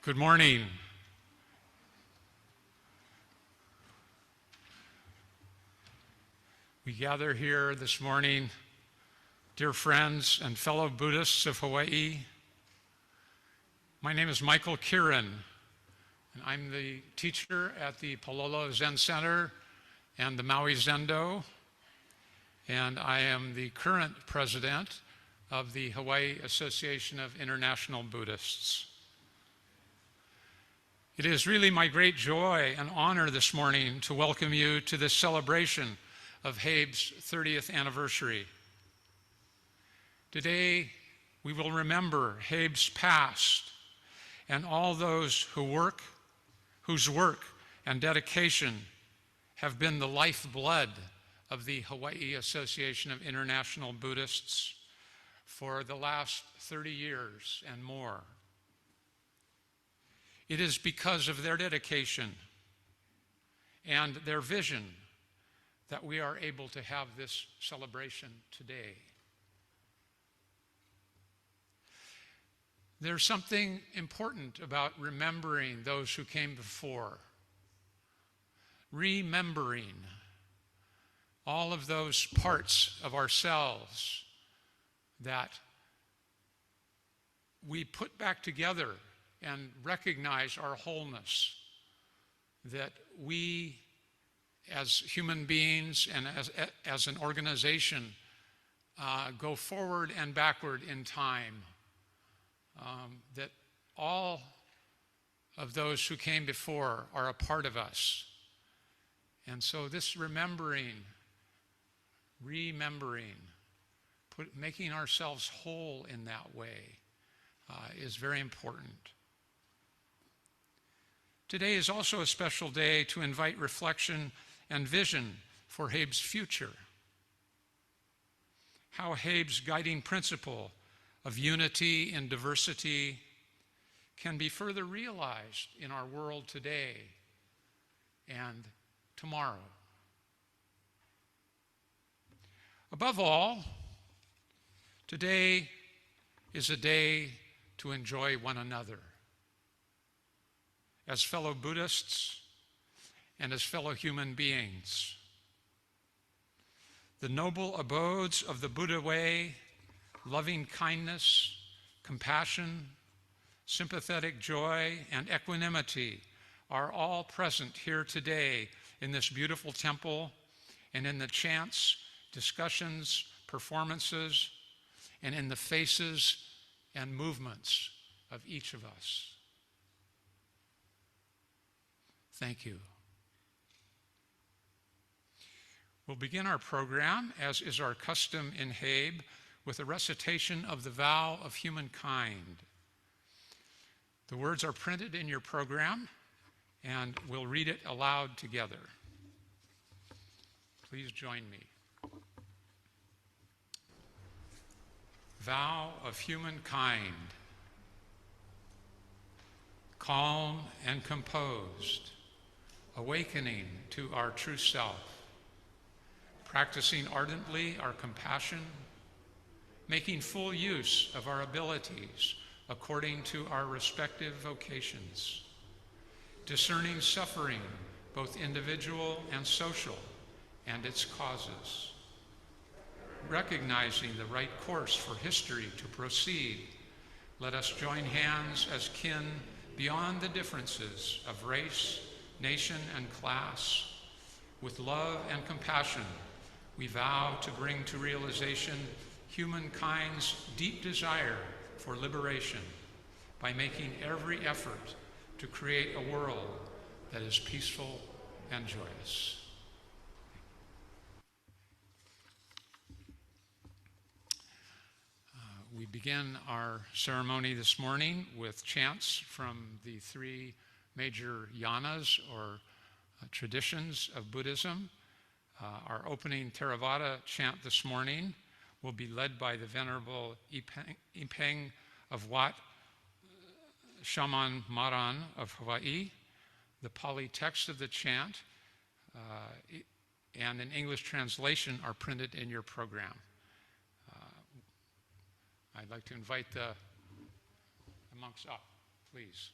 Good morning. We gather here this morning, dear friends and fellow Buddhists of Hawaii. My name is Michael Kieran, and I'm the teacher at the Palolo Zen Center and the Maui Zendo, and I am the current president of the Hawaii Association of International Buddhists. It is really my great joy and honor this morning to welcome you to this celebration of HAIB's 30th anniversary. Today, we will remember HAIB's past and all those whose work and dedication have been the lifeblood of the Hawaii Association of International Buddhists for the last 30 years and more. It is because of their dedication and their vision that we are able to have this celebration today. There's something important about remembering those who came before, remembering all of those parts of ourselves that we put back together and recognize our wholeness, that we as human beings and as an organization go forward and backward in time, that all of those who came before are a part of us. And so this remembering, making ourselves whole in that way is very important. Today is also a special day to invite reflection and vision for HAIB's future. How HAIB's guiding principle of unity and diversity can be further realized in our world today and tomorrow. Above all, today is a day to enjoy one another as fellow Buddhists and as fellow human beings. The noble abodes of the Buddha way, loving kindness, compassion, sympathetic joy, and equanimity are all present here today in this beautiful temple and in the chants, discussions, performances, and in the faces and movements of each of us. Thank you. We'll begin our program, as is our custom in HAIB, with a recitation of the vow of humankind. The words are printed in your program, and we'll read it aloud together. Please join me. Vow of humankind. Calm and composed, awakening to our true self, practicing ardently our compassion, making full use of our abilities according to our respective vocations, discerning suffering, both individual and social, and its causes, recognizing the right course for history to proceed. Let us join hands as kin beyond the differences of race, nation, and class. With love and compassion, we vow to bring to realization humankind's deep desire for liberation by making every effort to create a world that is peaceful and joyous. We begin our ceremony this morning with chants from the three major yanas, or traditions of Buddhism. Our opening Theravada chant this morning will be led by the Venerable Ipeng of Wat Shaman Maran of Hawaii. The Pali text of the chant and an English translation are printed in your program. I'd like to invite the monks up, please.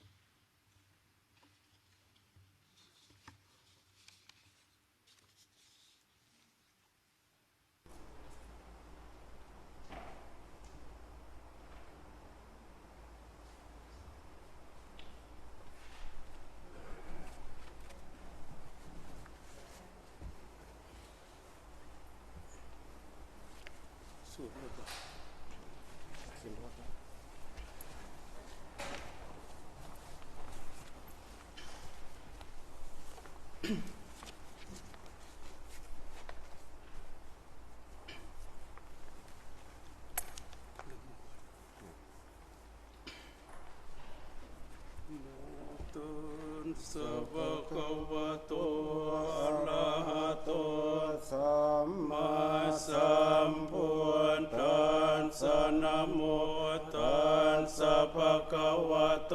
สัพพะคะวะโตอะระหะโตสัมมาสัมพุทธัสสะนะโมตัสสะภะคะวะโต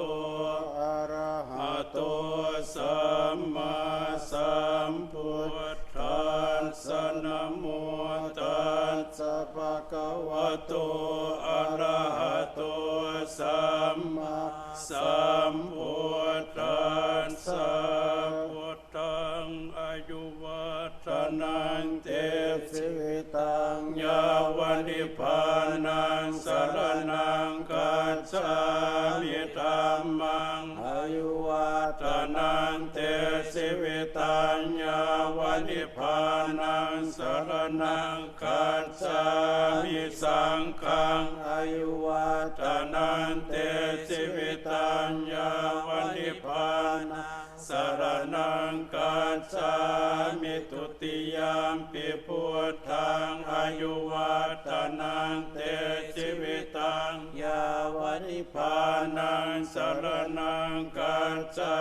อะระหะโตสัมมาสัมพุทธัสสะนะโมตัสสะภะคะวะโตอะระหะโตสัมมาสัมพุทธัสสะพุทธังอายุวัฒนังเตสิวิตังยาวันนิพพานังสรณังกัจฉามิธัมมังอายุวัฒนังเตสิวิตังยาวันนิพพานังสรณังกัจฉามิสังฆังอายุวัฒนังเตสิวิตังยาวันนิพพานังสรณังกัจฉามิทุติยามปิพุทธังอายุวัฒนังเตชีวิตังยาวนิพพานังสรณังกัจฉา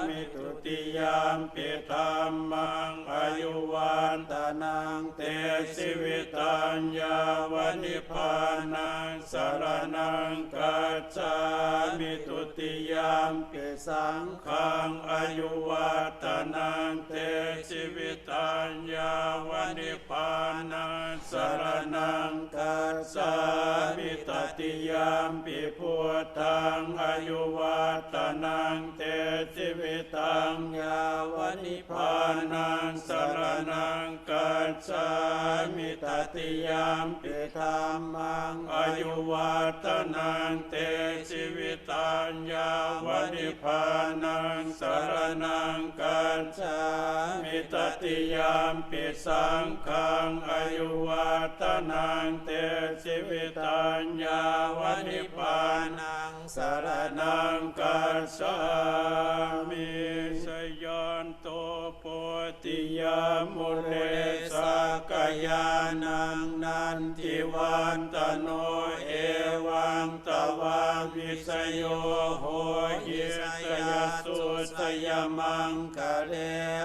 มิทุติยามปิธัมมังอายุวัฒนังเตชีวิตังยาวนิพพานังสรณังกัจฉามิทุติยามปิสังฆังอายุวัฒนังเตชีวิตังยาวนิพพานังสรณังกัจฉามิตติยามปิพุทธังอายุวัฒนังเตชีวิตังยาวนิพพานังสรณังกัจฉามิตติยามปิธัมมังอายุวัฒนังเตชีวิตังยาวนิพพานังสรณังกัจฉามิตติยามปิสังฆังอายุวัฒนังเตชีวิตังยาวนิพพานังสรณังกัจฉามิสยานโตโพธิยามุเรสักกายานังนันทิวันตโนเอวังตวาวิสโยโหยิสยสุสยมังคะเร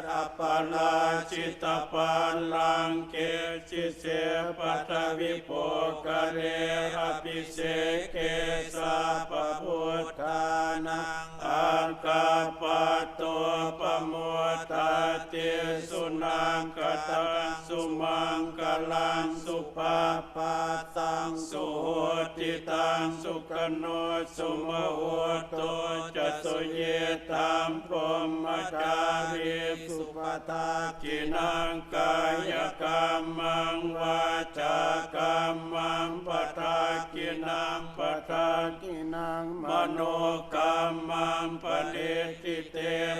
อปลาจิตปัลลังเกจิเสปัทวิโภคะเรอภิเสเกสะปะพุทธานังอังคาปะโตปะโมทาติสุนังกตังสุมังกลังสุภาปาตังสุโหติตังสุขโนสุมโหโตจัตโตเยตัมพรหมจารีสุปทากินังกายกรรมังวาจากรรมังปทากินังปทากินังมโนกรรมังปฏิทิเต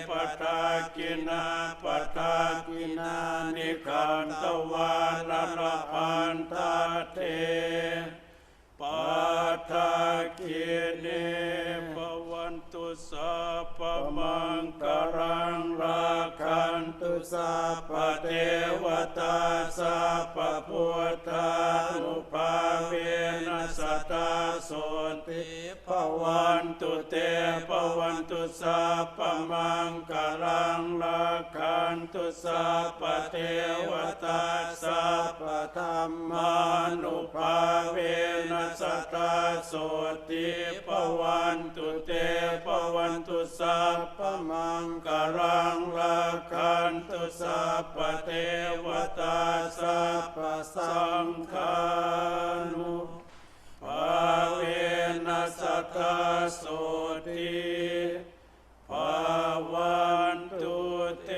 ปทากินาปทากินานิขันตวาลละพันตาเตปัทธากิเนภวันตุสัพพมังคารังราคันตุสัพพเทวตาสัพพพุทธานุภาเวนัสสตาโสติภวันตุเตภวันตุสัพพมังคารังราคันตุสัพพเทวตาสัพพธรรมานุภาเวนัสสตาโสติภวันตุเตภวันตุสัพพมังคารังราคันตุสัพพเทวตาสัพพสังฆานุภาเวนัสสตาโสติภวันตุเต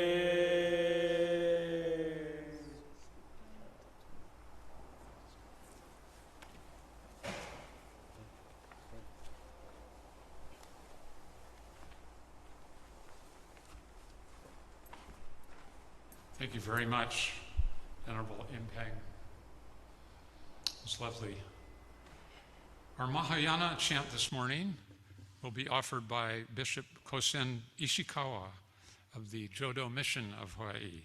Thank you very much, Venerable Impeng. It's lovely. Our Mahayana chant this morning will be offered by Bishop Kosen Ishikawa of the Jodo Mission of Hawaii.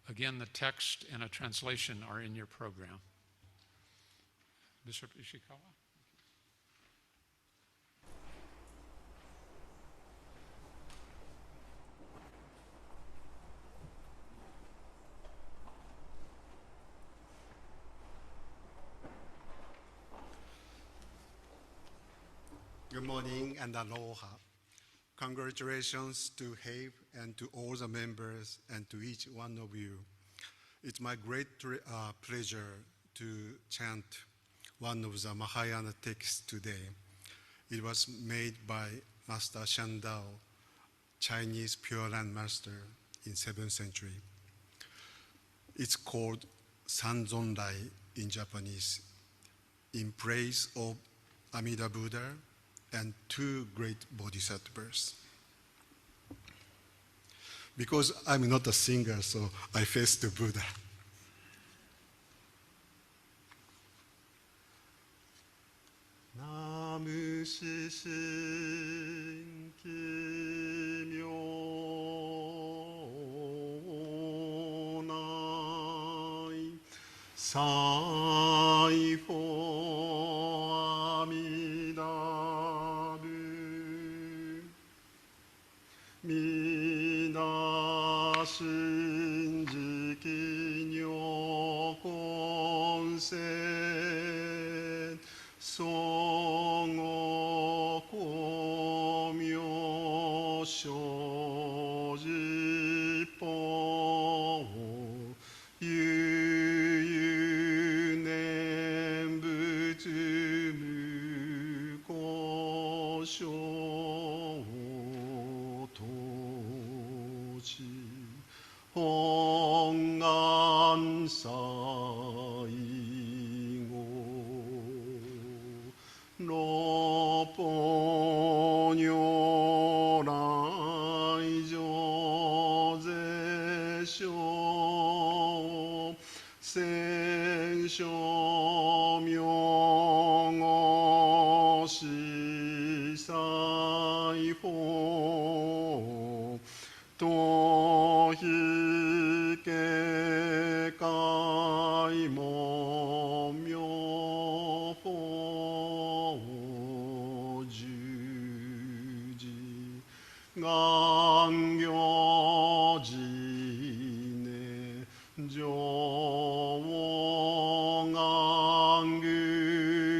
Again, the text and a translation are in your program. Bishop Ishikawa. Good morning and aloha. Congratulations to HAIB and to all the members and to each one of you. It's my great pleasure to chant one of the Mahayana texts today. It was made by Master Shandao, Chinese Pure Land Master in 7th century. It's called Sanzonrai in Japanese, in praise of Amida Buddha and two great bodhisattvas. Because I'm not a singer, so I face the Buddha. Namu Shishin Kimyo Nai Sai for Amida Mida Shinji Kinyo Konsen Songo Komyo Shoji Po Yu Nen Butsu Muko Sho Hongan Saigo Lopo Nyorai Jose Sho Sen Sho Myongo Shisai Fo Tohi ke kai mo myo fo juji gangyo ji ne jo ngangu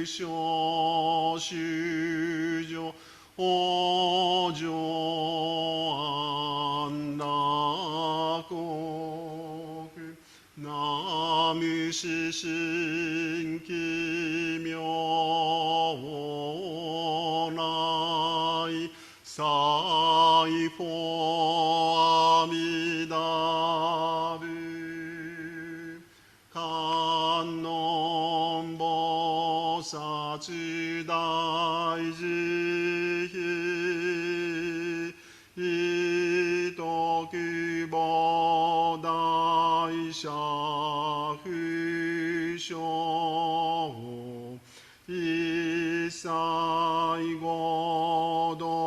sho shujo ojo Namu Shishin Kimyo Nai Sai for Amida Bu Kannon Bosatsu Daiji Itokubo Daisha Sho Isai Godo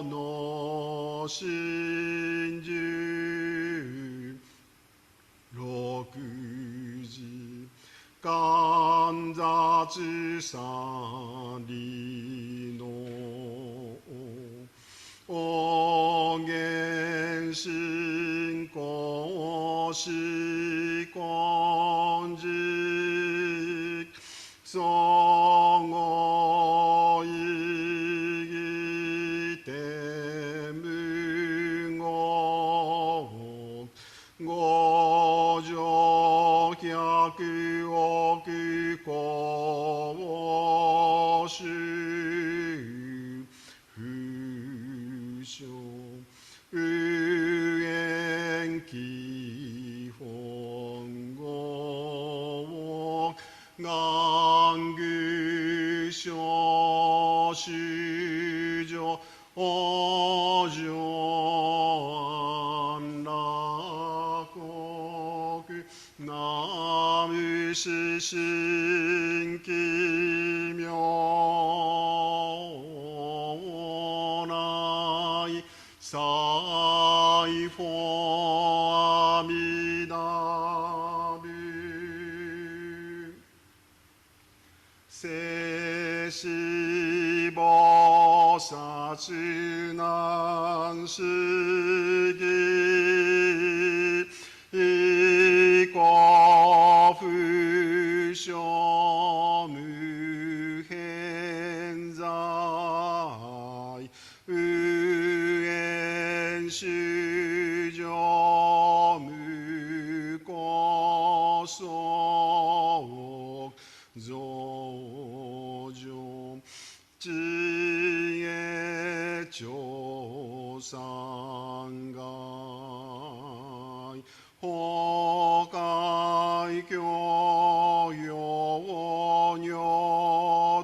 no Shinju Rokuji Kanzatsu Sari no Ogen Shinko Shikonji Songo Yigite Mungo Gojo Kyaku Oku Koshu Fusho Uenki Hongo Gangu Sho Shujo Ojo Anrakoku Namu Shishin Kimyo Nai Sai for Amida Bu Seishi Bosatsu Nan Shigi Iko Fusho Muhen Zai 상가이 호가이 교요원요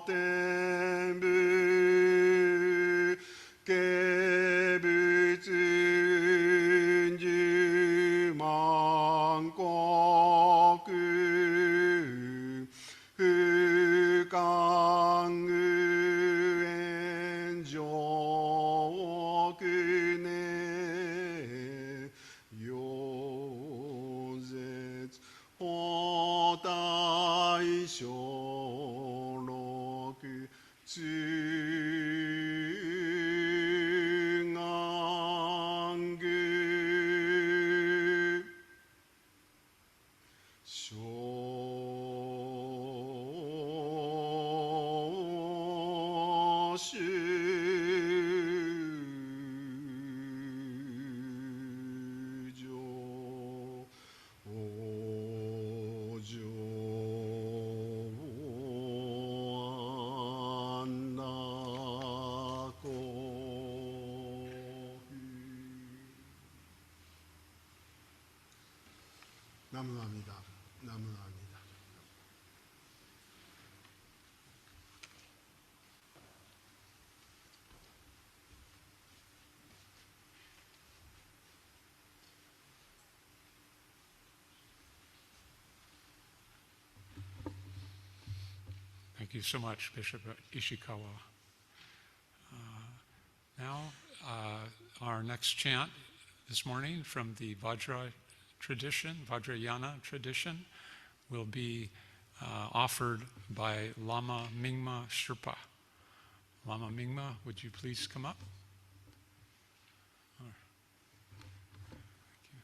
땜부 깨부진지 망고그 흑강의엔조 그네 요제 오다이쇼로 그 증안그 쇼시조 나무합니다. 나무합니다. Thank you so much, Bishop Ishikawa. Now, our next chant this morning from the Vajrayana tradition, will be offered by Lama Mingma Sherpa. Lama Mingma, would you please come up? Thank you.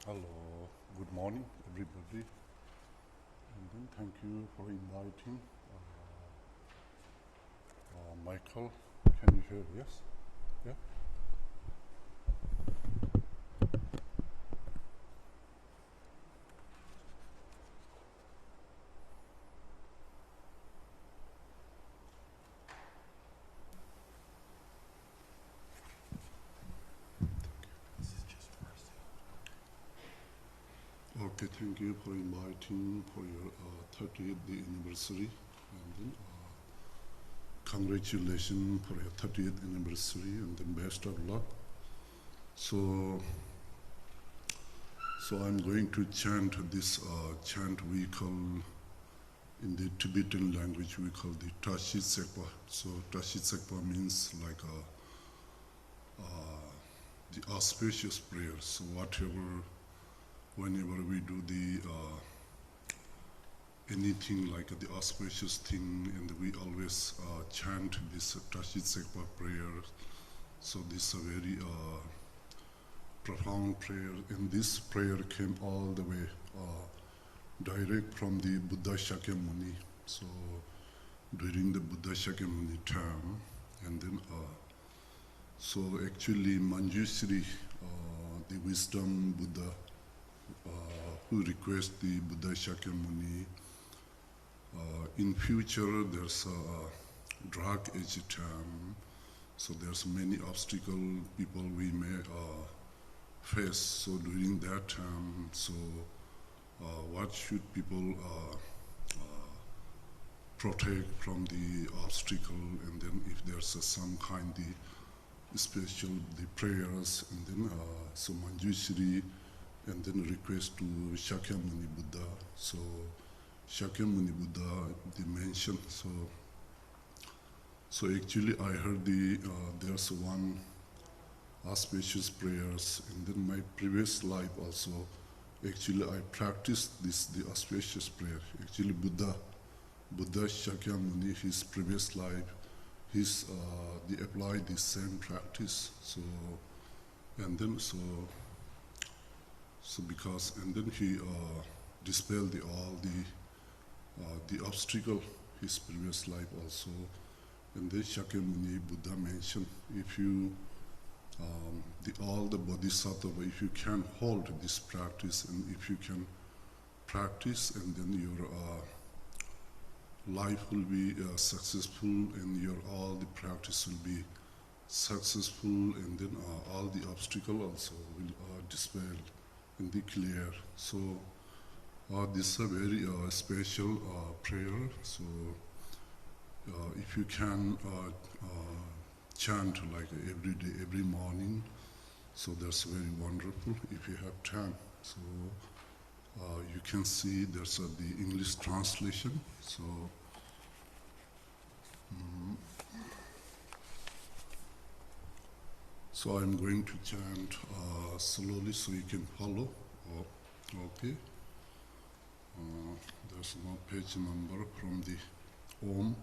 Hello, good morning, everybody. And then thank you for inviting Michael. Can you hear? Yes? Yeah? Okay, thank you for inviting for your 30th anniversary, and then congratulations for your 30th anniversary, and then best of luck. So I'm going to chant this chant we call, in the Tibetan language, we call the Tashi Sekpa. So Tashi Sekpa means like the auspicious prayer. So whenever we do the anything like the auspicious thing, and we always chant this Tashi Sekpa prayer. So this is a very profound prayer, and this prayer came all the way direct from the Buddha Shakyamuni. So during the Buddha Shakyamuni time, and then so actually Manjushri, the wisdom Buddha, who requests the Buddha Shakyamuni, in future there's a dark age time, so there's many obstacles people we may face. So during that time, so what should people protect from the obstacle, and then if there's some kind of special the prayers, and then so Manjushri, and then request to Shakyamuni Buddha. So Shakyamuni Buddha they mentioned. So actually I heard there's one auspicious prayers, and then my previous life also. Actually I practiced the auspicious prayer. Actually Buddha Shakyamuni, his previous life, they applied the same practice. So because and then he dispelled all the obstacle his previous life also. And then Shakyamuni Buddha mentioned, if you all the bodhisattva, if you can hold this practice and if you can practice, and then your life will be successful, and all the practice will be successful, and then all the obstacle also will dispel and be clear. So this is a very special prayer. So if you can chant like every day, every morning, so that's very wonderful if you have time. So you can see there's the English translation. So so I'm going to chant slowly so you can follow. Okay. There's no page number from the Om.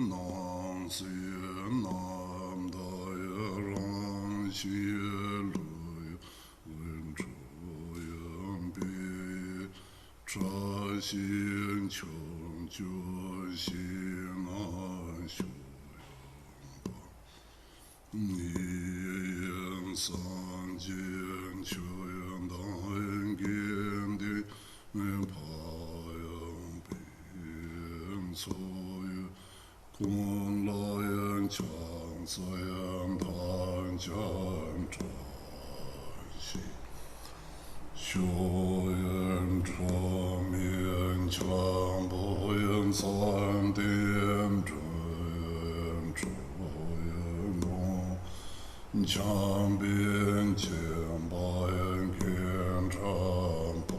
Nam si nam da ran shi lu wen chu yan bi tra xin chung ju xin na shu ni yan san jian chu yan dan gen di men pa so yu kun la yan chang so yan dan chan chan shi shu yan chang yan chang bo yan san dian zhen zhu yan gong chang bian qian ba yan qian chang pa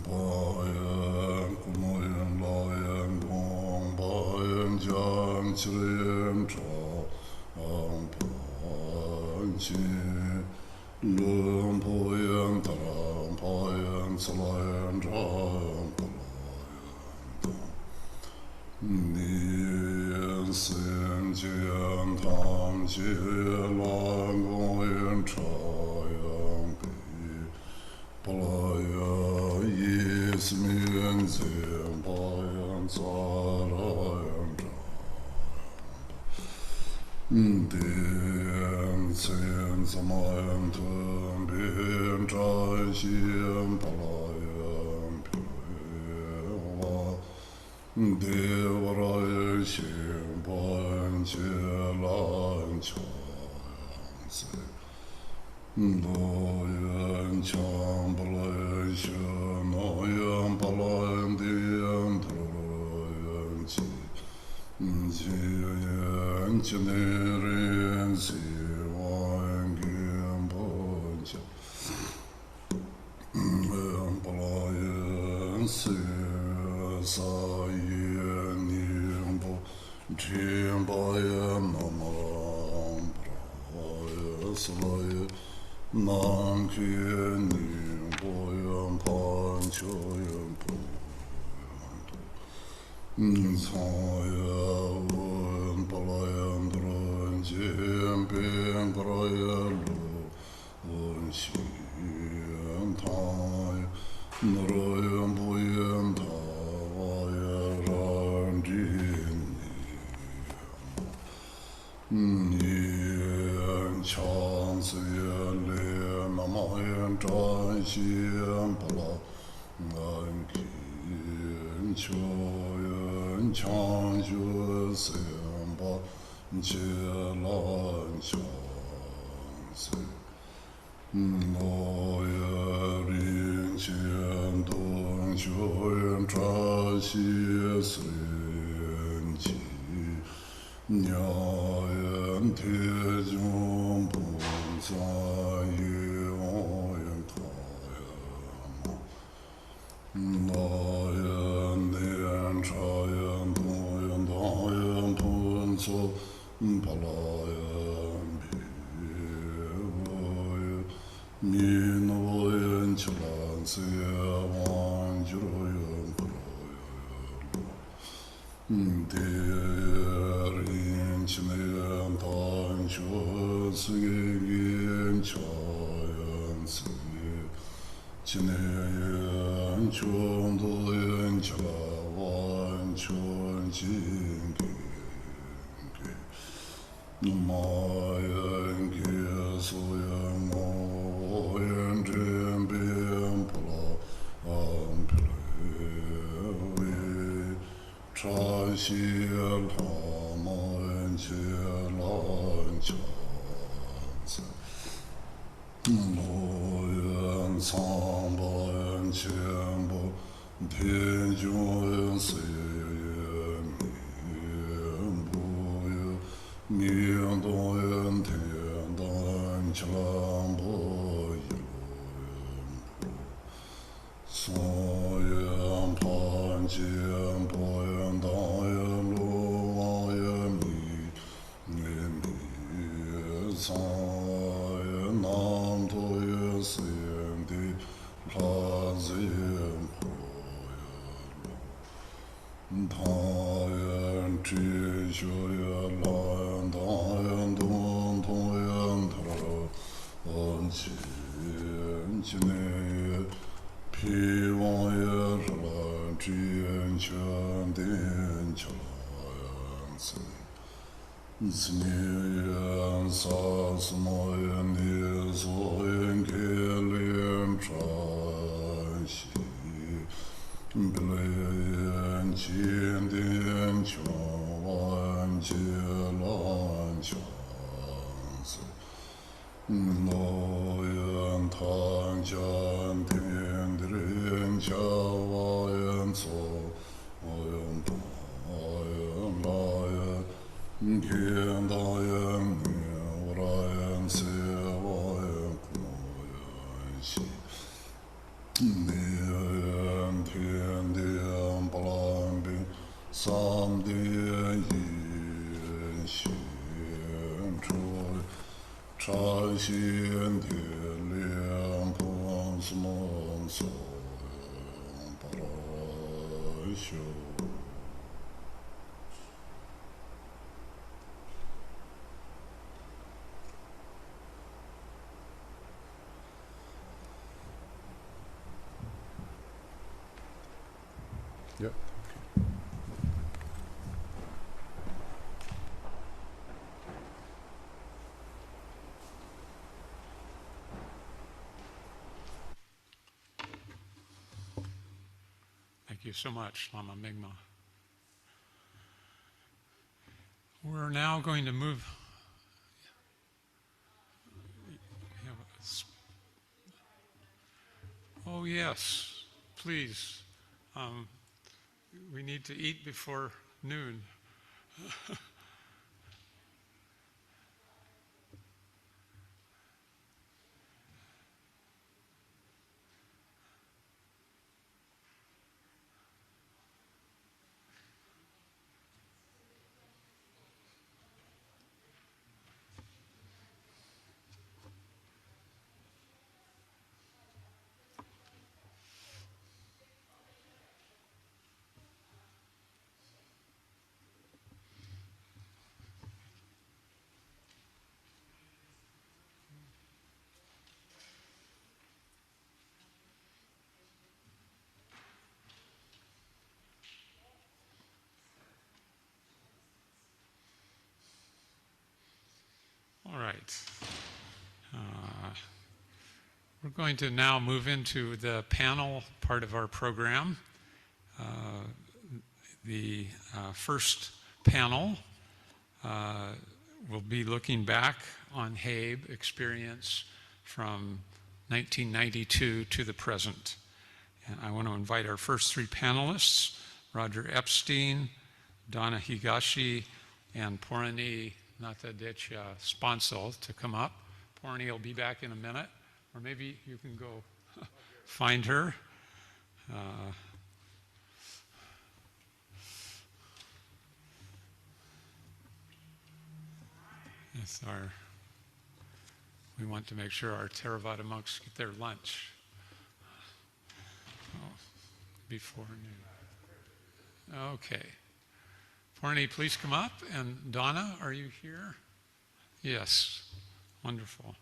ba yan kumo yan la yan gong ba yan jiang qi yan chang pa qi lun po yan tarang pa yan ci la yan chang pa la yan ni yan sen ji yan tang ji lan gong yan cha yan pi pa la yan yi si mian zin pa yan za ra yan zha dian sen sa ma yan tun bian zha xi yan pa la yan pi wa de wa ra yan xin pa yan qi lan qiang zi lo yan chang pa la yan xin na yan pa la yan di yan tra yan qi ji yan qi ni ren si wa yan gen pa qia yan pa la yan si sa yan yin pa qian pa yan nam ram pra yan sa la yan nam qian yin pa yan pan qia yan pa ca yan wen pa la yan dran jian bian pa la yan lu wen xi yan ta yan ra yan bu yan ta wa yan ran jin ni yan chang si yan le na ma yan zhan xi yan pa la yan qian qiu yan chang ju si yan pa qi lan qiang si lo yan rin qian dong qiu yan zha xi si yan qi nya yan tie zhong pong zan 민호연 철란세왕 주로연 불어연 대린 친애연 단초 승객인 자연스 친애연 총도연 자완 촌진계 마연 계소연 모연 전변 불어 안필레 차실 하모연 제란 찬스 노연 상보연 전보 대중연 세연 미연보연 미연도연 대단 장보 소연 판지연 보연 다연 로와연 미사연 남도연 세연디 라즈연 보연 다연 지쇼연 라연 다연 동동연 들어 언지연 지내 피와연 라 지연 천된 천스 스니연 사스모연 니소연 켈리연 찬시 빌레연 진된 초완 제란 찬스 노연 탄전 텐드른 자와연 소연 바연 라연 견다연 오라연 세와연 구모연 시 내연 텐대연 발람빈 삼대연 이연시연 조 차시연 대련 봉스몬 소연 바라쇼 Yep. Thank you so much, Lama Mingma. We're now going to move. Oh, yes, please. We need to eat before noon. All right. We're going to now move into the panel part of our program. The first panel will be looking back on HAIB experience from 1992 to the present. And I want to invite our first three panelists, Roger Epstein, Donna Higashi, and Porani Natadecha Sponsel, to come up. Porani will be back in a minute, or maybe you can go find her. We want to make sure our Theravada monks get their lunch before noon. Okay. Porni, please come up. And Donna, are you here? Yes. Wonderful.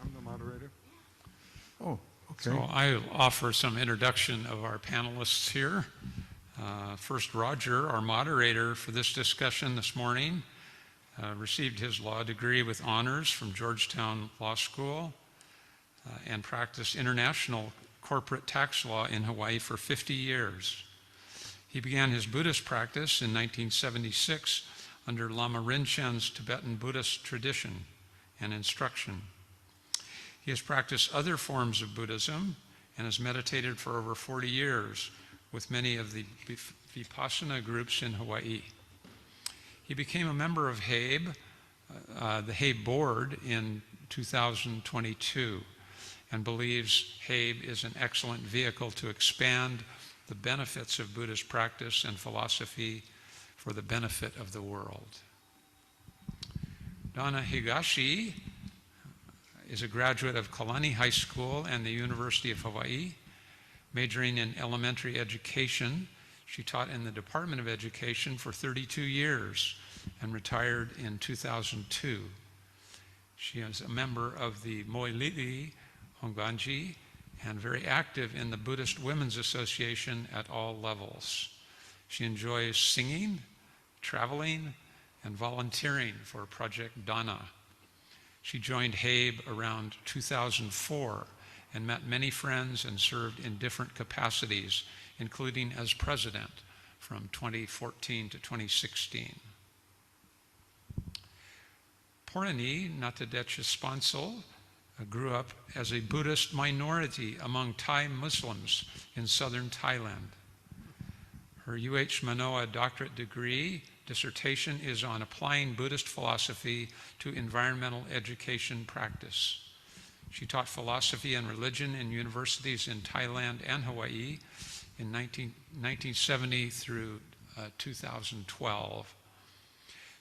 I'm the moderator. Oh, okay. So I'll offer some introduction of our panelists here. First, Roger, our moderator for this discussion this morning, received his law degree with honors from Georgetown Law School and practiced international corporate tax law in Hawaii for 50 years. He began his Buddhist practice in 1976 under Lama Rinpoche's Tibetan Buddhist tradition and instruction. He has practiced other forms of Buddhism and has meditated for over 40 years with many of the Vipassana groups in Hawaii. He became a member of HAIB, the HAIB board, in 2022, and believes HAIB is an excellent vehicle to expand the benefits of Buddhist practice and philosophy for the benefit of the world. Donna Higashi is a graduate of Kalani High School and the University of Hawaii. Majoring in elementary education, she taught in the Department of Education for 32 years and retired in 2002. She is a member of the Moilili Honganji and very active in the Buddhist Women's Association at all levels. She enjoys singing, traveling, and volunteering for Project Dana. She joined HAIB around 2004 and met many friends and served in different capacities, including as president from 2014 to 2016. Porani Natadetcha Spansel grew up as a Buddhist minority among Thai Muslims in southern Thailand. Her UH Manoa doctorate degree dissertation is on applying Buddhist philosophy to environmental education practice. She taught philosophy and religion in universities in Thailand and Hawaii in 1970 through 2012.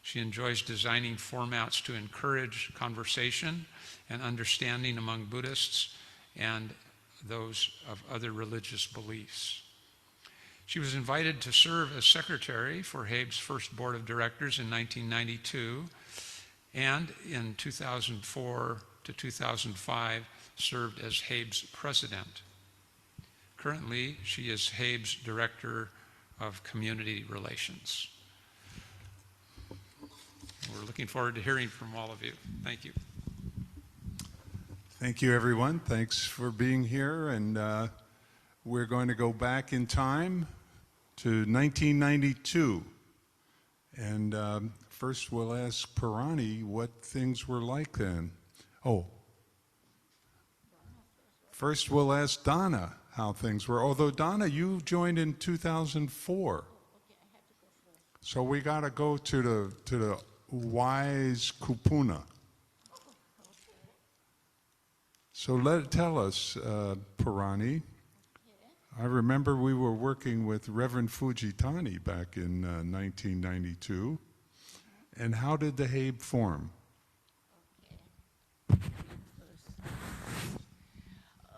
She enjoys designing formats to encourage conversation and understanding among Buddhists and those of other religious beliefs. She was invited to serve as secretary for HAIB's first board of directors in 1992, and in 2004 to 2005 served as HAIB's president. Currently, she is HAIB's director of community relations. We're looking forward to hearing from all of you. Thank you. Thank you, everyone. Thanks for being here. And we're going to go back in time to 1992. And first we'll ask Parani what things were like then. Oh, first we'll ask Donna how things were. Although Donna, you joined in 2004. Okay, I have to go first. So we got to go to the wise kupuna. So tell us, Parani. Okay. I remember we were working with Reverend Fujitani back in 1992. And how did the HAIB form?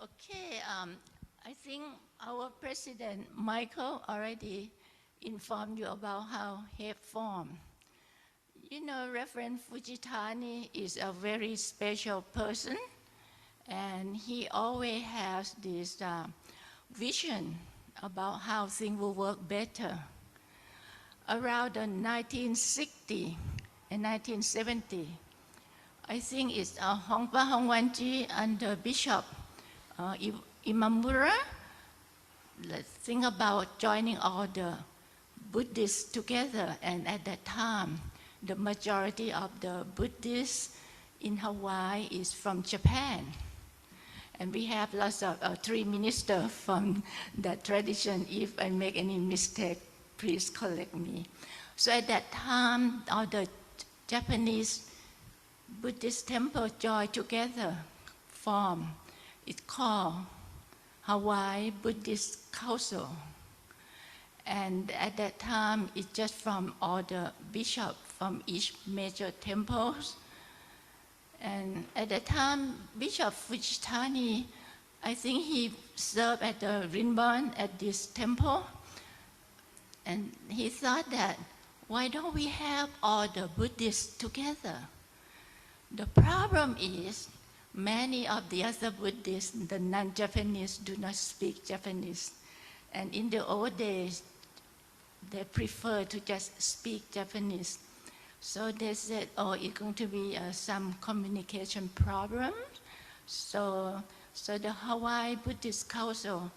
Okay, I think our President Michael already informed you about how HAIB formed. You know, Reverend Fujitani is a very special person, and he always has this vision about how things will work better. Around 1960 and 1970, I think it's Hongpa Hongwanji and Bishop Imamura let's think about joining all the Buddhists together. And at that time, the majority of the Buddhists in Hawaii is from Japan. And we have lots of 3 ministers from that tradition. If I make any mistake, please correct me. So at that time, all the Japanese Buddhist temple joined together, form. It's called Hawaii Buddhist Council. And at that time, it's just from all the bishops from each major temples. And at that time, Bishop Fujitani, I think he served at the Rinban at this temple. And he thought that, why don't we have all the Buddhists together? The problem is, many of the other Buddhists, the non-Japanese, do not speak Japanese. And in the old days, they prefer to just speak Japanese. So they said, oh, it's going to be some communication problem. So the Hawaii Buddhist Council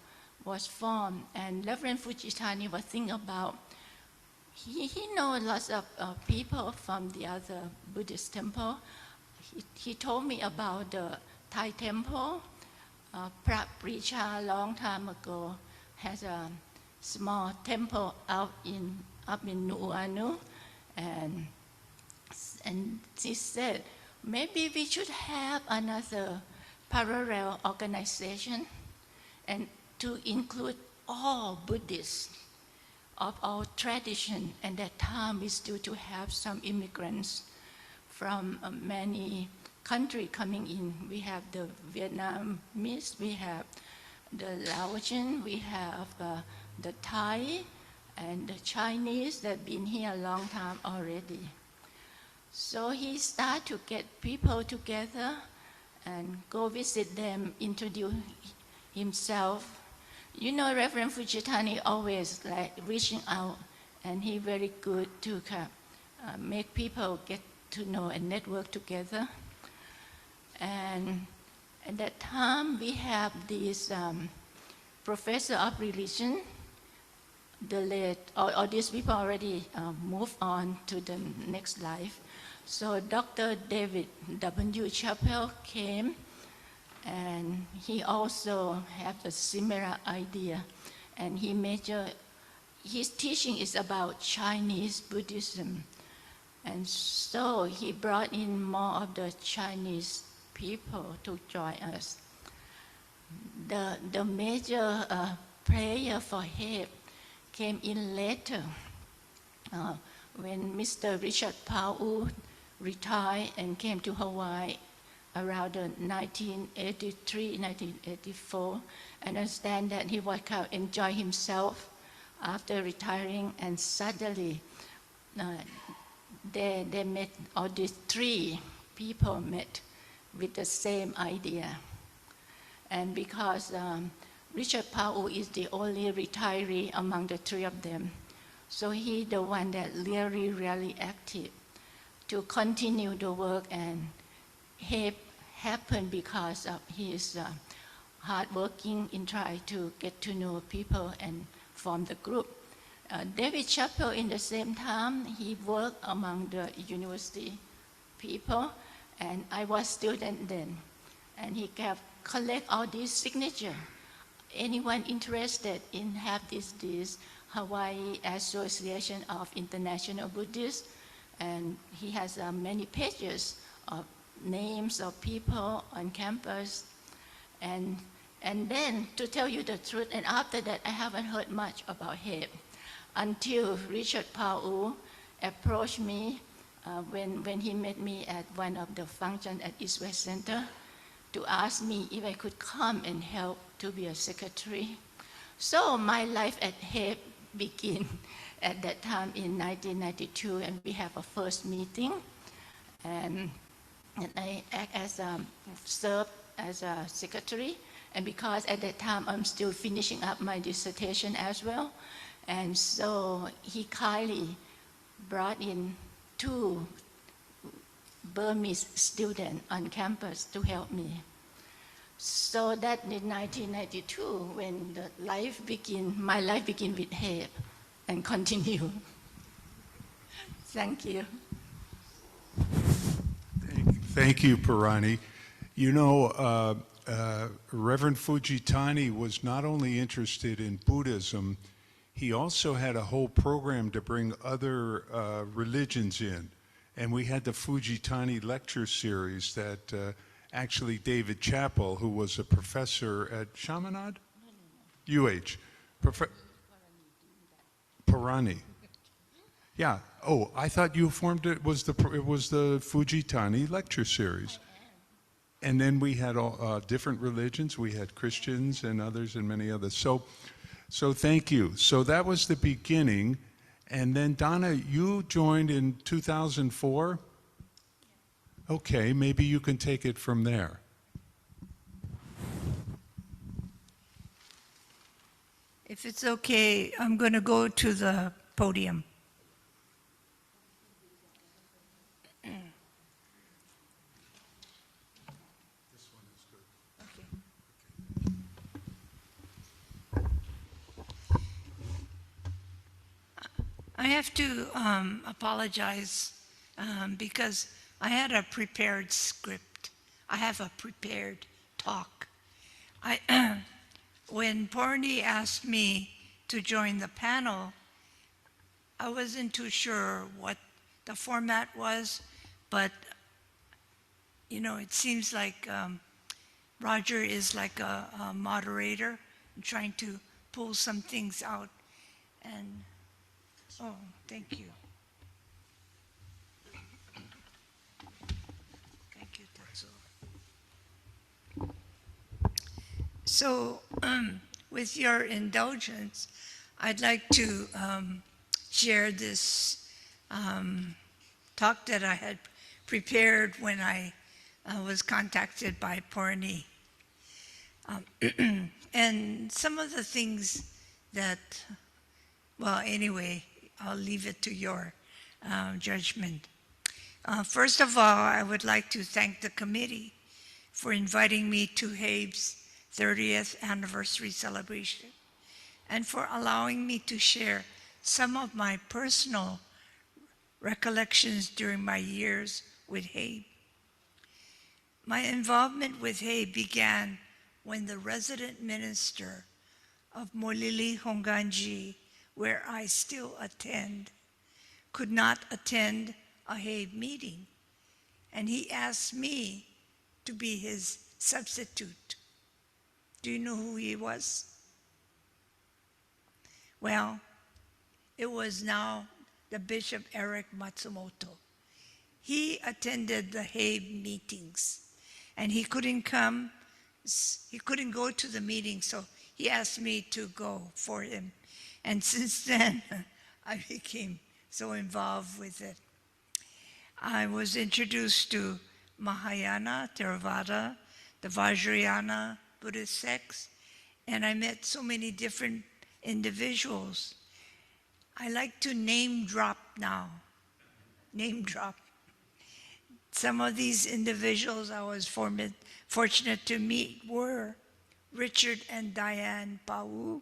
was formed, and Reverend Fujitani was thinking about, he knows lots of people from the other Buddhist temple. He told me about the Thai temple. Prat Pricha, a long time ago, has a small temple up in Nuuanu, and she said, maybe we should have another parallel organization and to include all Buddhists of our tradition. And at that time, we still to have some immigrants from many countries coming in. We have the Vietnamese, we have the Laotian, we have the Thai, and the Chinese that have been here a long time already. So he started to get people together and go visit them, introduce himself. You know, Reverend Fujitani always like reaching out, and he very good to make people get to know and network together. And at that time, we have this professor of religion, the late, all these people already moved on to the next life. So Dr. David W. Chappell came, and he also had a similar idea. And his teaching is about Chinese Buddhism. And so he brought in more of the Chinese people to join us. The major prayer for HAIB came in later, when Mr. Richard Powell retired and came to Hawaii around 1983, 1984. And I understand that he was kind of enjoy himself after retiring, and suddenly they met, all these 3 people met with the same idea. And because Richard Powell is the only retiree among the 3 of them, so he's the one that really active to continue the work, and HAIB happened because of his hardworking in trying to get to know people and form the group. David Chappell, in the same time, he worked among the university people, and I was student then, and he kept collect all these signatures. Anyone interested in have this Hawaii Association of International Buddhists, and he has many pages of names of people on campus. And then, to tell you the truth, and after that, I haven't heard much about HAIB until Richard Powell approached me when he met me at one of the functions at East West Center to ask me if I could come and help to be a secretary. So my life at HAIB began at that time in 1992, and we have a first meeting, and I served as a secretary. And because at that time I'm still finishing up my dissertation as well, and so he kindly brought in 2 Burmese students on campus to help me. So that in 1992, when my life began with HAIB and continue. Thank you. Thank you, Parani. You know, Reverend Fujitani was not only interested in Buddhism, he also had a whole program to bring other religions in. And we had the Fujitani lecture series that actually David Chappell, who was a professor at Chaminade? UH. Parani. Yeah. Oh, I thought you formed it was the Fujitani lecture series. And then we had all different religions. We had Christians and others and many others. So thank you. So that was the beginning. And then Donna, you joined in 2004? Okay, maybe you can take it from there. If it's okay, I'm going to go to the podium. This one is good. Okay. I have to apologize because I had a prepared script. I have a prepared talk. When Parni asked me to join the panel, I wasn't too sure what the format was, but you know, it seems like Roger is like a moderator trying to pull some things out. And oh, thank you. Thank you, Tetsuo. So, with your indulgence, I'd like to share this talk that I had prepared when I was contacted by Parni. And some of the things that, well, anyway, I'll leave it to your judgment. First of all, I would like to thank the committee for inviting me to HAIB's 30th anniversary celebration and for allowing me to share some of my personal recollections during my years with HAIB. My involvement with HAIB began when the resident minister of Molili Honganji, where I still attend, could not attend a HAIB meeting, and he asked me to be his substitute. Do you know who he was? Well, it was now the Bishop Eric Matsumoto. He attended the HAIB meetings, and he couldn't go to the meeting, so he asked me to go for him. And since then, I became so involved with it. I was introduced to Mahayana, Theravada, the Vajrayana Buddhist sects, and I met so many different individuals. I like to name drop now. Name drop. Some of these individuals I was fortunate to meet were Richard and Diane Pau,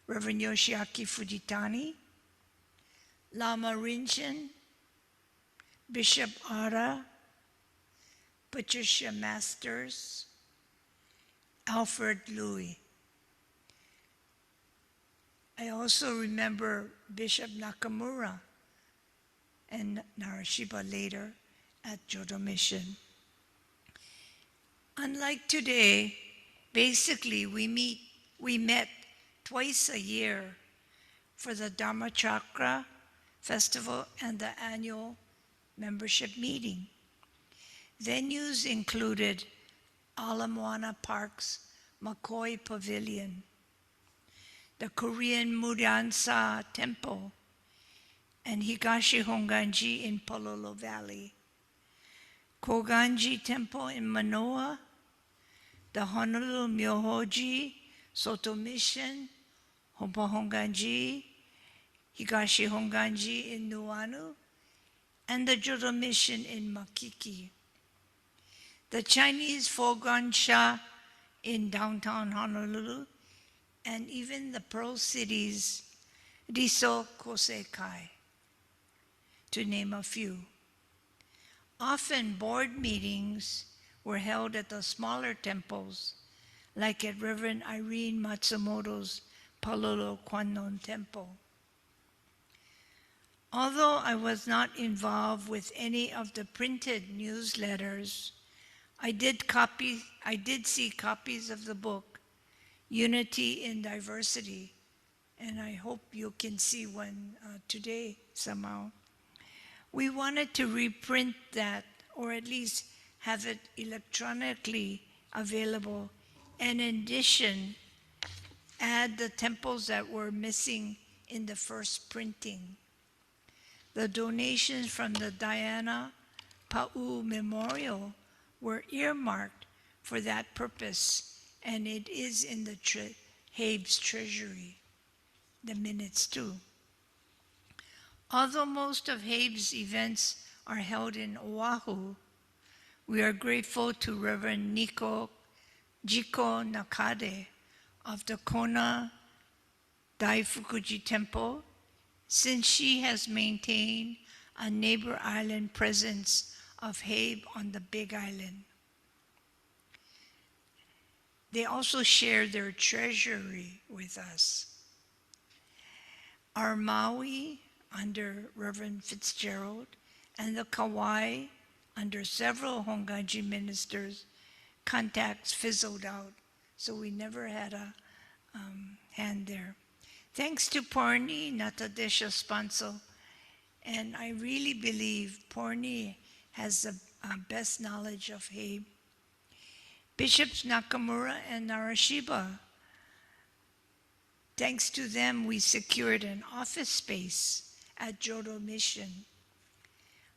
Reverend Yoshiaki Fujitani, Lama Rinchen, Bishop Ara, Patricia Masters, Alfred Louis. I also remember Bishop Nakamura and Narashiba later at Jodo Mission. Unlike today, basically we met twice a year for the Dharma Chakra Festival and the annual membership meeting. Venues included Ala Moana Park's McCoy Pavilion, the Korean Mudansa Temple, and Higashi Honganji in Pololo Valley, Koganji Temple in Manoa, the Honolulu Myohoji, Soto Mission, Hompa Honganji, Higashi Honganji in Nuanu, and the Jodo Mission in Makiki. the Chinese Fogon Sha in downtown Honolulu, and even the Pearl City's Riso Kosekai, to name a few. Often board meetings were held at the smaller temples, like at Reverend Irene Matsumoto's Palolo Kwannon Temple. Although I was not involved with any of the printed newsletters, I did see copies of the book, Unity in Diversity, and I hope you can see one today somehow. We wanted to reprint that, or at least have it electronically available, and in addition, add the temples that were missing in the first printing. The donations from the Diana Pa'u Memorial were earmarked for that purpose, and it is in the HAIB's treasury, the minutes too. Although most of HAIB's events are held in Oahu, we are grateful to Reverend Jiko Nakade of the Kona Daifukuji Temple, since she has maintained a neighbor island presence of HAIB on the Big Island. They also share their treasury with us. Our Maui, under Reverend Fitzgerald, and the Kauai, under several Honganji ministers, contacts fizzled out, so we never had a hand there. Thanks to Porni Natadesha Spanso, and I really believe Porni has the best knowledge of HAIB. Bishops Nakamura and Narashiba, thanks to them, we secured an office space at Jodo Mission.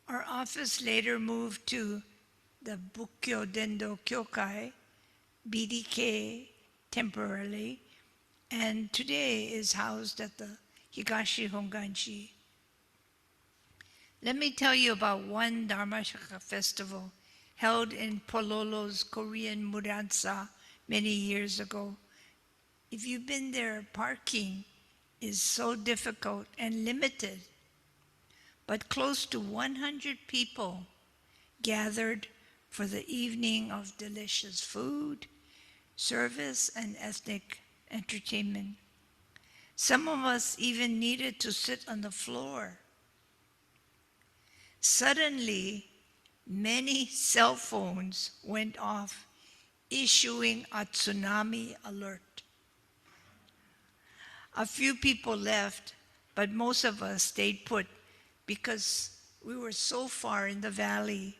Our office later moved to the Bukkyo Dendo Kyokai, BDK, temporarily, and today is housed at the Higashi Honganji. Let me tell you about one Dharmashaka festival held in Pololo's Korean Muransa many years ago. If you've been there, parking is so difficult and limited, but close to 100 people gathered for the evening of delicious food, service, and ethnic entertainment. Some of us even needed to sit on the floor. Suddenly, many cell phones went off, issuing a tsunami alert. A few people left, but most of us stayed put because we were so far in the valley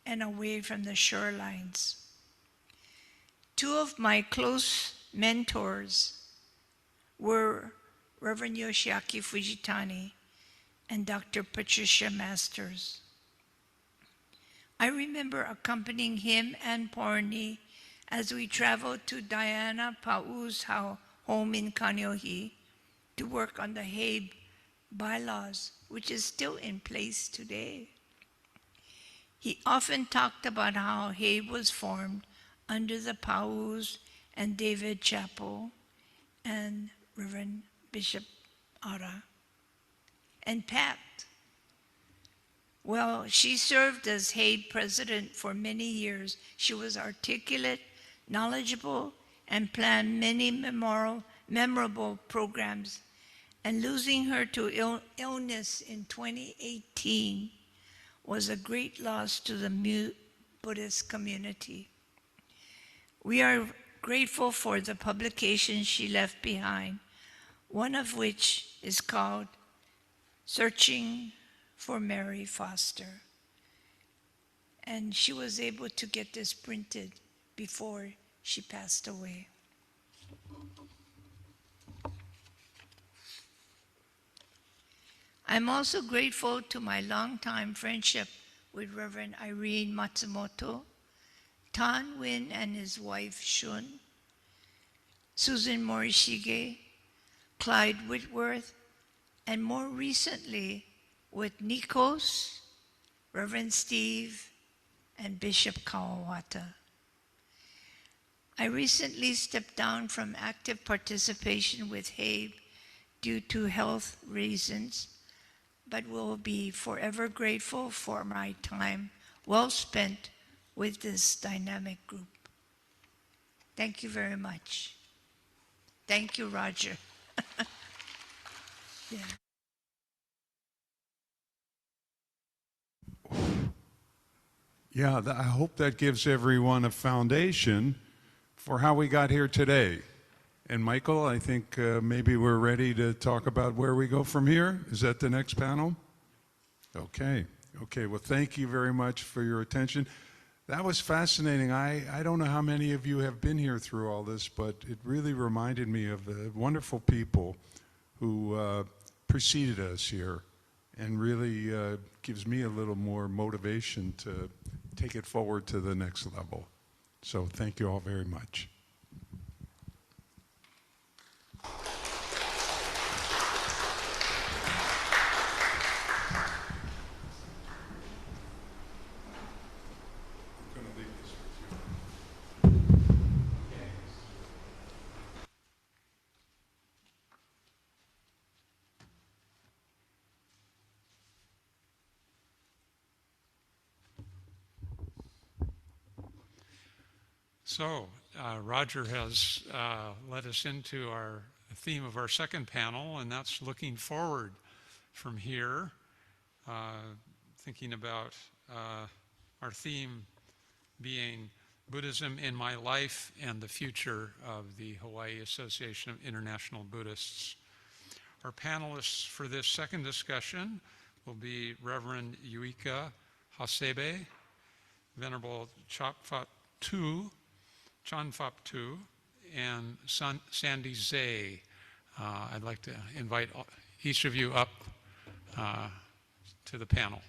and away from the shorelines. Two of my close mentors were Reverend Yoshiaki Fujitani and Dr. Patricia Masters. I remember accompanying him and Porni as we traveled to Diana Pau's home in Kaneohe to work on the HAIB bylaws, which is still in place today. He often talked about how HAIB was formed under the Paus and David Chapel and Reverend Bishop Ara. And Pat, well, she served as HAIB president for many years. She was articulate, knowledgeable, and planned many memorable programs. And losing her to illness in 2018 was a great loss to the Buddhist community. We are grateful for the publications she left behind, one of which is called Searching for Mary Foster. And she was able to get this printed before she passed away. I'm also grateful to my longtime friendship with Reverend Irene Matsumoto, Tan Win and his wife Shun, Susan Morishige, Clyde Whitworth, and more recently with Nikos, Reverend Steve, and Bishop Kawawata. I recently stepped down from active participation with HAIB due to health reasons, but will be forever grateful for my time well spent with this dynamic group. Thank you very much. Thank you, Roger. Yeah. Yeah, I hope that gives everyone a foundation for how we got here today. And Michael, I think maybe we're ready to talk about where we go from here. Is that the next panel? Okay. Okay, well, thank you very much for your attention. That was fascinating. I don't know how many of you have been here through all this, but it really reminded me of the wonderful people who preceded us here, and really gives me a little more motivation to take it forward to the next level. So thank you all very much. So, Roger has led us into our theme of our second panel, and that's looking forward from here, thinking about our theme being Buddhism in My Life and the Future of the Hawaii Association of International Buddhists. Our panelists for this second discussion will be Reverend Yuika Hasebe, Venerable Chonfap Tu, and Sandy Zay. I'd like to invite each of you up to the panel.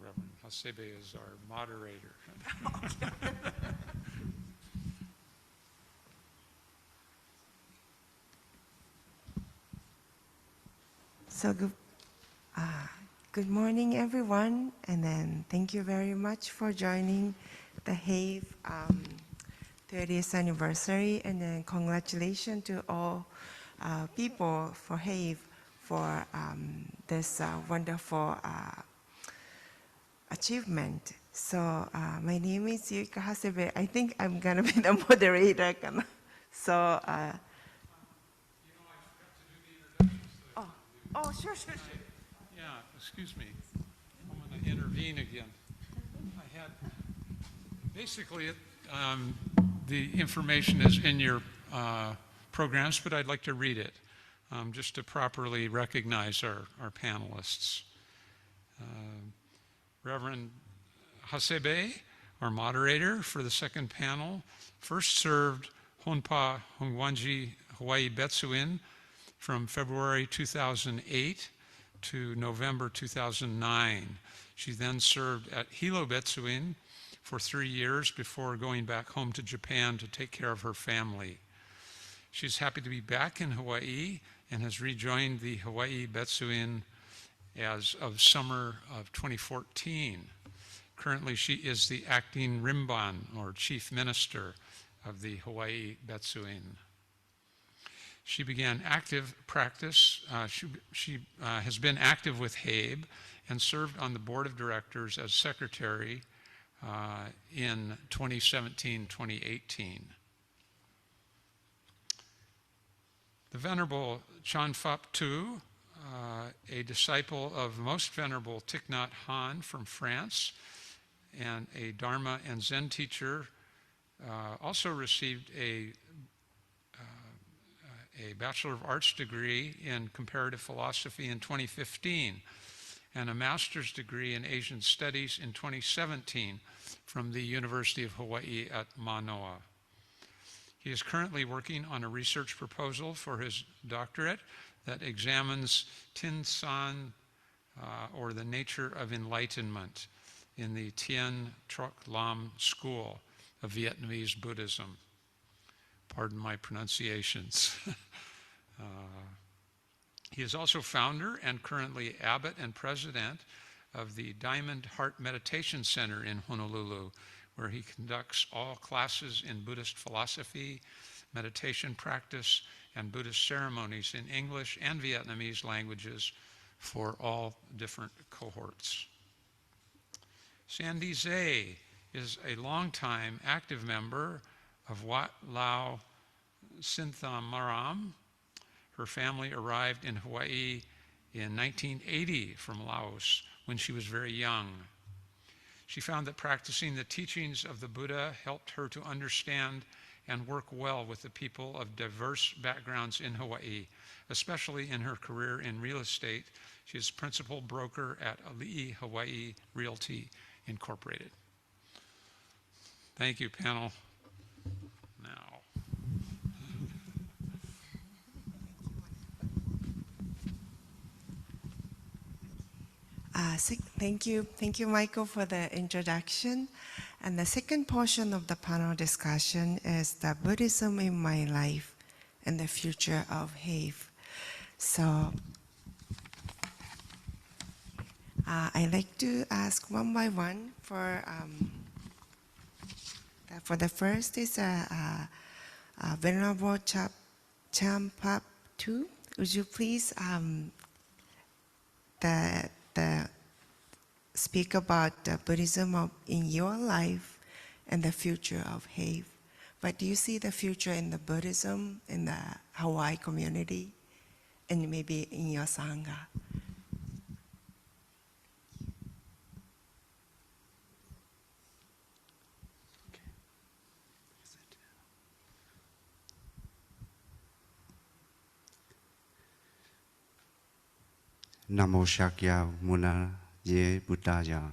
Reverend Hasebe is our moderator. So good morning, everyone, and then thank you very much for joining the HAIB 30th anniversary, and then congratulations to all people for HAIB for this wonderful achievement. So my name is Yuika Hasebe. I think I'm gonna be the moderator. So. Oh, sure. Yeah, excuse me. I'm going to intervene again. I had basically the information is in your programs, but I'd like to read it just to properly recognize our panelists. Reverend Hasebe, our moderator for the second panel, first served Honpa Hongwanji Hawaii Betsuin from February 2008 to November 2009. She then served at Hilo Betsuin for 3 years before going back home to Japan to take care of her family. She's happy to be back in Hawaii and has rejoined the Hawaii Betsuin as of summer of 2014. Currently, she is the acting Rimban, or chief minister, of the Hawaii Betsuin. She began active practice. She has been active with HAIB and served on the board of directors as secretary in 2017-2018. The Venerable Chonfap Tu, a disciple of Most Venerable Thich Nhat Hanh from France, and a Dharma and Zen teacher, also received a Bachelor of Arts degree in Comparative Philosophy in 2015 and a Master's degree in Asian Studies in 2017 from the University of Hawaii at Manoa. He is currently working on a research proposal for his doctorate that examines Tin San, or the nature of enlightenment, in the Tien Truc Lam School of Vietnamese Buddhism. Pardon my pronunciations. He is also founder and currently abbot and president of the Diamond Heart Meditation Center in Honolulu, where he conducts all classes in Buddhist philosophy, meditation practice, and Buddhist ceremonies in English and Vietnamese languages for all different cohorts. Sandy Zay is a longtime active member of Wat Lao Sinthamaram. Her family arrived in Hawaii in 1980 from Laos when she was very young. She found that practicing the teachings of the Buddha helped her to understand and work well with the people of diverse backgrounds in Hawaii, especially in her career in real estate. She is principal broker at Ali'i Hawaii Realty Incorporated. Thank you, panel. Now. Thank you, Michael, for the introduction. And the second portion of the panel discussion is the Buddhism in my life and the future of HAIB. So I'd like to ask one by one for the first is Venerable Champap Tu. Would you please speak about the Buddhism in your life and the future of HAIB? But do you see the future in the Buddhism in the Hawaii community and maybe in your Sangha? Namo Shakya Muna Ye Buddhaya.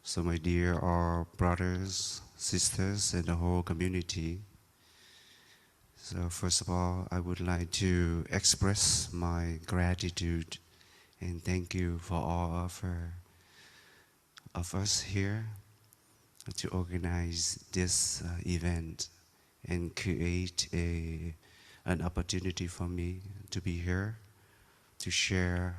So my dear all brothers, sisters, and the whole community. So first of all, I would like to express my gratitude and thank you for all of us here to organize this event and create an opportunity for me to be here to share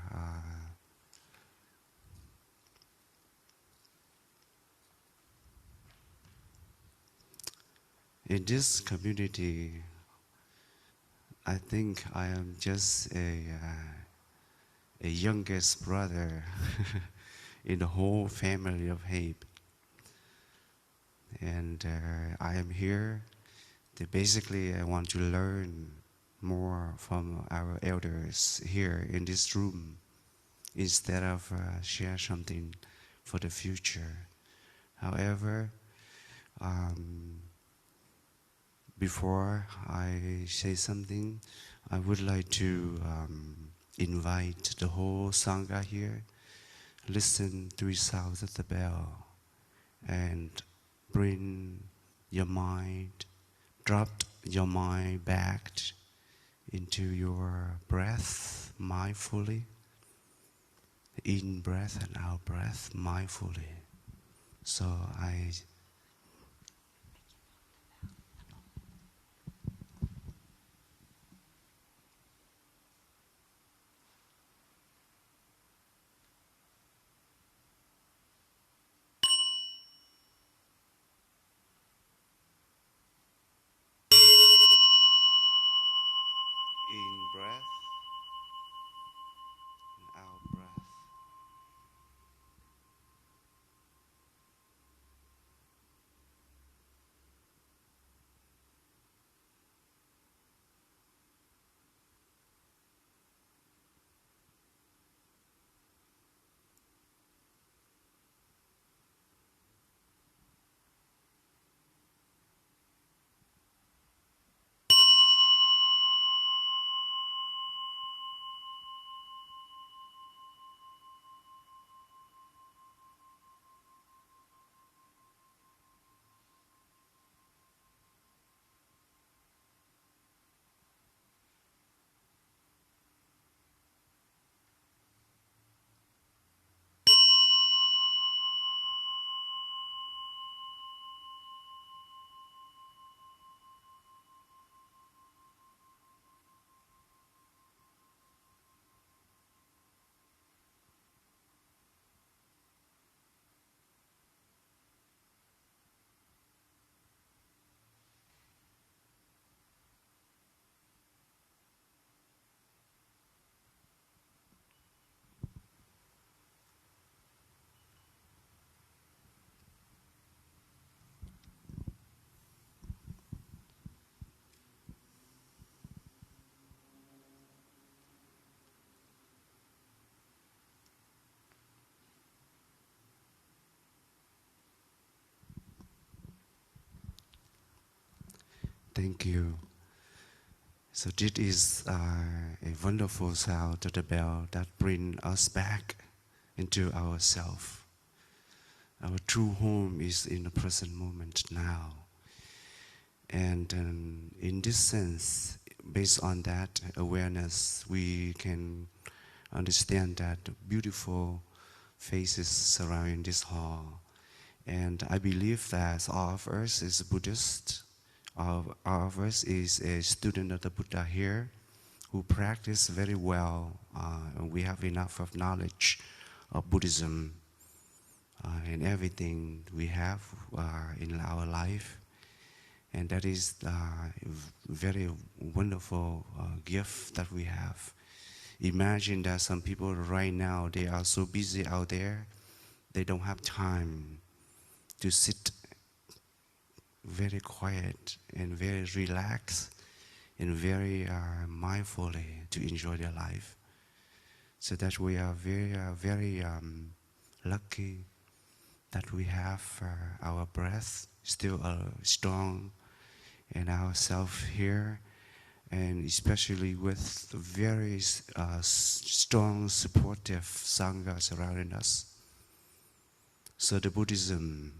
in this community. I think I am just a youngest brother in the whole family of HAIB. And I am here to basically I want to learn more from our elders here in this room instead of share something for the future. However, before I say something, I would like to invite the whole Sangha here, listen to the sound of the bell and bring your mind, drop your mind back into your breath mindfully, in breath and out breath mindfully. So in breath and out breath. Thank you. So this is a wonderful sound of the bell that brings us back into ourselves. Our true home is in the present moment now. And in this sense, based on that awareness, we can understand that beautiful faces surrounding this hall. And I believe that all of us is Buddhist, all of us is a student of the Buddha here who practice very well, and we have enough of knowledge of Buddhism and everything we have in our life. And that is a very wonderful gift that we have. Imagine that some people right now, they are so busy out there, they don't have time to sit very quiet and very relaxed and very mindfully to enjoy their life. So that we are very lucky that we have our breath still strong in ourselves here, and especially with very strong supportive Sangha surrounding us. So the Buddhism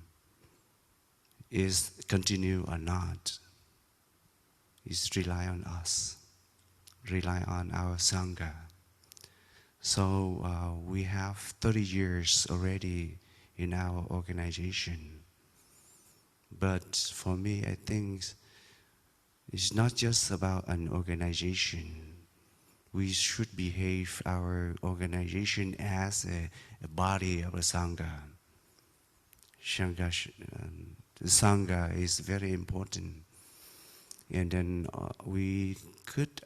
is continue or not, is rely on us, rely on our Sangha. So we have 30 years already in our organization. But for me, I think it's not just about an organization. We should behave our organization as a body of a Sangha. The Sangha is very important. And then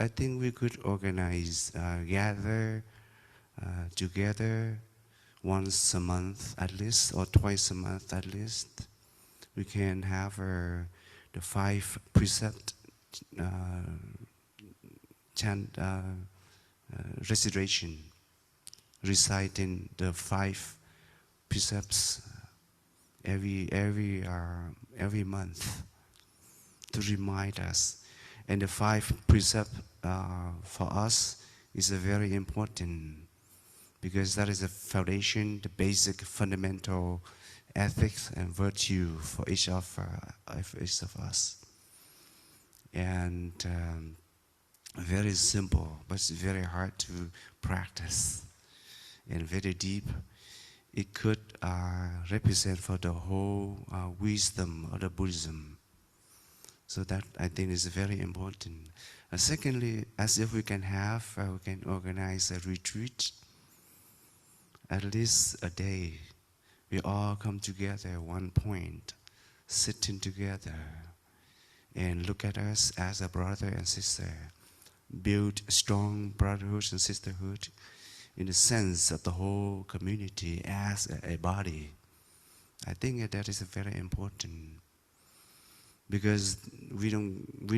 I think we could organize, gather together once a month at least, or twice a month at least. We can have the 5 precept recitation, reciting the 5 precepts every month to remind us. And the 5 precepts for us is very important, because that is the foundation, the basic fundamental ethics and virtue for each of us. And very simple, but it's very hard to practice, and very deep. It could represent for the whole wisdom of the Buddhism. So that I think is very important. Secondly, as if we can organize a retreat, at least a day. We all come together at one point, sitting together, and look at us as a brother and sister. Build strong brotherhood and sisterhood in the sense of the whole community as a body. I think that is very important, because we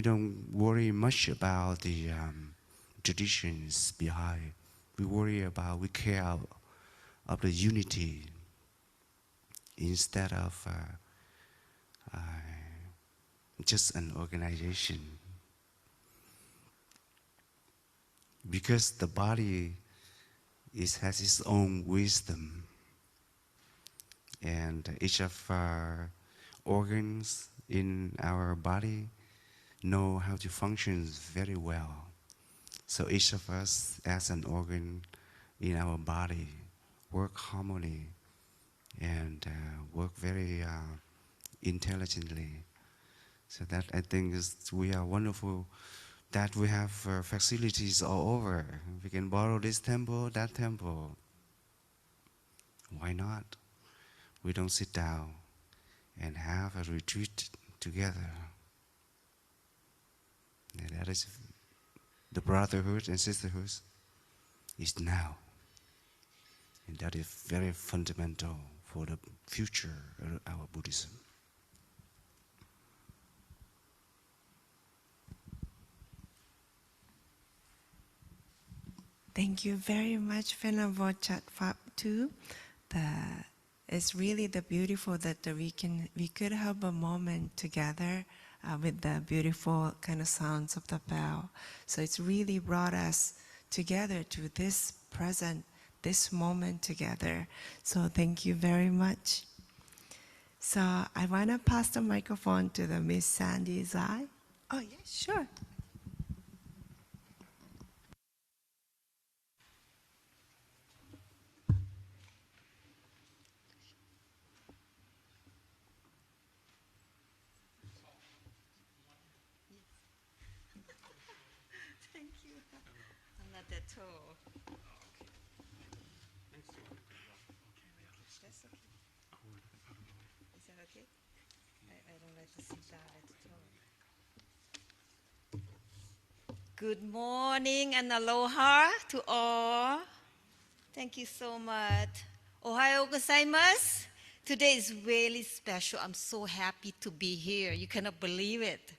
don't worry much about the traditions behind. We care of the unity instead of just an organization. Because the body has its own wisdom, and each of our organs in our body know how to function very well. So each of us as an organ in our body work harmony and work very intelligently. So that I think we are wonderful that we have facilities all over. We can borrow this temple, that temple. Why not? We don't sit down and have a retreat together. And that is the brotherhood and sisterhood is now. And that is very fundamental for the future of our Buddhism. Thank you very much, Venerable Chatfab too. It's really the beautiful that we could have a moment together with the beautiful kind of sounds of the bell. So it's really brought us together to this present, this moment together. So thank you very much. So I want to pass the microphone to the Miss Sandy Zai. Oh, yeah, sure. Thank you. I'm not that tall. That's okay. Is that okay? I don't like to sit down at all. Good morning and aloha to all. Thank you so much. Ohayo gozaimasu. Today is really special. I'm so happy to be here. You cannot believe it.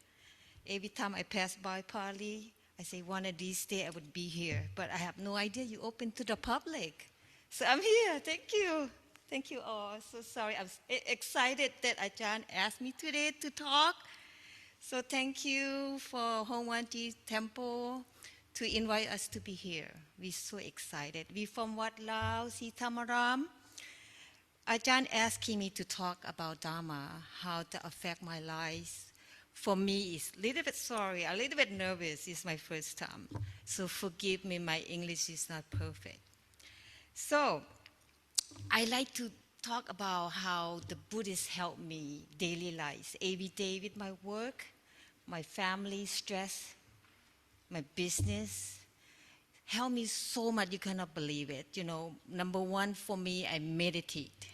Every time I pass by Pali, I say one of these days I would be here. But I have no idea you open to the public. So I'm here. Thank you. Thank you all. So sorry. I'm excited that Ajahn asked me today to talk. So thank you for Hongwanji Temple to invite us to be here. We're so excited. We from Wat Lao, Sitamaram. Ajahn asking me to talk about Dharma, how to affect my life. For me, it's a little bit sorry, a little bit nervous. It's my first time. So forgive me, my English is not perfect. So I like to talk about how the Buddhists help me daily life, every day with my work, my family, stress, my business. Help me so much, you cannot believe it. You know, number one for me, I meditate.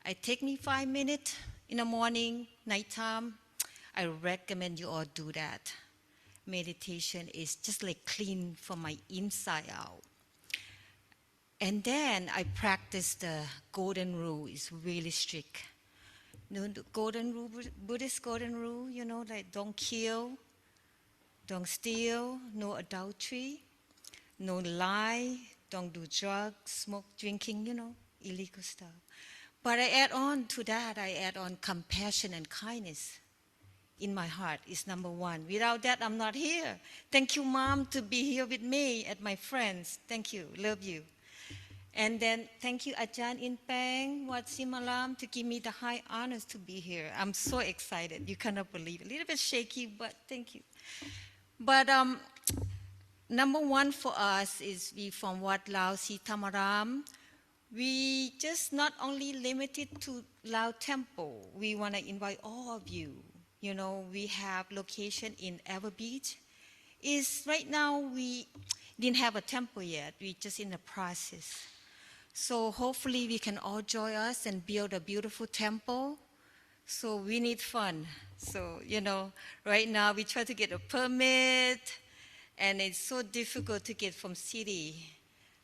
I take me 5 minutes in the morning, nighttime. I recommend you all do that. Meditation is just like clean from my inside out. And then I practice the golden rule. It's really strict. You know, the golden rule, Buddhist golden rule, you know, like don't kill, don't steal, no adultery, no lie, don't do drugs, smoke, drinking, you know, illegal stuff. But I add on to that, I add on compassion and kindness in my heart is number one. Without that, I'm not here. Thank you, Mom, to be here with me and my friends. Thank you. Love you. And then thank you, Ajahn Inpeng, Wat Simalam, to give me the high honors to be here. I'm so excited. You cannot believe it. A little bit shaky, but thank you. But number one for us is we from Wat Lao Sitamaram. We just not only limited to Lao Temple. We want to invite all of you. You know, we have location in Ever Beach. Right now we didn't have a temple yet. We're just in the process. So hopefully we can all join us and build a beautiful temple. So we need fun. So, you know, right now we try to get a permit and it's so difficult to get from city.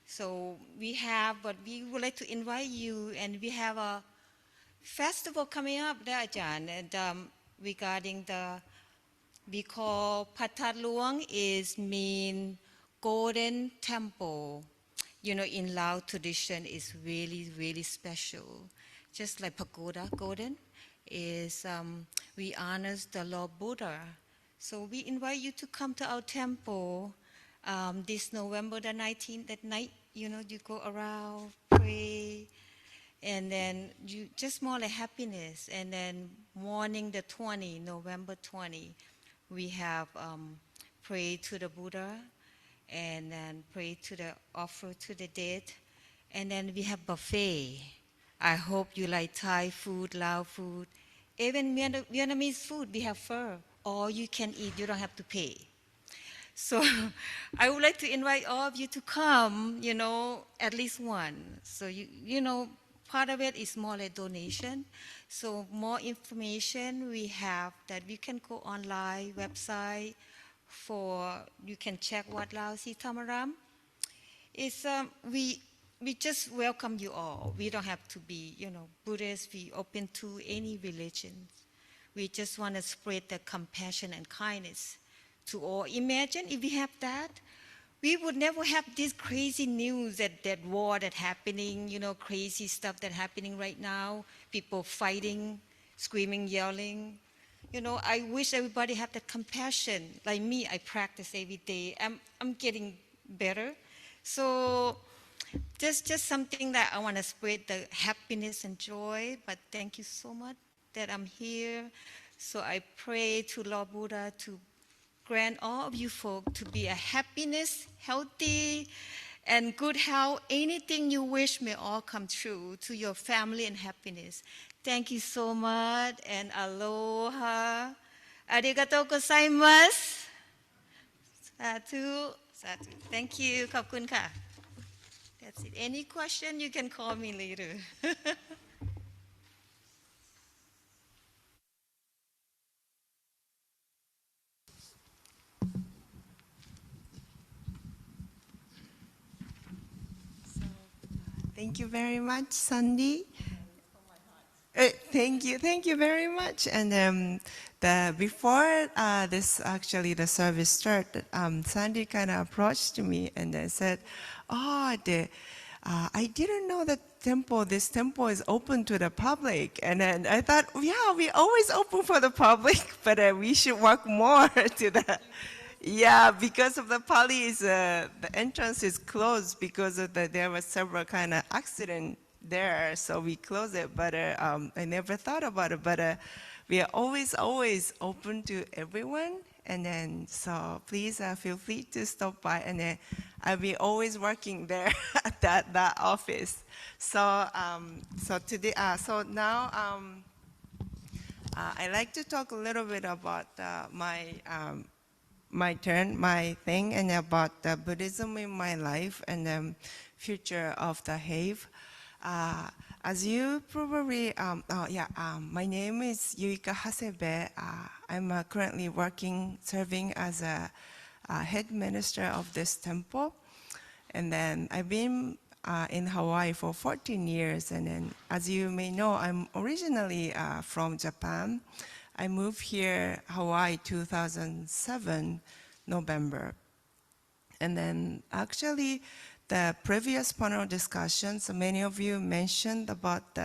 So but we would like to invite you, and we have a festival coming up there, Ajahn, and regarding we call Patat Luang mean golden temple. You know, in Lao tradition is really, really special. Just like pagoda, golden, we honor the Lord Buddha. So we invite you to come to our temple this November the 19th at night. You know, you go around, pray, and then you just more like happiness. And then morning the 20, November 20, we have pray to the Buddha, and then pray to the offer to the dead, and then we have buffet. I hope you like Thai food, Lao food, even Vietnamese food. We have pho. All you can eat. You don't have to pay. So I would like to invite all of you to come, you know, at least one. So, you know, part of it is more like donation. So more information we have that you can go online, website, you can check Wat Lao Sitamaram. We just welcome you all. We don't have to be, you know, Buddhist. We open to any religion. We just want to spread the compassion and kindness to all. Imagine if we have that, we would never have this crazy news that war that happening, you know, crazy stuff that happening right now, people fighting, screaming, yelling, You know, I wish everybody had that compassion. Like me, I practice every day. I'm getting better. So just something that I want to spread the happiness and joy. But thank you so much that I'm here. So I pray to Lord Buddha to grant all of you folk to be a happiness, healthy, and good health. Anything you wish may all come true to your family and happiness. Thank you so much, and aloha. Arigatou gozaimasu. Satu. Satu. Thank you. ขอบคุณค่ะ That's it. Any question, you can call me later. Thank you very much, Sandy. Thank you very much. And before this actually the service started, Sandy kind of approached me and said, "Oh, I didn't know that this temple is open to the public." And then I thought, yeah, we always open for the public, but we should work more to that. Yeah, because of the police, the entrance is closed because of there was several kind of accident there, so we closed it. But I never thought about it. But we are always open to everyone. And then so please feel free to stop by, and then I'll be always working there at that office. So today, so now I like to talk a little bit about my thing, and about Buddhism in my life and the future of the HAIB. As you probably, my name is Yuika Hasebe. I'm currently serving as a head minister of this temple. And then I've been in Hawaii for 14 years. And then, as you may know, I'm originally from Japan. I moved here, Hawaii, 2007, November. And then actually, the previous panel discussions, many of you mentioned about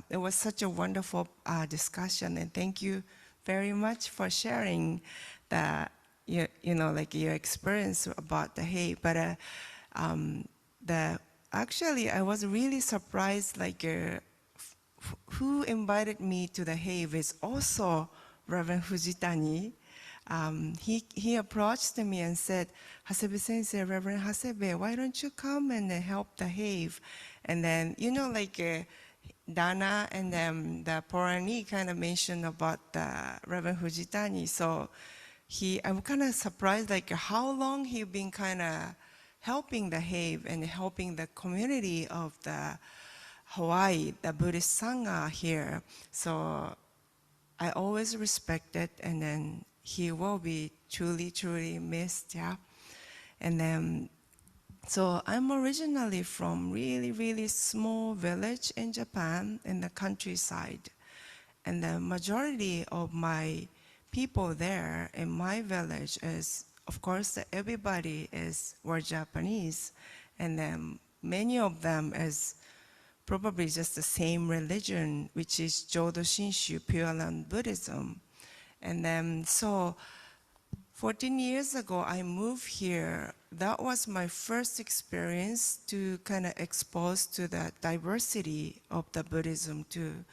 it was such a wonderful discussion, and thank you very much for sharing your experience about the HAIB. But actually, I was really surprised, who invited me to the HAIB is also Reverend Fujitani. He approached me and said, "Hasebe Sensei, Reverend Hasebe, why don't you come and help the HAIB?" And then, Dana and the Porani kind of mentioned about Reverend Fujitani. So I'm kind of surprised, how long he's been kind of helping the HAIB and helping the community of the Hawaii, the Buddhist Sangha here. So I always respect it, and then he will be truly, truly missed, yeah. And then, so I'm originally from really, really small village in Japan, in the countryside. And the majority of my people there in my village is, of course, everybody were Japanese. And then many of them is probably just the same religion, which is Jodo Shinshu, Pure Land Buddhism. And then, so 14 years ago, I moved here. That was my first experience to kind of expose to the diversity of the Buddhism too.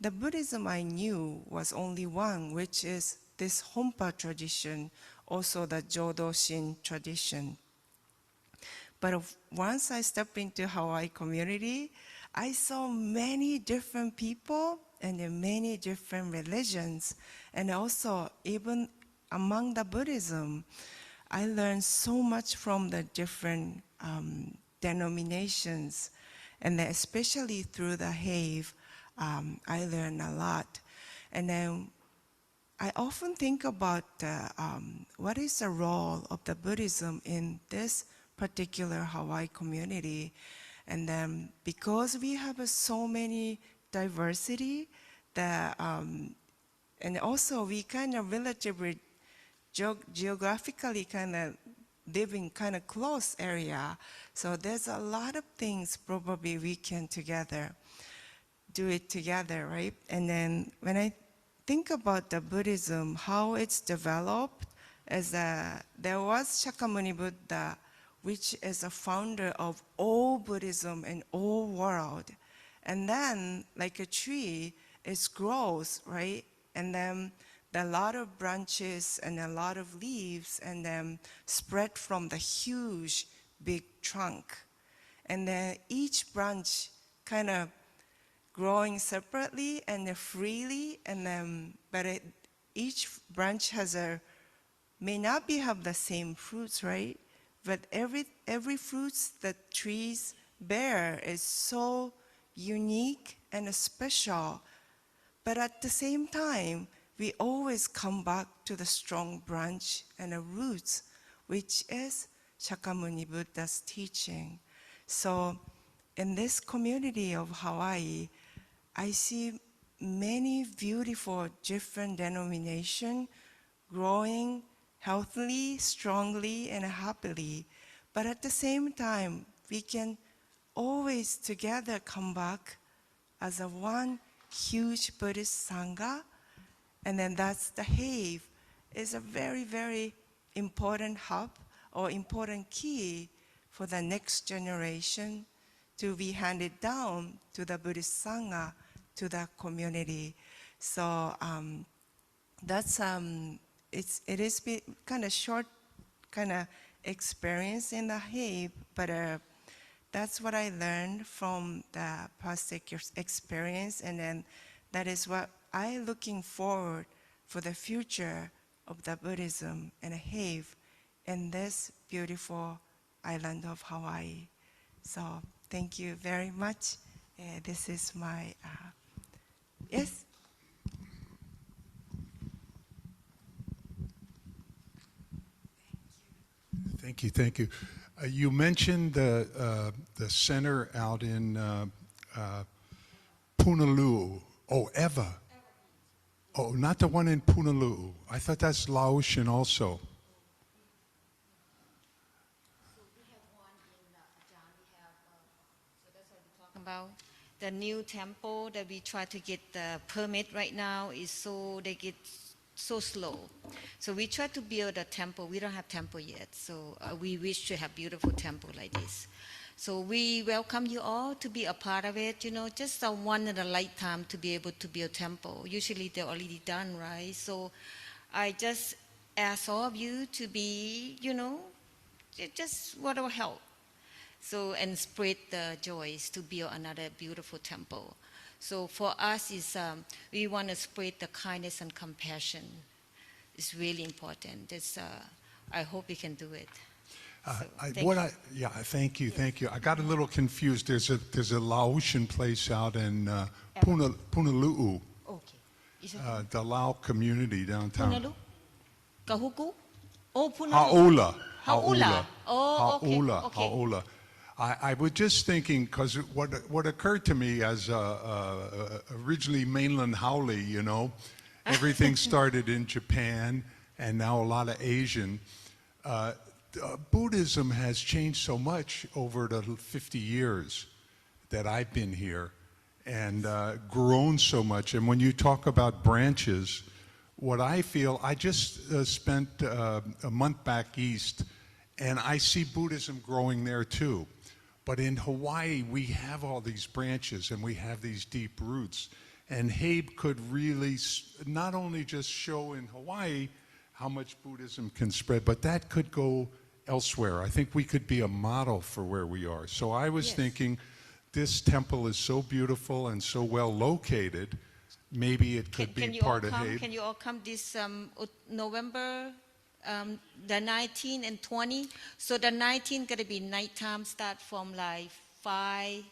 The Buddhism I knew was only one, which is this Honpa tradition, also the Jodo Shin tradition. But once I stepped into Hawaii community, I saw many different people and many different religions. And also, even among the Buddhism, I learned so much from the different denominations. And then especially through the HAIB, I learned a lot. And then I often think about what is the role of the Buddhism in this particular Hawaii community. And then because we have so many diversity, and also we kind of relatively geographically kind of live in kind of close area. So there's a lot of things probably we can do it together, right? And then when I think about the Buddhism, how it's developed, there was Shakyamuni Buddha, which is a founder of all Buddhism in all world. And then, like a tree, it grows, right? And then there are a lot of branches and a lot of leaves, and then spread from the huge, big trunk. And then each branch kind of growing separately and freely, and then, each branch may not have the same fruits, right? But every fruits that trees bear is so unique and special. But at the same time, we always come back to the strong branch and the roots, which is Shakyamuni Buddha's teaching. So in this community of Hawaii, I see many beautiful different denominations growing healthily, strongly, and happily. But at the same time, we can always together come back as a one huge Buddhist Sangha. And then that's the HAIB is a very, very important hub or important key for the next generation to be handed down to the Buddhist Sangha, to the community. So that's it is kind of short kind of experience in the HAIB, but that's what I learned from the past experience, and then that is what I'm looking forward for the future of the Buddhism and HAIB in this beautiful island of Hawaii. So thank you very much. This is my, yes? Thank you, thank you. You mentioned the center out in Punaluu. Oh, Eva. Oh, not the one in Punaluu. I thought that's Laotian also. About the new temple that we try to get the permit right now is so they get so slow. So we try to build a temple. We don't have temple yet, so we wish to have beautiful temple like this. So we welcome you all to be a part of it. You know, just a one in a lifetime to be able to build a temple. Usually they're already done, right? So I just ask all of you to be, you know, just whatever help. So, and spread the joys to build another beautiful temple. So for us, we want to spread the kindness and compassion. It's really important. I hope we can do it. Thank you, thank you. I got a little confused. There's a Laotian place out in Punaluu, okay. the Lao community downtown. Punaluu? Kahuku? Oh, Punaluu. Haula. Haula. Oh, okay. Haula. Okay. Haula. I was just thinking, because what occurred to me as originally mainland Haole, you know, everything started in Japan and now a lot of Asian. Buddhism has changed so much over the 50 years that I've been here and grown so much. And when you talk about branches, what I feel, I just spent a month back east, and I see Buddhism growing there too. But in Hawaii, we have all these branches and we have these deep roots. And HAIB could really not only just show in Hawaii how much Buddhism can spread, but that could go elsewhere. I think we could be a model for where we are. So I was thinking, this temple is so beautiful and so well located, maybe it could be part of HAIB. Can you all come this November? The 19 and 20. So the 19 gonna be nighttime, start from like 5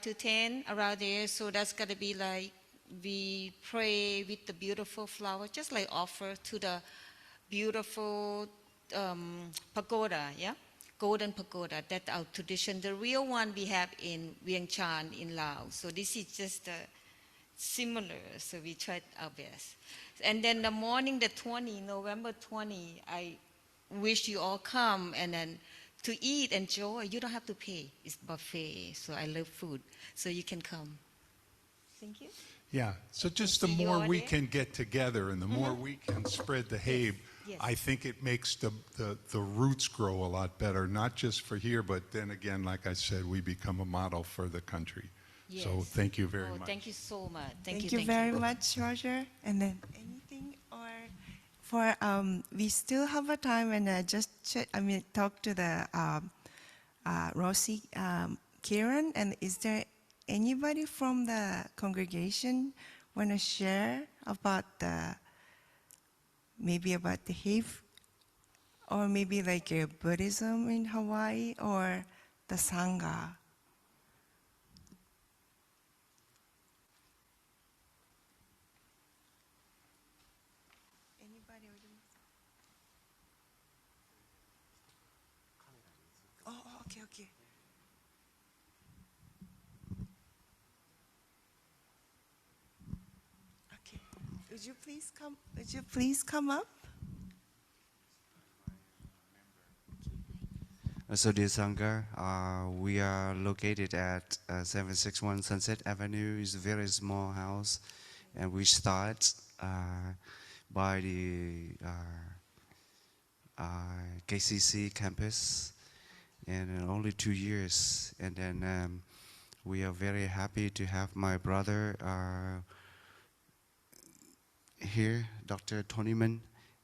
to 10 around there. So that's gonna be like we pray with the beautiful flower, just like offer to the beautiful pagoda, yeah, golden pagoda. That's our tradition. The real one we have in Vientiane in Laos. So this is just similar. So we tried our best. And then the morning, November 20, I wish you all come and then to eat, enjoy. You don't have to pay. It's buffet, so I love food. So you can come. Thank you. Yeah, so just the see you more all we there. can get together and the more we can spread the HAIB, yes. I think it makes the roots grow a lot better, not just for here, but then again, like I said, we become a model for the country. So Yes. thank you very Oh, much. thank you so much. Thank you very much, Roger. And then anything or for we still have a time, and talk to the Rosie Kieran. And is there anybody from the congregation want to share about maybe about the HAIB, or maybe like Buddhism in Hawaii or the Sangha? Anybody? Oh, okay, okay. Okay. Would you please come up? So dear Sangha, we are located at 761 Sunset Avenue. It's a very small house, and we start by the KCC campus, and in only 2 years. And then we are very happy to have my brother here, Dr. Tonyman,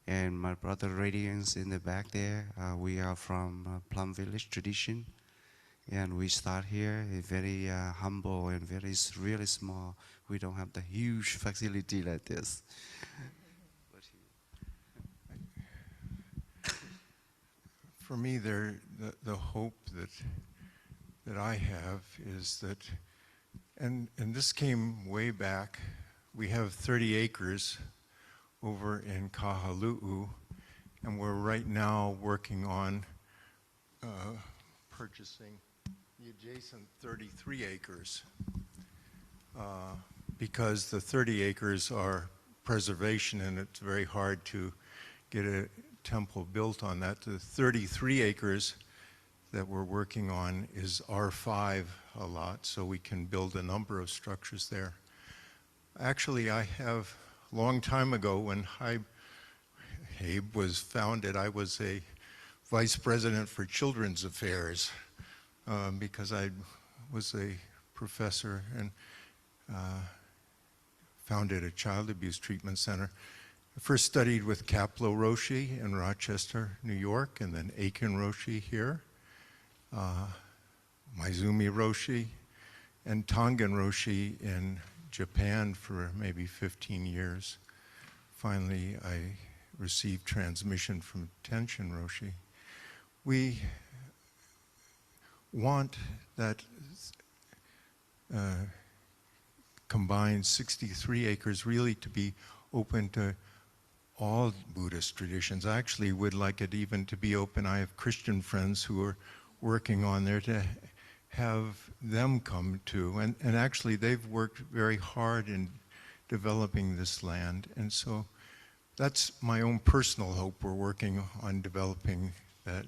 and my brother Radiance in the back there. We are from Plum Village tradition, and we start here very humble and really small. We don't have the huge facility like this. For me, the hope that I have is that, and this came way back. We have 30 acres over in Kahalu'u, and we're right now working on purchasing the adjacent 33 acres because the 30 acres are preservation, and it's very hard to get a temple built on that. The 33 acres that we're working on is R5 a lot, so we can build a number of structures there. Actually, I have, a long time ago when HAIB was founded, I was a vice president for children's affairs because I was a professor and founded a child abuse treatment center. I first studied with Kaplo Roshi in Rochester, New York, and then Aiken Roshi here, Maizumi Roshi, and Tongan Roshi in Japan for maybe 15 years. Finally, I received transmission from Tenshin Roshi. We want that combined 63 acres really to be open to all Buddhist traditions. I actually would like it even to be open. I have Christian friends who are working on there to have them come too. And actually they've worked very hard in developing this land. And so that's my own personal hope. We're working on developing that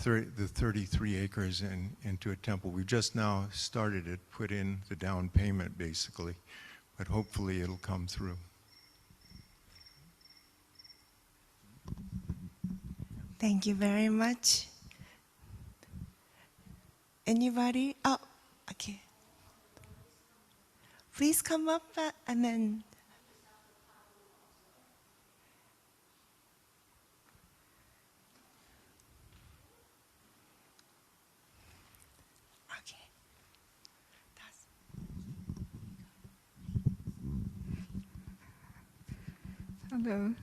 the 33 acres into a temple. We've just now started it, put in the down payment basically, but hopefully it'll come through. Thank you very much. Anybody? Oh, okay. Please come up and then. Okay. Hello.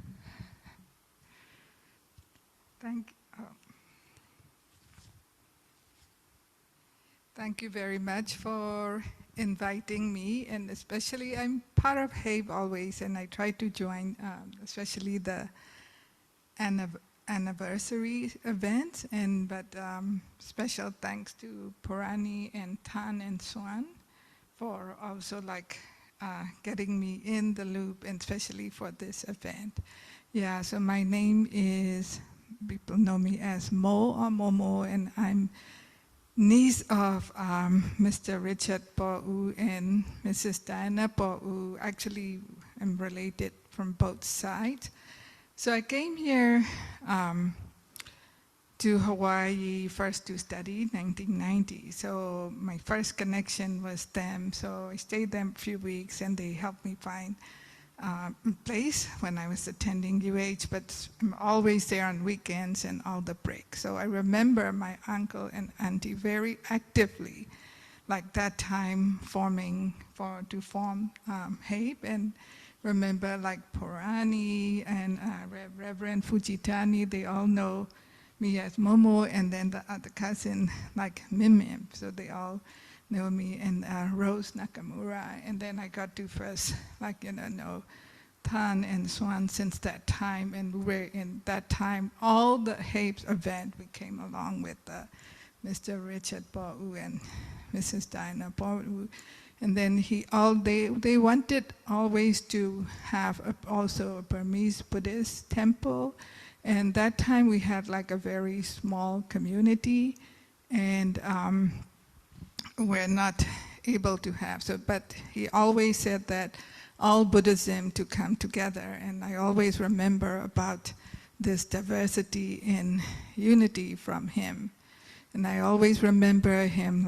Thank you very much for inviting me, and especially I'm part of HAIB always, and I try to join, especially the anniversary events. But special thanks to Purani and Tan and Swan for also getting me in the loop, and especially for this event. Yeah, so my name is, people know me as Mo or Momo, and I'm niece of Mr. Richard Pa'u and Mrs. Diana Pa'u. Actually, I'm related from both sides. So I came here to Hawaii first to study 1990. So my first connection was them. So I stayed there a few weeks and they helped me find a place when I was attending UH, but I'm always there on weekends and all the breaks. So I remember my uncle and auntie very actively, like that time to form HAIB, and remember like Purani and Reverend Fujitani, they all know me as Momo, and then the other cousin like Mimim, so they all know me, and Rose Nakamura, and then I got to first know Tan and Swan since that time, and we were in that time, all the HAIB's event, we came along with Mr. Richard Pa'u and Mrs. Diana Pa'u, and then they wanted always to have also a Burmese Buddhist temple. And that time we had like a very small community, and we're not able to have so. But he always said that all Buddhism to come together, and I always remember about this diversity in unity from him. And I always remember him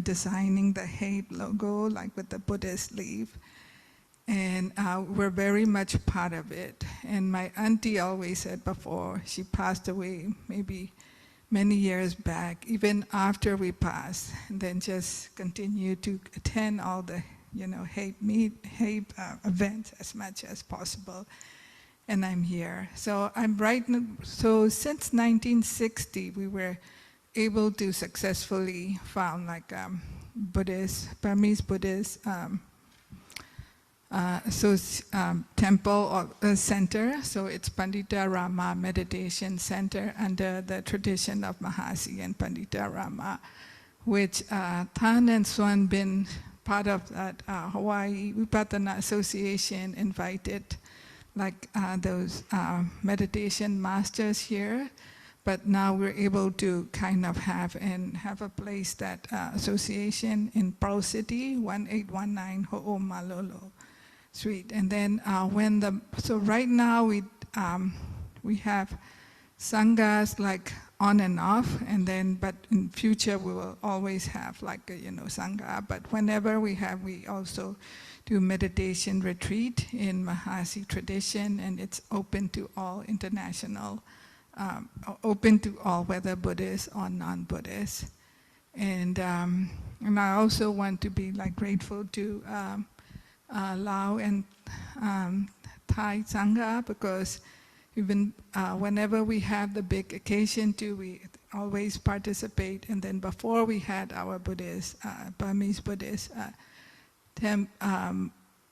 designing the HAIB logo, like with the Buddhist leaf. And we're very much part of it. And my auntie always said before she passed away, maybe many years back, even after we passed, and then just continue to attend all the HAIB events as much as possible. And I'm here. So so since 1960, we were able to successfully found Burmese Buddhist temple or center. So it's Pandita Rama Meditation Center under the tradition of Mahasi and Pandita Rama, which Tan and Swan been part of that Hawaii Vipassana Association invited those meditation masters here. But now we're able to kind of have a place that association in Pearl City, 1819 Ho'omalolo Street. And then so right now we have sanghas on and off, and then but in future we will always have sangha. But whenever we also do meditation retreat in Mahasi tradition, and it's open to all international. Open to all, whether Buddhist or non-Buddhist. And I also want to be grateful to Lao and Thai Sangha, because even whenever we have the big occasion we always participate. And then before we had our Burmese Buddhist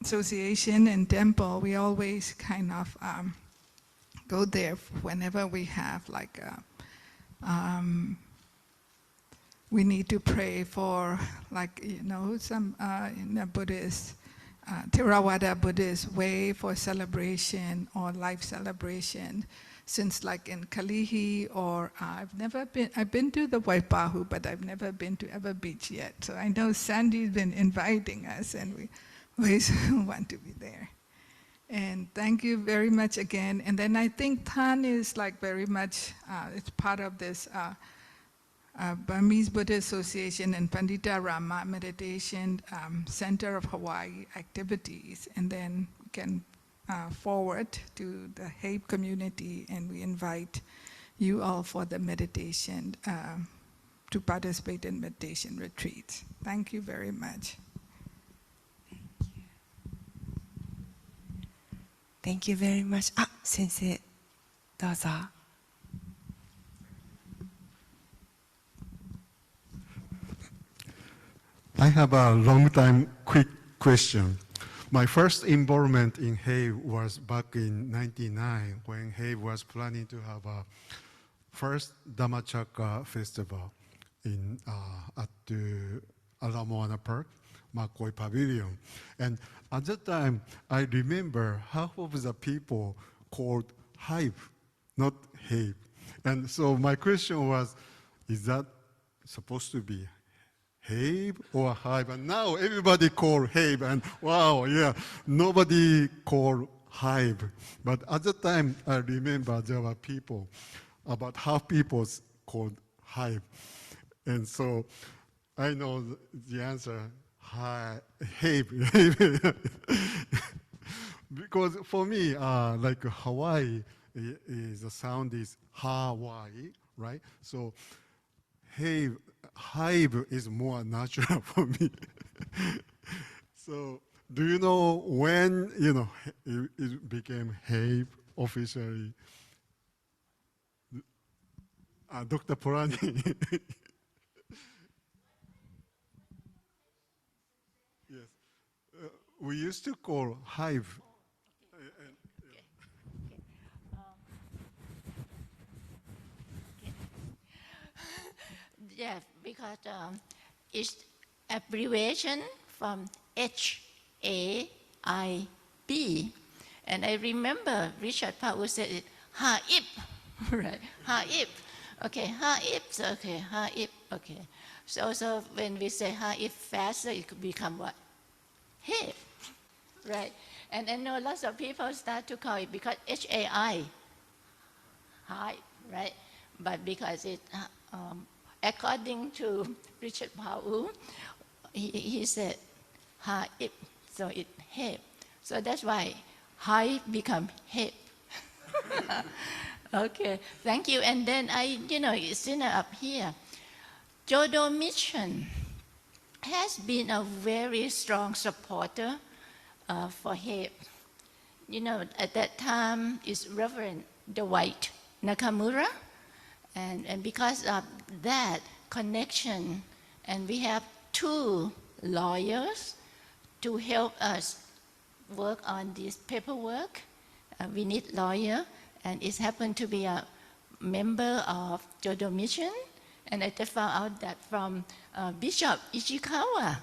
association and temple, we always kind of go there whenever we have we need to pray for some Buddhist Theravada Buddhist way for celebration or life celebration. Since in Kalihi, or I've been to the Waipahu, but I've never been to Ever Beach yet. So I know Sandy's been inviting us, and we always want to be there. And thank you very much again. And then I think Tan is very much, it's part of this Burmese Buddhist Association and Pandita Rama Meditation Center of Hawaii activities. And then we can forward to the HAIB community, and we invite you all for the meditation, to participate in meditation retreats. Thank you very much. Thank you very much. Sensei, どうぞ. I have a long time quick question. My first involvement in HAIB was back in 1999 when HAIB was planning to have a first Dhammachakra festival at the Ala Moana Park, Makoi Pavilion. And at that time, I remember half of the people called HAIB, not HAIB. And so my question was, is that supposed to be HAIB or HAIB, and now everybody call HAIB, and wow, yeah, nobody call HAIB. But at the time, I remember there were people, about half people called HAIB. And so I know the answer, HAIB. Because for me, like Hawaii, the sound is Hawaii, right? So HAIB is more natural for me. So do you know when, it became HAIB officially? Dr. Porani. Yes. We used to call HAIB. Yeah, because it's abbreviation from HAIB. And I remember Richard Powell said it, HAIB, right? HAIB. Okay, HAIB, okay, HAIB, okay. So when we say HAIB faster, it could become what? HAIB, right? And I know lots of people start to call it because HAI, HAIB, right? But because it, according to Richard Powell, he said HAIB, so it HAIB. So that's why HAIB become HAIB. Okay, thank you. And then sitting up here, Jodo Mission has been a very strong supporter for HAIB. At that time, it's Reverend Dwight Nakamura. And because of that connection, and we have 2 lawyers to help us work on this paperwork. We need lawyer, and it happened to be a member of Jodo Mission. And I just found out that from Bishop Ishikawa.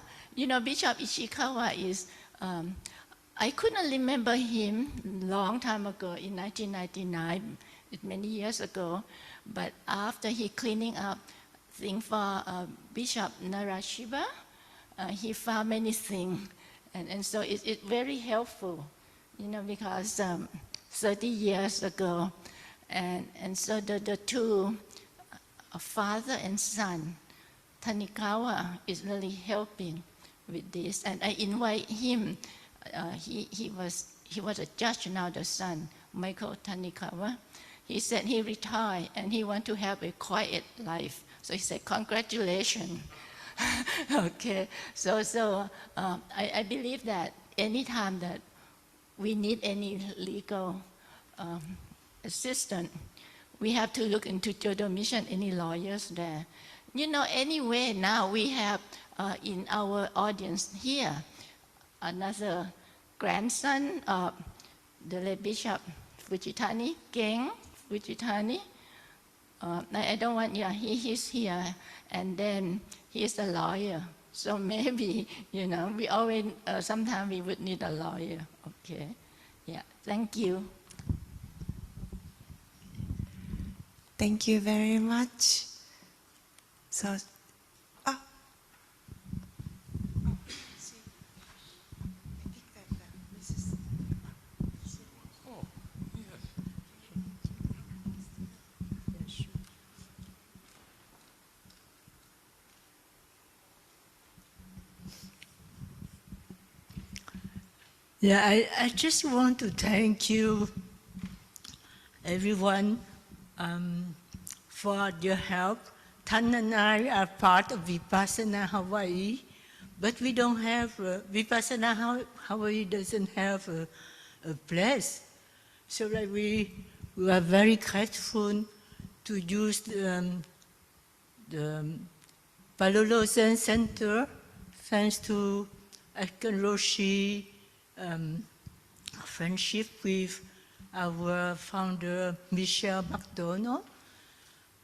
Bishop Ishikawa is, I couldn't remember him long time ago in 1999, many years ago. But after he cleaning up things for Bishop Narashiba, he found many things. And so it's very helpful, because 30 years ago. And so the 2, father and son, Tanikawa is really helping with this. And I invite him, he was a judge now, the son, Michael Tanikawa. He said he retired and he want to have a quiet life. So he said, congratulations. Okay, so I believe that anytime that we need any legal assistance, we have to look into Jodo Mission, any lawyers there. Anyway, now we have in our audience here another grandson of the late Bishop Fujitani, Geng Fujitani. I don't want, he's here, and then he's a lawyer. So maybe, we always, sometimes we would need a lawyer. Okay, yeah, thank you. Thank you very much. So, Yeah, I just want to thank you, everyone, for your help. Tan and I are part of Vipassana Hawaii, but we don't have, Vipassana Hawaii doesn't have a place. So like we are very grateful to use the Palolo Zen Center, thanks to Akan Roshi, friendship with our founder, Michelle McDonald.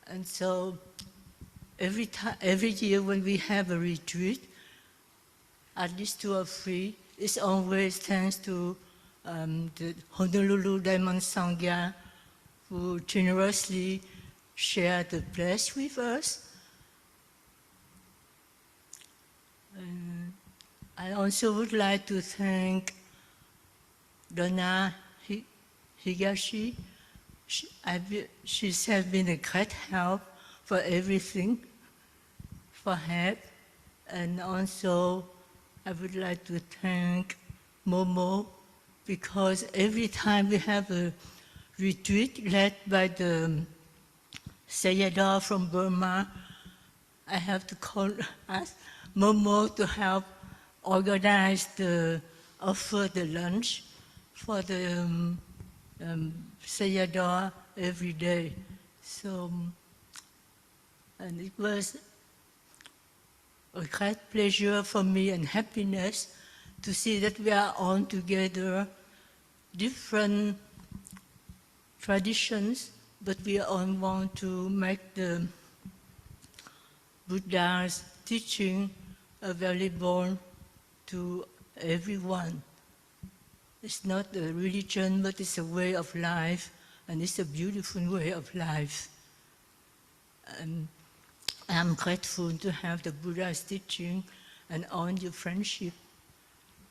And so every year when we have a retreat, at least 2 or 3, it's always thanks to the Honolulu Diamond Sangha, who generously shared the place with us. And I also would like to thank Donna Higashi. She has been a great help for everything, for HAIB. And also, I would like to thank Momo, because every time we have a retreat led by the Sayadaw from Burma, I have to ask Momo to help organize offer the lunch for the Sayadaw every day. So, and it was a great pleasure for me and happiness to see that we are all together, different traditions, but we all want to make the Buddha's teaching available to everyone. It's not a religion, but it's a way of life, and it's a beautiful way of life. And I'm grateful to have the Buddha's teaching and on your friendship.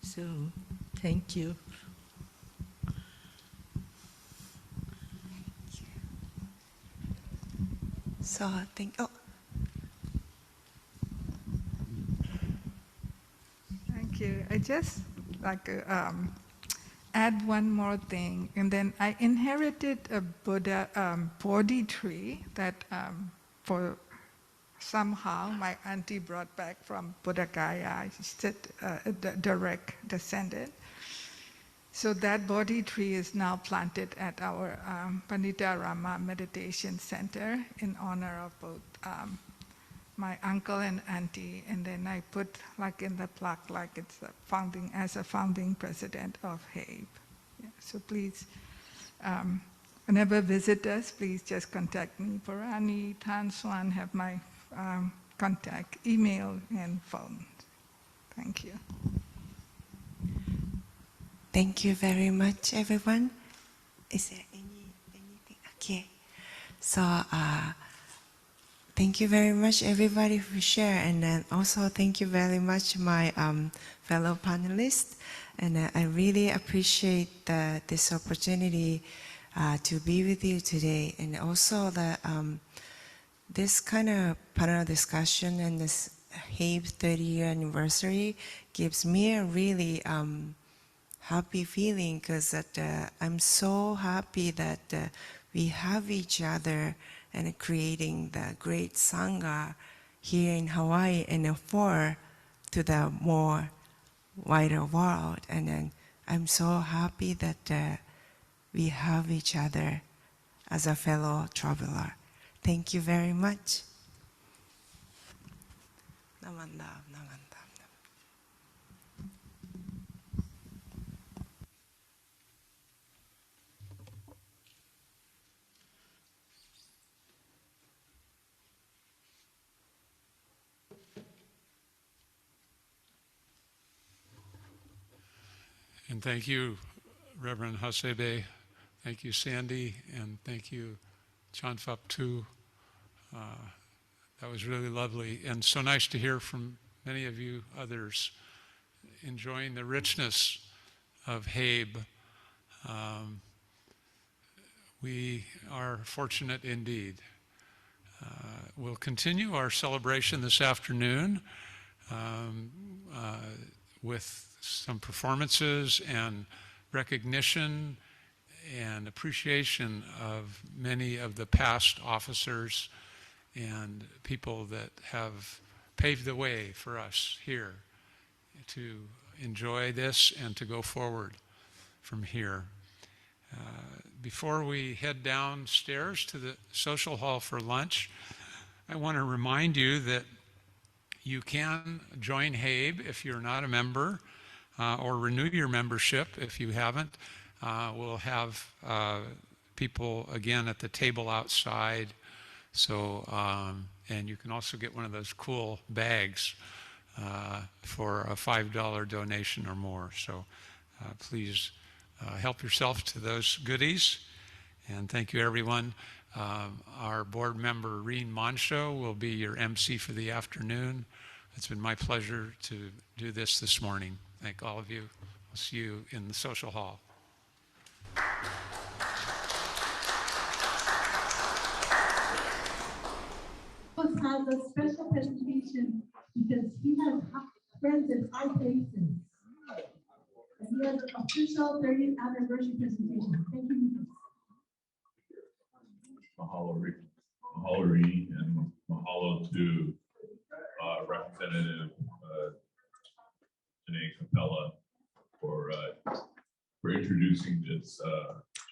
So, thank you. So, Thank you. I just like to add one more thing. And then I inherited a Buddha Bodhi tree that for somehow my auntie brought back from Buddha Gaya. She's a direct descendant. So that Bodhi tree is now planted at our Pandita Rama Meditation Center in honor of both my uncle and auntie, and then I put like in the plaque like it's as a founding president of HAIB. Yeah, so please, whenever visit us, please just contact me. Purani, Tan Swan have my contact, email, and phone. Thank you. Thank you very much, everyone. Is there anything? Okay. So, thank you very much, everybody, for sharing. And then also thank you very much, my fellow panelists. And I really appreciate this opportunity to be with you today. And also this kind of panel discussion and this HAIB 30-year anniversary gives me a really happy feeling, because I'm so happy that we have each other and creating the great Sangha here in Hawaii and for to the more wider world. And then I'm so happy that we have each other as a fellow traveler. Thank you very much. Namandam, namandam. And thank you, Reverend Hasebe. Thank you, Sandy, and thank you, Chanfap too. That was really lovely, and so nice to hear from many of you others enjoying the richness of HAIB. We are fortunate indeed. We'll continue our celebration this afternoon with some performances and recognition and appreciation of many of the past officers and people that have paved the way for us here to enjoy this and to go forward from here. Before we head downstairs to the social hall for lunch, I want to remind you that you can join HAIB if you're not a member, or renew your membership if you haven't. We'll have people again at the table outside. So, and you can also get one of those cool bags for a $5 donation or more. So please help yourself to those goodies. And thank you, everyone. Our board member, Reen Monsho, will be your MC for the afternoon. It's been my pleasure to do this morning. Thank all of you. I'll see you in the social hall. Has a special presentation because he has friends in high places. And he has an official 30th anniversary presentation. Thank you. Mahalo Ri, and mahalo to Representative Janae Capella for introducing this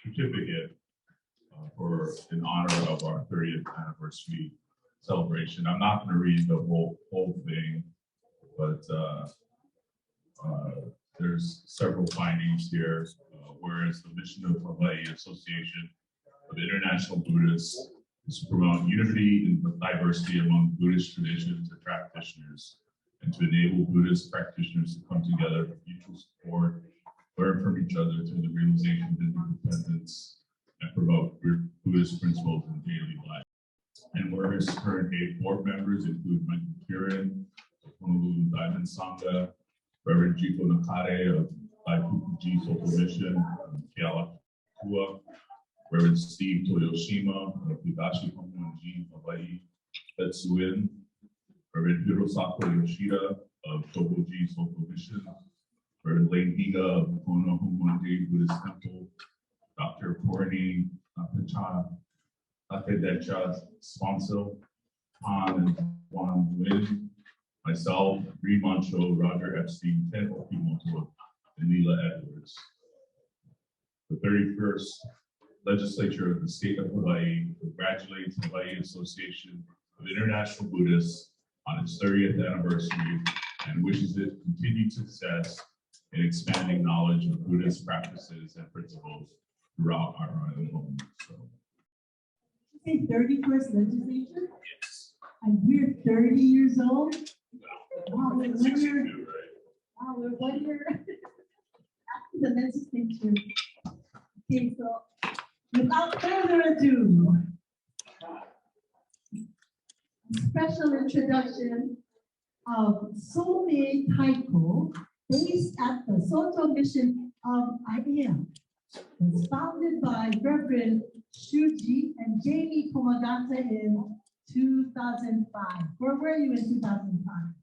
certificate for in honor of our 30th anniversary celebration. I'm not going to read the whole thing, but there's several findings here. Whereas the mission of Hawaii Association of International Buddhists is to promote unity and diversity among Buddhist traditions and practitioners, and to enable Buddhist practitioners to come together for mutual support, learn from each other through the realization of interdependence, and promote Buddhist principles in daily life. And whereas current HAIB board members include Michael Kieran of Honolulu Diamond Sangha, Reverend Jiko Nakare of Daifukuji Soto Mission, Kealakua, Reverend Steve Toyoshima of Higashi Homonji, Hawaii, Betsuin, Reverend Hirosako Yoshida of Tohoji Soto Mission, Reverend Lane Higa of Kono Homonji Buddhist Temple, Dr. Porani Pacha Akedecha Sponso, Han and Juan Nguyen, myself, Reed Moncho, Roger Epstein, Ken Okimoto, and Leela Edwards. The 31st Legislature of the State of Hawaii congratulates the Hawaii Association of International Buddhists on its 30th anniversary and wishes it continued success in expanding knowledge of Buddhist practices and principles throughout our island home. So, say 31st legislature? yes. And we're 30 years old? Wow, we're 62, right? Wow, we're 1 year after the legislature. Okay, so without further ado, special introduction of Soumei Taiko, based at the Soto Mission of Aiea. It was founded by Reverend Shuji and Jamie Komagata in 2005. Where were you in 2005?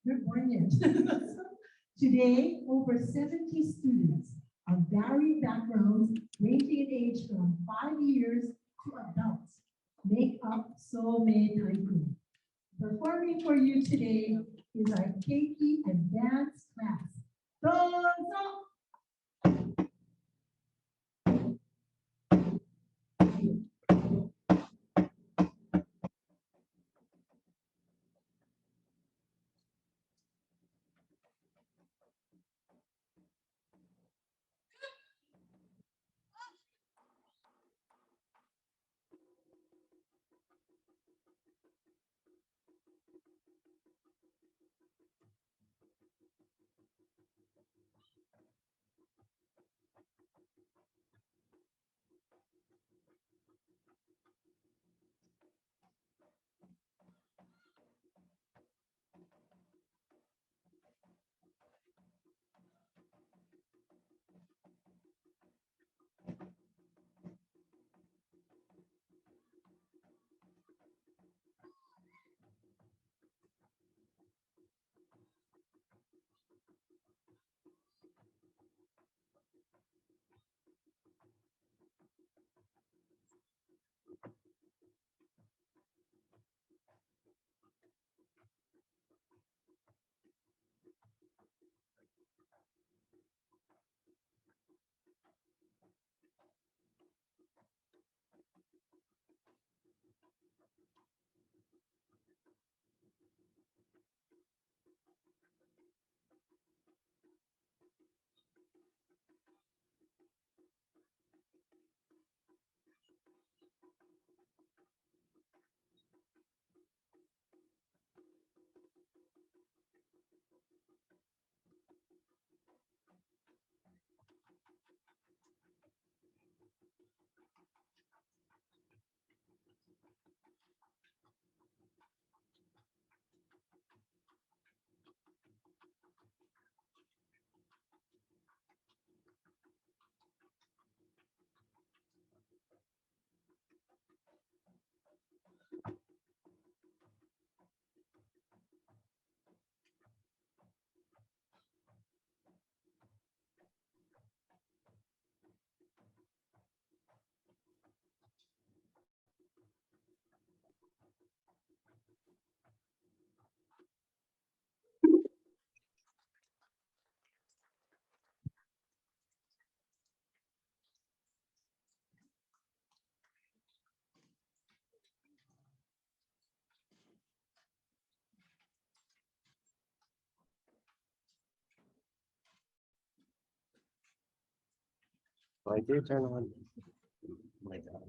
You're born yet. Today, over 70 students of varied backgrounds, ranging in age from 5 years to adults, make up Soumei Taiko. Performing for you today is our Keiki and dance class. Dozo! I did turn on. My God.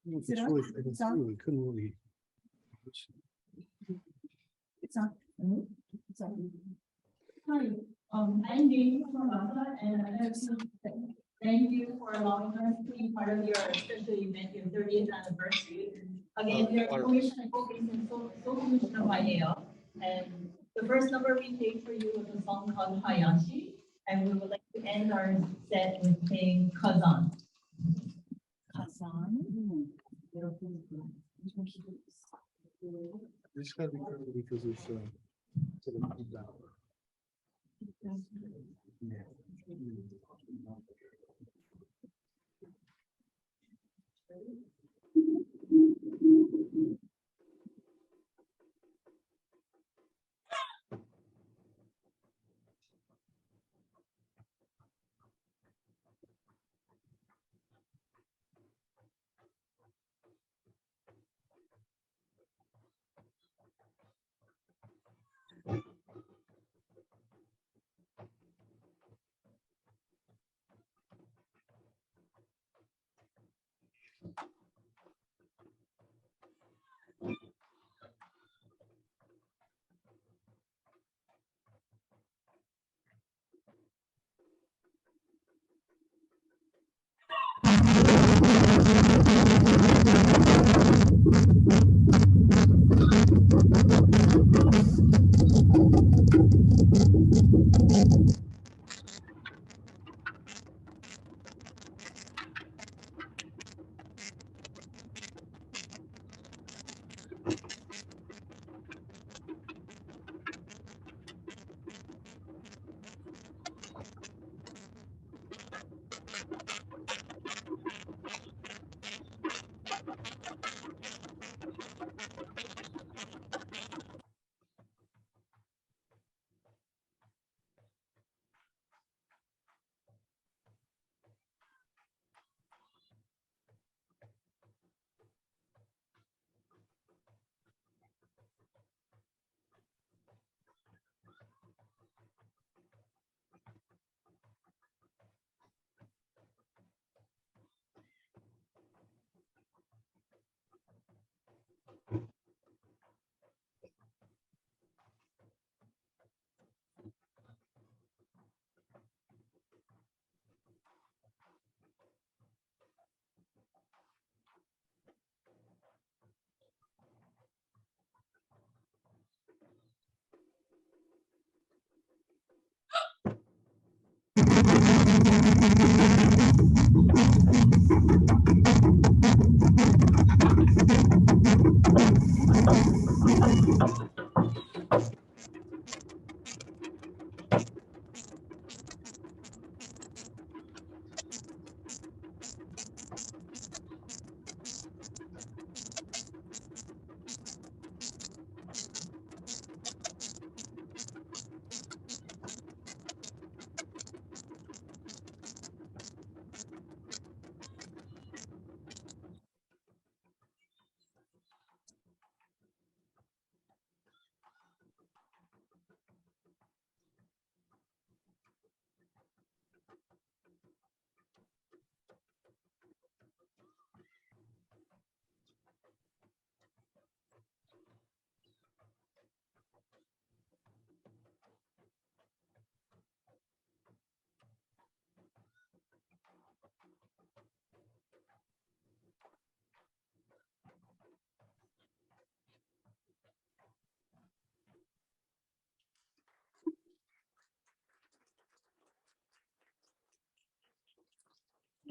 It's really, couldn't really. It's on. It's on. Hi, I'm Jamie from Masa, and I have to thank you for allowing us to be part of your special event, your 30th anniversary. Again, we are Commission and Co-Commission of IAL, and the first number we played for you was a song called Hayashi, and we would like to end our set with playing Kazan. Kazan? This gotta be careful because it's to the down. Yeah.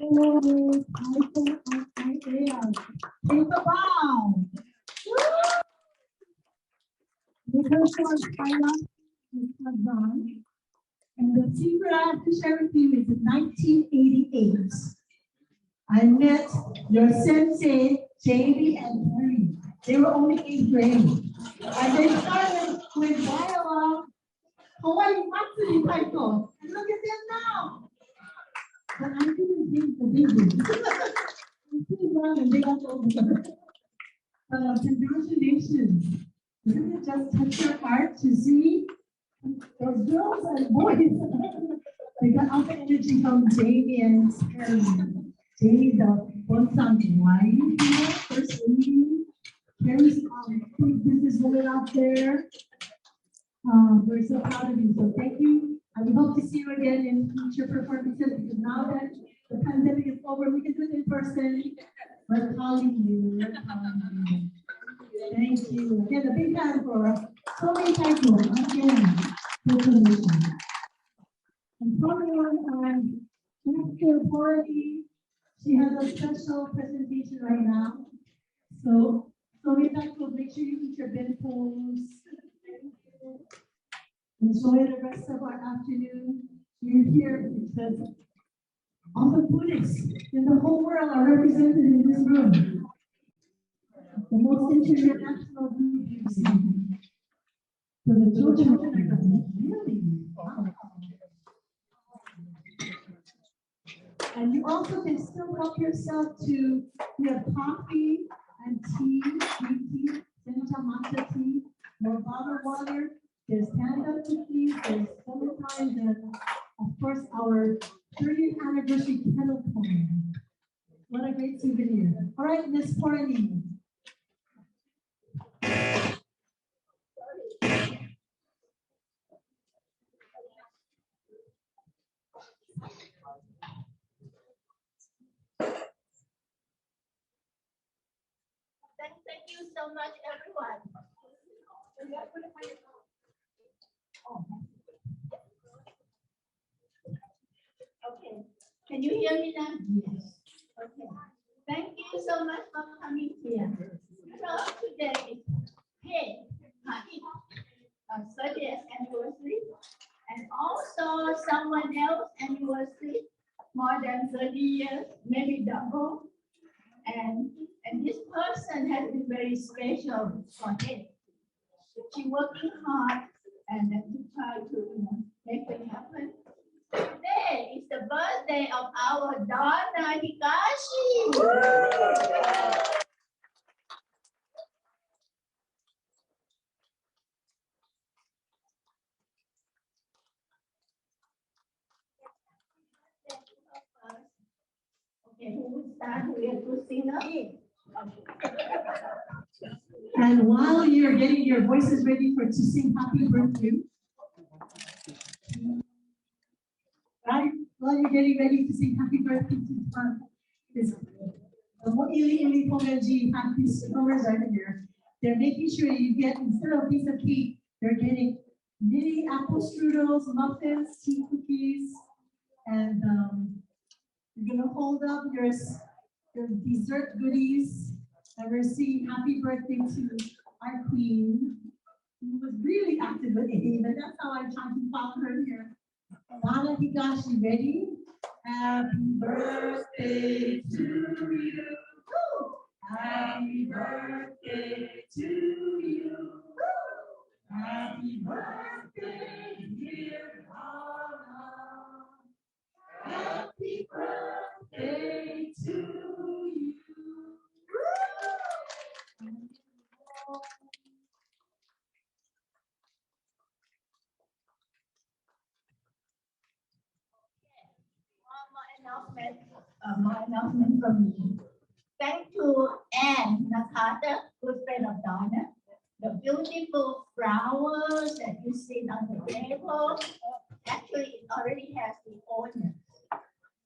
Oh, title of IAEA. Take a bow. The first one, Thailand, is Kazan. And the secret I have to share with you is in 1988. I met your sensei, JB and Harry. They were only 8th grade. And they started with dialogue, Hawaii Matsuri Taiko. And look at them now. But I didn't think the big I'm too young and they got older. Congratulations. Doesn't it just touch your heart to see those girls and boys? They got all the energy from Jamie and Jamie, the Bonsang wife, first lady. Carrie's big businesswoman out there. We're so proud of you. So thank you. And we hope to see you again in future performances because now that the pandemic is over, we can do it in person. We're calling you. We're calling you. Thank you. Again, a big hand for so many people. Again, information. And probably on Dr. Bordy, she has a special presentation right now. So many people, make sure you eat your bentos. Enjoy the rest of our afternoon. You're here because all the Buddhists in the whole world are represented in this room. The most international group you've seen. So the children are going, really? Wow. And you also can still help yourself to, we have coffee and tea, green tea, sencha matcha tea, more bottled water. There's hand-up cookies, there's summertime, and of course our 30th anniversary kettle corn. What a great souvenir. All right, Miss Porani. Thank you so much, everyone. Okay, can you hear me now? Yes. Okay. Thank you so much for coming here. So today is HAIB, 30th anniversary, and also someone else anniversary, more than 30 years, maybe double. And this person has been very special for him. She's working hard and then to try to make it happen. Today is the birthday of our Donna Hikashi. Okay, who will start with Christina? And while you're getting your voices ready to sing happy birthday, right? While you're getting ready to sing happy birthday to this Ili Pomeji happy stores over here. They're making sure you get, instead of a piece of cake, they're getting mini apple strudels, muffins, tea cookies, and you're gonna hold up your dessert goodies, and we're singing happy birthday to our queen, who was really active with AIM, and that's how I'm trying to follow her here. Donna Higashi, ready? Happy birthday to you. Woo! Happy birthday to you. Woo! Happy birthday, dear Donna. Happy birthday to you. More announcement from me. Thank to Anne Nakata, good friend of Donna. The beautiful flowers that you see on the table, actually it already has the owner.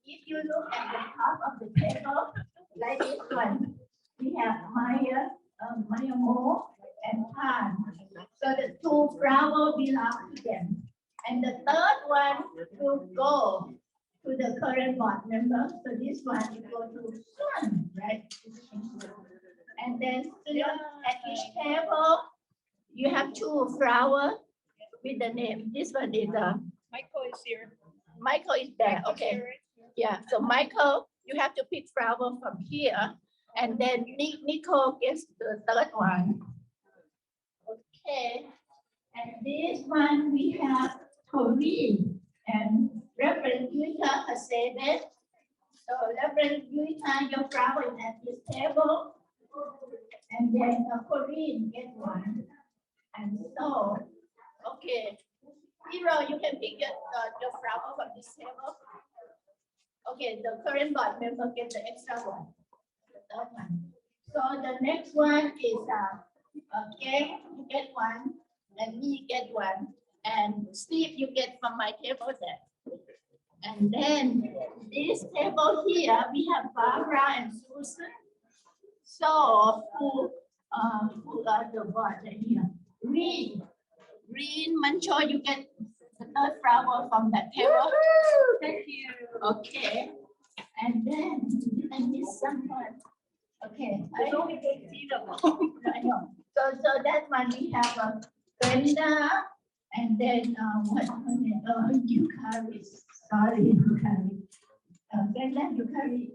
If you look at the top of the table, like this one, we have Maya Mo and Pan. So the two flowers belong to them. And the third one will go to the current board member. So this one you go to Sun, right? And then at each table, you have 2 flowers with the name. This one is Michael is here. Michael is there. Okay. Yeah. So Michael, you have to pick flower from here, and then Nicole gets the third one. Okay. And this one we have Corinne and Reverend Yuita has said it. So Reverend Yuita, your flower is at this table. And then Corinne get one. And so, okay. Hero, you can pick the flower from this table. Okay, the current board member gets the extra one. The third one. So the next one is Gang, you get one, and me get one, and Steve, you get from my table there. And then this table here, we have Barbara and Susan. So who are the board here? Green Mancho, you get the third flower from that table. Thank you. Okay. And then I miss someone. Okay. There's only 18 of them. I know. So that one we have Brenda, and then what her name? Yukari. Sorry, Yukari. Brenda, Yukari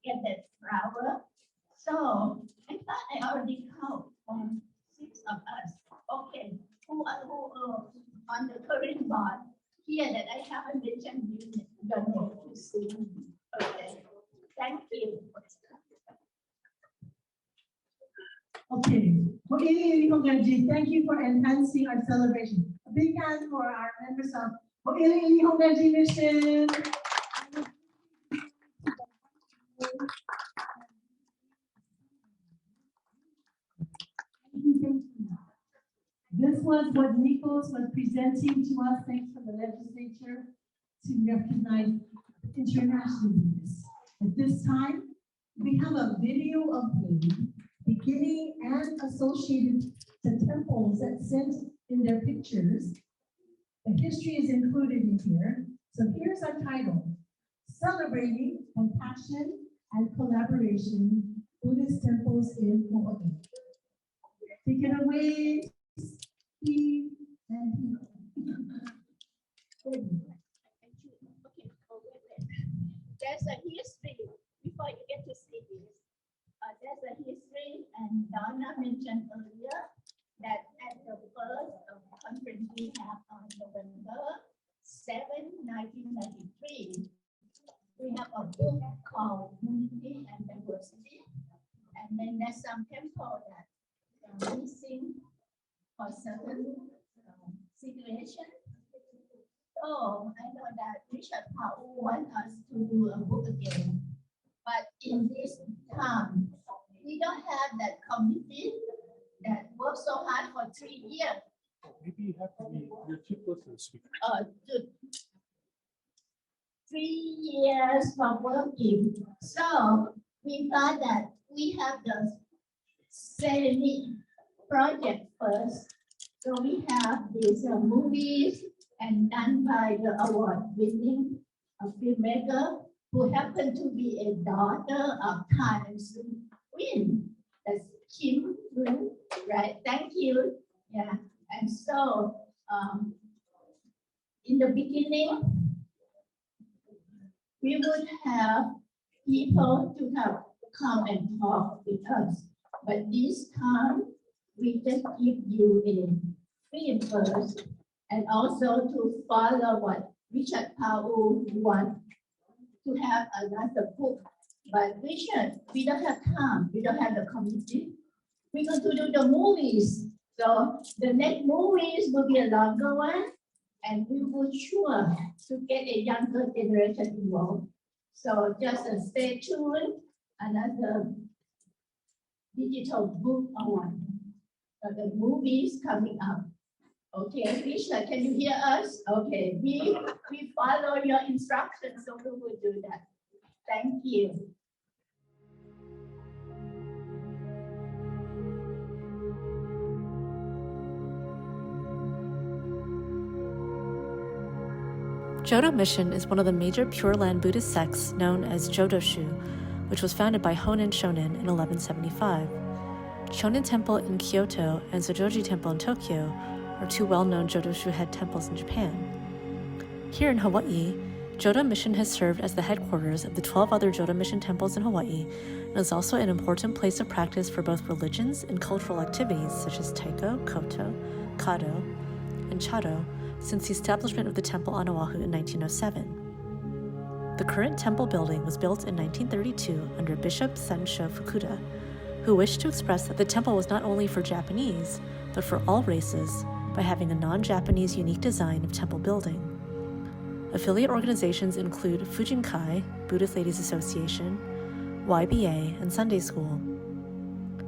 get that flower. So I thought I already count 6 of us. Okay. Who on the current board here that I haven't mentioned your name to see. Okay. Thank you. Okay. Ho'ili thank you for enhancing our celebration. A big hand for our members of Ho'ili Mission. This was what Nichols was presenting to us. Thanks for the legislature to recognize international leaders. At this time, we have a video of HAIB beginning and associated to temples that sent in their pictures. The history is included in here. So here's our title: Celebrating Compassion and Collaboration, Buddhist Temples in Hawaii. Take it away, Steve and Hiro. There's a history before you get to see this. There's a history, and Donna mentioned earlier that at the first conference we have on November 7, 1993, we have a book called Unity and Diversity, and then there's some temple that are missing for certain situation. So I know that Richard Powell wants us to do a book again, but in this time, we don't have that committee that worked so hard for 3 years. Maybe you have to be, you're too close to the speaker. 3 years for working. So we thought that we have the Serenity project first. So we have these movies and done by the award-winning filmmaker who happened to be a daughter of Tan and Soon Queen. That's Kim Moon, right? Thank you. Yeah. And so in the beginning, we would have people to have come and talk with us. But this time, we just give you a film first, and also to follow what Richard Powell wants to have another book. But Richard, we don't have time. We don't have the committee. We're going to do the movies. So the next movies will be a longer one, and we will sure to get a younger generation involved. So just stay tuned. Another digital book on the movies coming up. Okay, Richard, can you hear us? Okay, we follow your instructions, so we will do that. Thank you. Jodo Mission is one of the major Pure Land Buddhist sects known as Jodoshu, which was founded by Honen Shonin in 1175. Shonin Temple in Kyoto and Zojoji Temple in Tokyo are two well-known Jodoshu head temples in Japan. Here in Hawaii, Jodo Mission has served as the headquarters of the 12 other Jodo Mission temples in Hawaii and is also an important place of practice for both religions and cultural activities such as taiko, koto, kado, and chado since the establishment of the temple on Oahu in 1907. The current temple building was built in 1932 under Bishop Sensho Fukuda, who wished to express that the temple was not only for Japanese, but for all races by having a non-Japanese unique design of temple building. Affiliate organizations include Fujinkai, Buddhist Ladies Association, YBA, and Sunday School.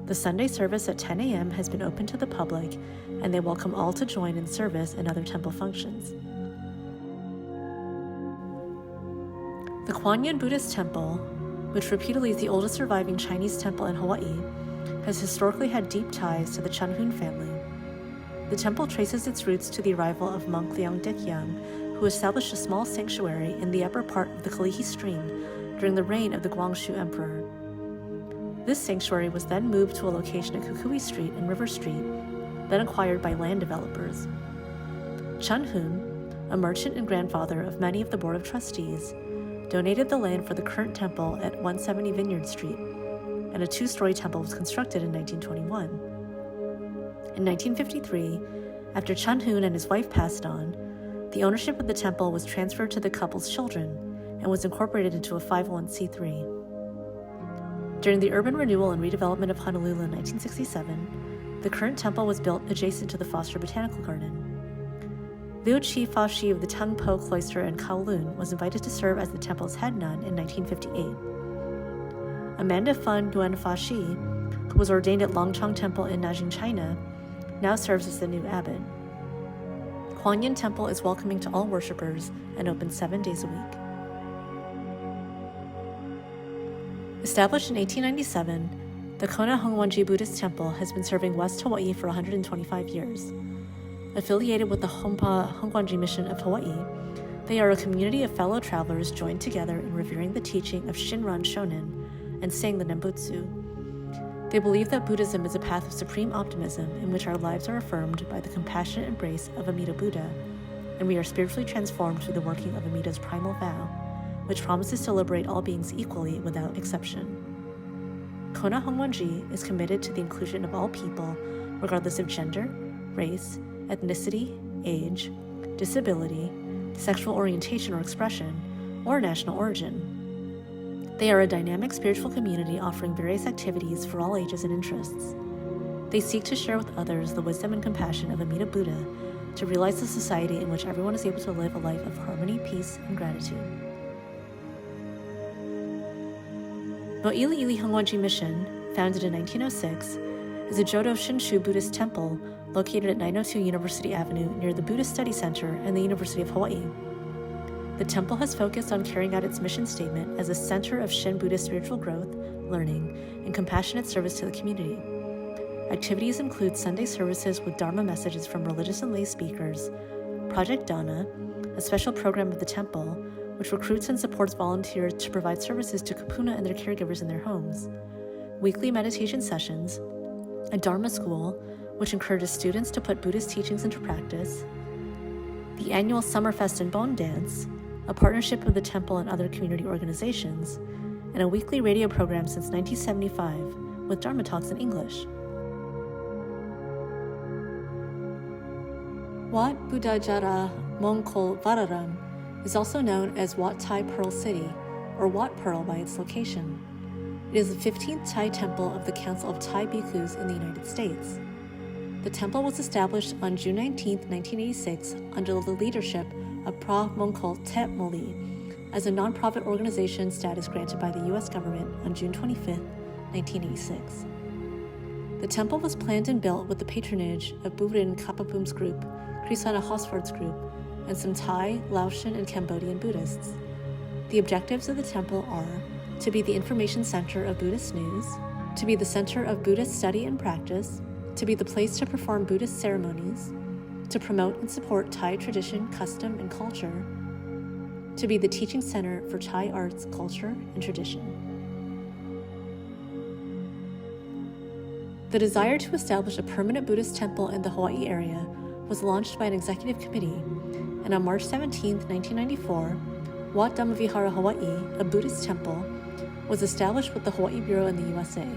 The Sunday service at 10 a.m. has been open to the public, and they welcome all to join in service and other temple functions. The Kuan-Yin Buddhist Temple, which reputedly is the oldest surviving Chinese temple in Hawaii, has historically had deep ties to the Chunhoon family. The temple traces its roots to the arrival of monk Liang Dekyang, who established a small sanctuary in the upper part of the Kalihi Stream during the reign of the Guangxu Emperor. This sanctuary was then moved to a location at Kukui Street and River Street, then acquired by land developers. Chunhoon, a merchant and grandfather of many of the Board of Trustees, donated the land for the current temple at 170 Vineyard Street, and a two-story temple was constructed in 1921. In 1953, after Chunhoon and his wife passed on, the ownership of the temple was transferred to the couple's children and was incorporated into a 501c3. During the urban renewal and redevelopment of Honolulu in 1967, the current temple was built adjacent to the Foster Botanical Garden. Liu Chi Fa-shi of the Tung Po Cloister in Kowloon was invited to serve as the temple's head nun in 1958. Amanda Fun Nguyen Fa-shi, who was ordained at Longchong Temple in Nanjing, China, now serves as the new abbot. Kuan Yin Temple is welcoming to all worshippers and open 7 days a week. Established in 1897, the Kona Hongwanji Buddhist Temple has been serving West Hawaii for 125 years. Affiliated with the Honpa Hongwanji Mission of Hawaii, they are a community of fellow travelers joined together in revering the teaching of Shinran Shonin and saying the Nembutsu. They believe that Buddhism is a path of supreme optimism in which our lives are affirmed by the compassionate embrace of Amida Buddha, and we are spiritually transformed through the working of Amida's primal vow, which promises to liberate all beings equally without exception. Kona Hongwanji is committed to the inclusion of all people, regardless of gender, race, ethnicity, age, disability, sexual orientation or expression, or national origin. They are a dynamic spiritual community offering various activities for all ages and interests. They seek to share with others the wisdom and compassion of Amida Buddha to realize a society in which everyone is able to live a life of harmony, peace, and gratitude. Mo'iliili Hongwanji Mission, founded in 1906, is a Jodo Shinshu Buddhist temple located at 902 University Avenue near the Buddhist Study Center and the University of Hawaii. The temple has focused on carrying out its mission statement as a center of Shin Buddhist spiritual growth, learning, and compassionate service to the community. Activities include Sunday services with Dharma messages from religious and lay speakers, Project Dana, a special program of the temple, which recruits and supports volunteers to provide services to kupuna and their caregivers in their homes, weekly meditation sessions, a Dharma school, which encourages students to put Buddhist teachings into practice, the annual Summerfest and Bon Dance, a partnership of the temple and other community organizations, and a weekly radio program since 1975 with Dharma talks in English. Wat Budajara Mongkol Vararam is also known as Wat Thai Pearl City, or Wat Pearl by its location. It is the 15th Thai temple of the Council of Thai Bhikkhus in the United States. The temple was established on June 19, 1986, under the leadership of Pra Mongkol Tep Moli as a nonprofit organization status granted by the U.S. government on June 25, 1986. The temple was planned and built with the patronage of Burin Kapapum's group, Krisana Hosford's group, and some Thai, Laotian, and Cambodian Buddhists. The objectives of the temple are to be the information center of Buddhist news, to be the center of Buddhist study and practice, to be the place to perform Buddhist ceremonies, to promote and support Thai tradition, custom, and culture, to be the teaching center for Thai arts, culture, and tradition. The desire to establish a permanent Buddhist temple in the Hawaii area was launched by an executive committee, and on March 17, 1994, Wat Dhammavihara Hawaii, a Buddhist temple, was established with the Hawaii Bureau in the USA.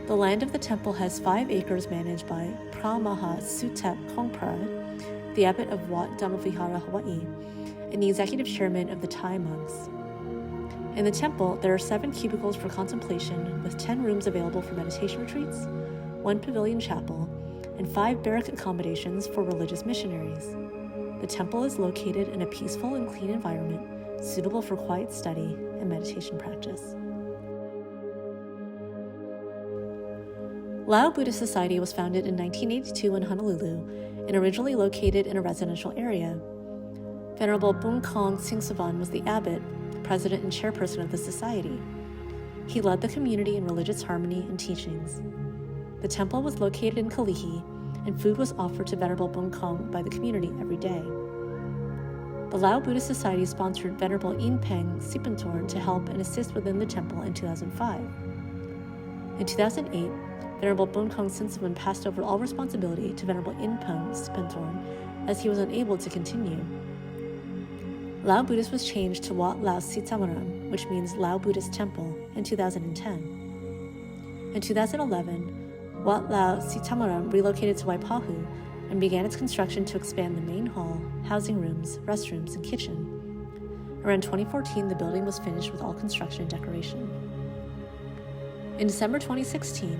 The land of the temple has 5 acres managed by Pramaha Sutep Kongpra, the abbot of Wat Dhammavihara Hawaii, and the executive chairman of the Thai monks. In the temple, there are 7 cubicles for contemplation, with 10 rooms available for meditation retreats, 1 pavilion chapel, and 5 barrack accommodations for religious missionaries. The temple is located in a peaceful and clean environment, suitable for quiet study and meditation practice. Lao Buddhist Society was founded in 1982 in Honolulu and originally located in a residential area. Venerable Bun Kong Singsavan was the abbot, president, and chairperson of the society. He led the community in religious harmony and teachings. The temple was located in Kalihi, and food was offered to Venerable Bun Kong by the community every day. The Lao Buddhist Society sponsored Venerable In Peng Sipantorn to help and assist within the temple in 2005. In 2008, Venerable Bun Kong Sinsavan passed over all responsibility to Venerable In Peng Sipantorn as he was unable to continue. Lao Buddhist was changed to Wat Lao Sitamaram, which means Lao Buddhist Temple, in 2010. In 2011, Wat Lao Sitamaram relocated to Waipahu and began its construction to expand the main hall, housing rooms, restrooms, and kitchen. Around 2014, the building was finished with all construction and decoration. In December 2016,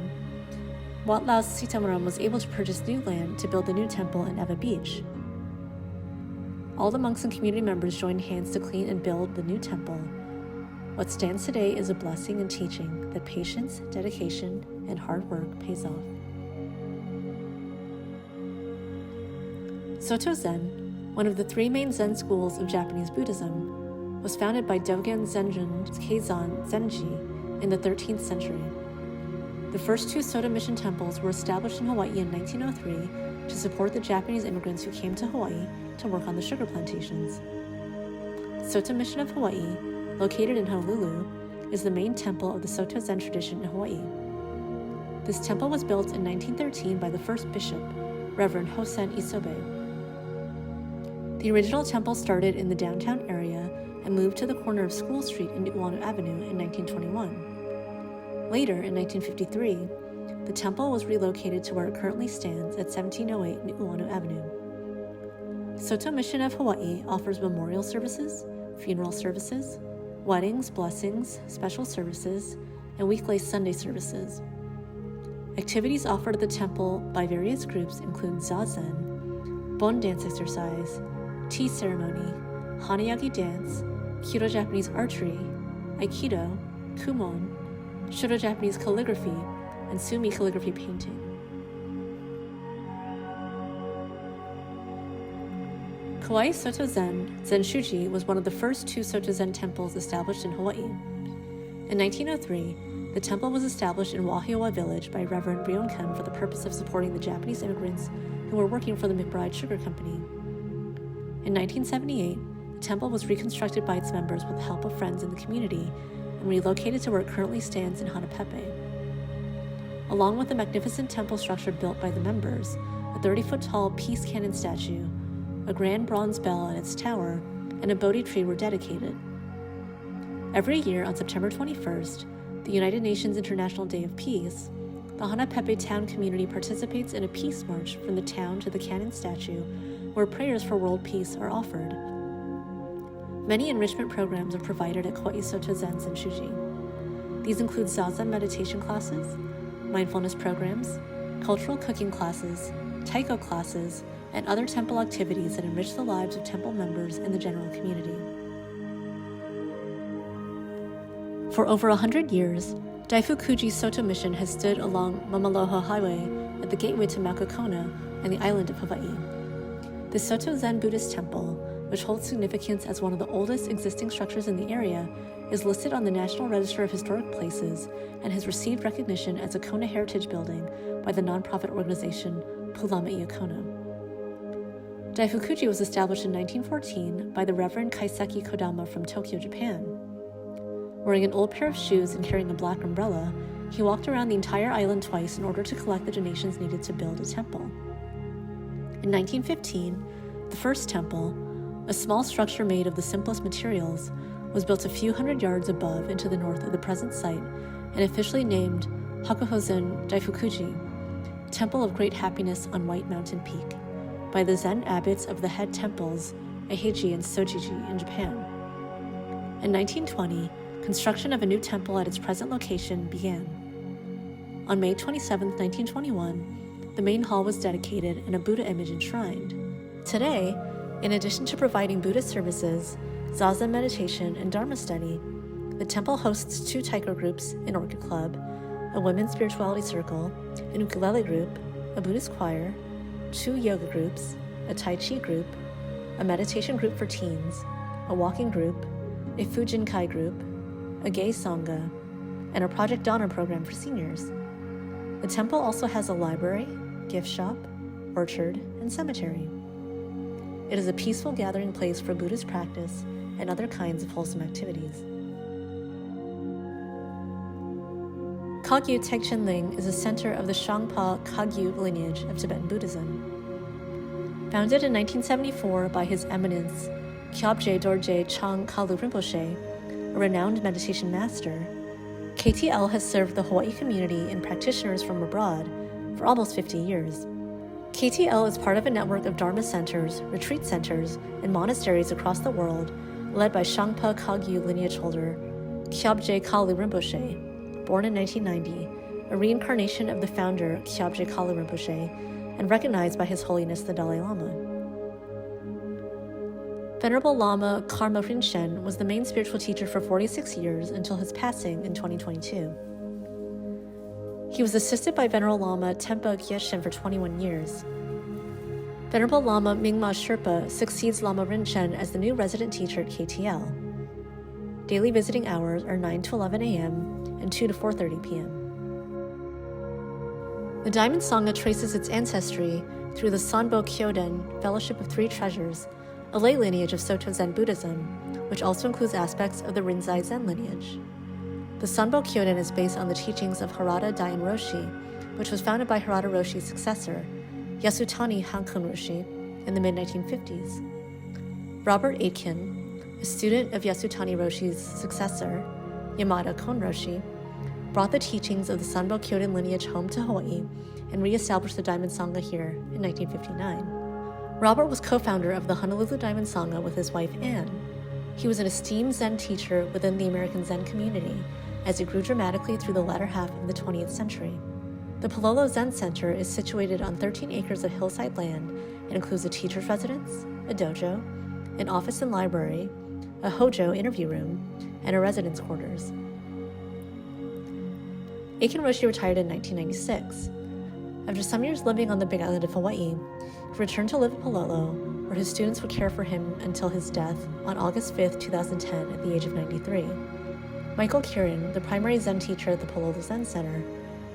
Wat Lao Sitamaram was able to purchase new land to build the new temple in Eva Beach. All the monks and community members joined hands to clean and build the new temple. What stands today is a blessing and teaching that patience, dedication, and hard work pays off. Soto Zen, one of the 3 main Zen schools of Japanese Buddhism, was founded by Dogen Zenjun Keizan Zenji in the 13th century. The first 2 Soto Mission temples were established in Hawaii in 1903 to support the Japanese immigrants who came to Hawaii to work on the sugar plantations. Soto Mission of Hawaii, located in Honolulu, is the main temple of the Soto Zen tradition in Hawaii. This temple was built in 1913 by the first bishop, Reverend Hosen Isobe. The original temple started in the downtown area and moved to the corner of School Street and Nu'uanu Avenue in 1921. Later, in 1953, the temple was relocated to where it currently stands at 1708 Nu'uanu Avenue. Soto Mission of Hawaii offers memorial services, funeral services, weddings, blessings, special services, and weekday Sunday services. Activities offered at the temple by various groups include zazen, bon dance exercise, tea ceremony, hanayagi dance, Kyoto Japanese archery, aikido, kumon, Shoto Japanese calligraphy, and sumi calligraphy painting. Kauai Soto Zen, Zenshuji, was one of the first 2 Soto Zen temples established in Hawaii. In 1903, the temple was established in Wahioa Village by Reverend Rionkan for the purpose of supporting the Japanese immigrants who were working for the McBride Sugar Company. In 1978, the temple was reconstructed by its members with the help of friends in the community and relocated to where it currently stands in Hanapepe. Along with the magnificent temple structure built by the members, a 30-foot-tall peace cannon statue, a grand bronze bell in its tower, and a Bodhi tree were dedicated. Every year on September 21st, the United Nations International Day of Peace, the Hanapepe town community participates in a peace march from the town to the cannon statue, where prayers for world peace are offered. Many enrichment programs are provided at Kauai Soto Zen Zenshuji. These include zazen meditation classes, mindfulness programs, cultural cooking classes, taiko classes, and other temple activities that enrich the lives of temple members and the general community. For over 100 years, Daifukuji Soto Mission has stood along Mamaloha Highway at the gateway to Makakona and the island of Hawaii. The Soto Zen Buddhist Temple, which holds significance as one of the oldest existing structures in the area, is listed on the National Register of Historic Places and has received recognition as a Kona Heritage Building by the nonprofit organization Pulama'i Kona. Daifukuji was established in 1914 by the Reverend Kaiseki Kodama from Tokyo, Japan. Wearing an old pair of shoes and carrying a black umbrella, he walked around the entire island twice in order to collect the donations needed to build a temple. In 1915, the first temple, a small structure made of the simplest materials, was built a few hundred yards above and to the north of the present site and officially named Hakuhozen Daifukuji, Temple of Great Happiness on White Mountain Peak, by the Zen abbots of the head temples Eheji and Sojiji in Japan. In 1920, construction of a new temple at its present location began. On May 27, 1921, the main hall was dedicated and a Buddha image enshrined. Today, in addition to providing Buddhist services, Zazen meditation, and Dharma study, the temple hosts 2 taiko groups, an orchid club, a women's spirituality circle, an ukulele group, a Buddhist choir, 2 yoga groups, a Tai Chi group, a meditation group for teens, a walking group, a Fujinkai group, a gay sangha, and a Project Dana program for seniors. The temple also has a library, gift shop, orchard, and cemetery. It is a peaceful gathering place for Buddhist practice and other kinds of wholesome activities. Kagyu Tegchen Ling is a center of the Shangpa Kagyu lineage of Tibetan Buddhism. Founded in 1974 by His Eminence Kyabje Dorje Chang Kalu Rinpoche, a renowned meditation master, KTL has served the Hawaii community and practitioners from abroad for almost 50 years. KTL is part of a network of Dharma centers, retreat centers, and monasteries across the world led by Shangpa Kagyu lineage holder Kyabje Kalu Rinpoche, born in 1990, a reincarnation of the founder Kyabje Kalu Rinpoche, and recognized by His Holiness the Dalai Lama. Venerable Lama Karma Rinchen was the main spiritual teacher for 46 years until his passing in 2022. He was assisted by Venerable Lama Tenpa Gyeshen for 21 years. Venerable Lama Mingma Sherpa succeeds Lama Rinchen as the new resident teacher at KTL. Daily visiting hours are 9 to 11 a.m. and 2 to 4:30 p.m. The Diamond Sangha traces its ancestry through the Sanbo Kyoden Fellowship of Three Treasures, a lay lineage of Soto Zen Buddhism, which also includes aspects of the Rinzai Zen lineage. The Sanbo Kyoden is based on the teachings of Harada Dayan Roshi, which was founded by Harada Roshi's successor, Yasutani Hankun Roshi, in the mid-1950s. Robert Aitken, a student of Yasutani Roshi's successor, Yamada Kon Roshi, brought the teachings of the Sanbo Kyoden lineage home to Hawaii and re-established the Diamond Sangha here in 1959. Robert was co-founder of the Honolulu Diamond Sangha with his wife Anne. He was an esteemed Zen teacher within the American Zen community as it grew dramatically through the latter half of the 20th century. The Palolo Zen Center is situated on 13 acres of hillside land and includes a teacher's residence, a dojo, an office and library, a hojo interview room, and a residence quarters. Aiken Roshi retired in 1996. After some years living on the Big Island of Hawaii, he returned to live at Palolo, where his students would care for him until his death on August 5, 2010, at the age of 93. Michael Kieran, the primary Zen teacher at the Palolo Zen Center,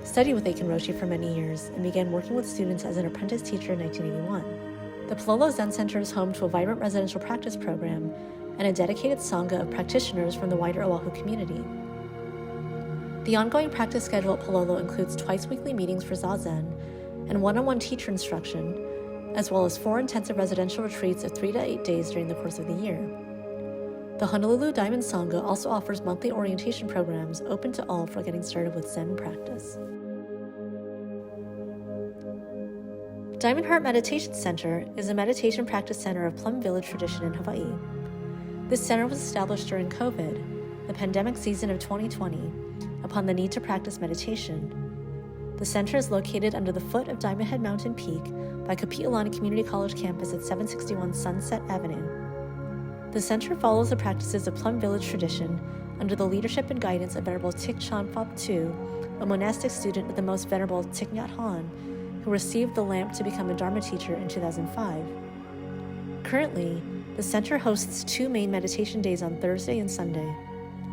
studied with Aiken Roshi for many years and began working with students as an apprentice teacher in 1981. The Palolo Zen Center is home to a vibrant residential practice program and a dedicated sangha of practitioners from the wider Oahu community. The ongoing practice schedule at Palolo includes twice-weekly meetings for Zazen and one-on-one teacher instruction, as well as 4 intensive residential retreats of 3 to 8 days during the course of the year. The Honolulu Diamond Sangha also offers monthly orientation programs open to all for getting started with Zen practice. Diamond Heart Meditation Center is a meditation practice center of Plum Village tradition in Hawaii. This center was established during COVID, the pandemic season of 2020, upon the need to practice meditation. The center is located under the foot of Diamond Head Mountain Peak by Kapi'olani Community College campus at 761 Sunset Avenue. The center follows the practices of Plum Village tradition under the leadership and guidance of Venerable Thich Chan Phop Tu, a monastic student of the Most Venerable Thich Nhat Hanh, who received the lamp to become a Dharma teacher in 2005. Currently, the center hosts 2 main meditation days on Thursday and Sunday.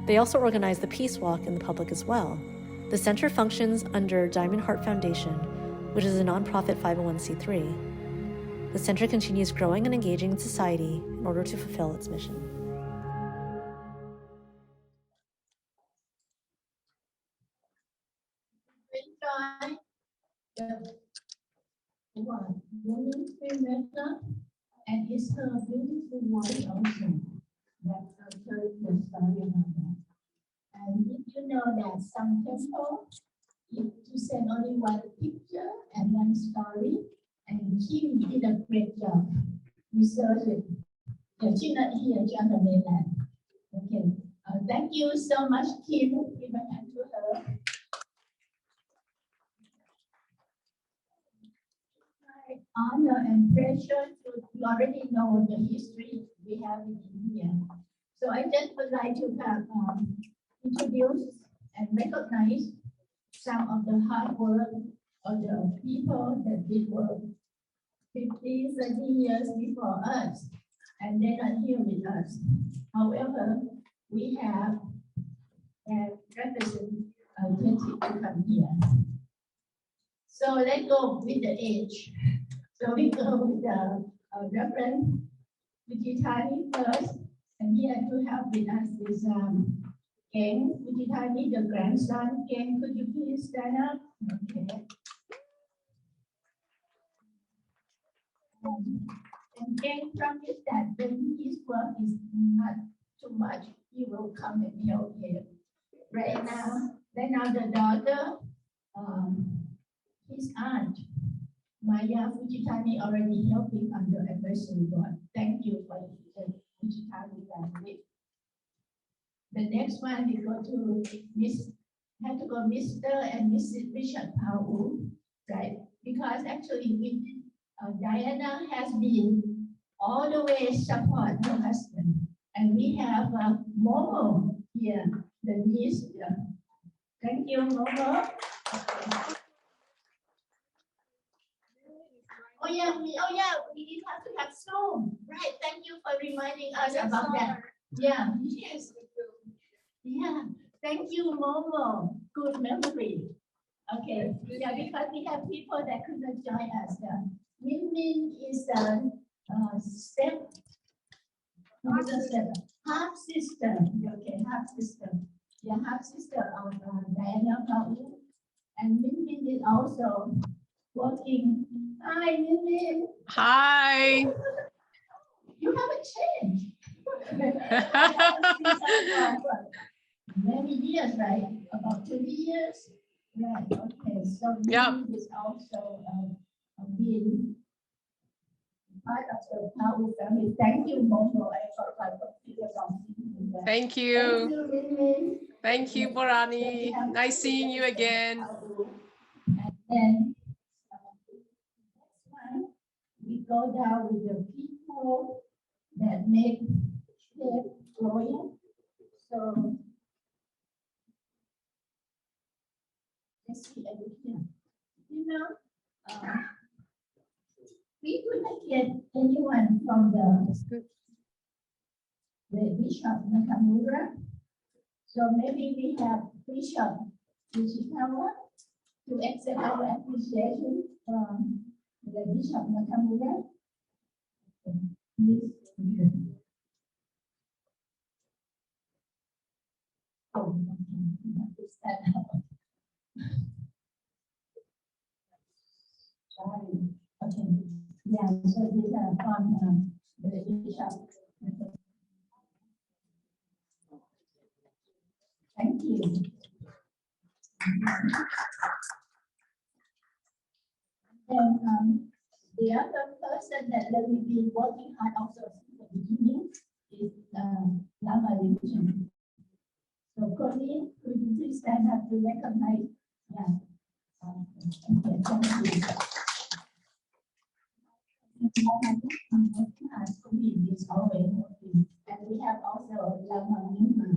They also organize the Peace Walk in the public as well. The center functions under Diamond Heart Foundation, which is a nonprofit 501c3. The center continues growing and engaging in society in order to fulfill its mission. Enjoy the one woman filmmaker and it's her beautiful voice also. That I'll tell you the story about that. And did you know that some temple, if you send only one picture and one story, and Kim did a great job. Research it. She's not here, she's on the mainland. Okay. Thank you so much, Kim. Give a hand to her. My honor and pleasure to you already know the history we have in India. So I just would like to have introduce and recognize some of the hard work of the people that did work 50, 30 years before us, and they're not here with us. However, we have representatives to come here. So let's go with the age. So we go with the Reverend Vijitani first, and here to help with us is Ken Vijitani, the grandson. Ken, could you please stand up? Okay. And Ken promised that when his work is not too much, he will come and help him. Right now, then now the daughter, his aunt, Maya Fujitani, already helping on the advisory board. Thank you for the Fujitani family. The next one we go to Mr. and Mrs. Richard Powell, right? Because actually Diana has been all the way support her husband. And we have Momo here, the niece. Thank you, Momo. Oh yeah, we have to have Zoom. Right, thank you for reminding us about that. Yeah, yes. Yeah, thank you, Momo. Good memory. Okay, yeah, because we have people that could not join us. Min Min is half sister. Okay, half sister. Yeah, half sister of Diana Paul. And Min Min is also working. Hi, Min Min. Hi. You haven't changed. Many years, right? About 20 years. Right. Okay. So Min Min is also being part of the Powell family. Thank you, Momo. I forgot to figure out. Thank you. Thank you, Borani. Nice seeing you again. And then next one, we go down with the people that make it growing. So let's see everything. You know, we couldn't get anyone from the Bishop Nakamura. So maybe we have Bishop Ishikawa to accept our appreciation from the Bishop Nakamura. Please. Oh, stand up. Sorry. Okay. Yeah, so these are from the Bishop. Thank you. And the other person that will be working hard also since the beginning is Lama Religion. So Colleen, could you please stand up to recognize? Yeah. Okay, thank you. Colleen is always working. And we have also Lama Nima.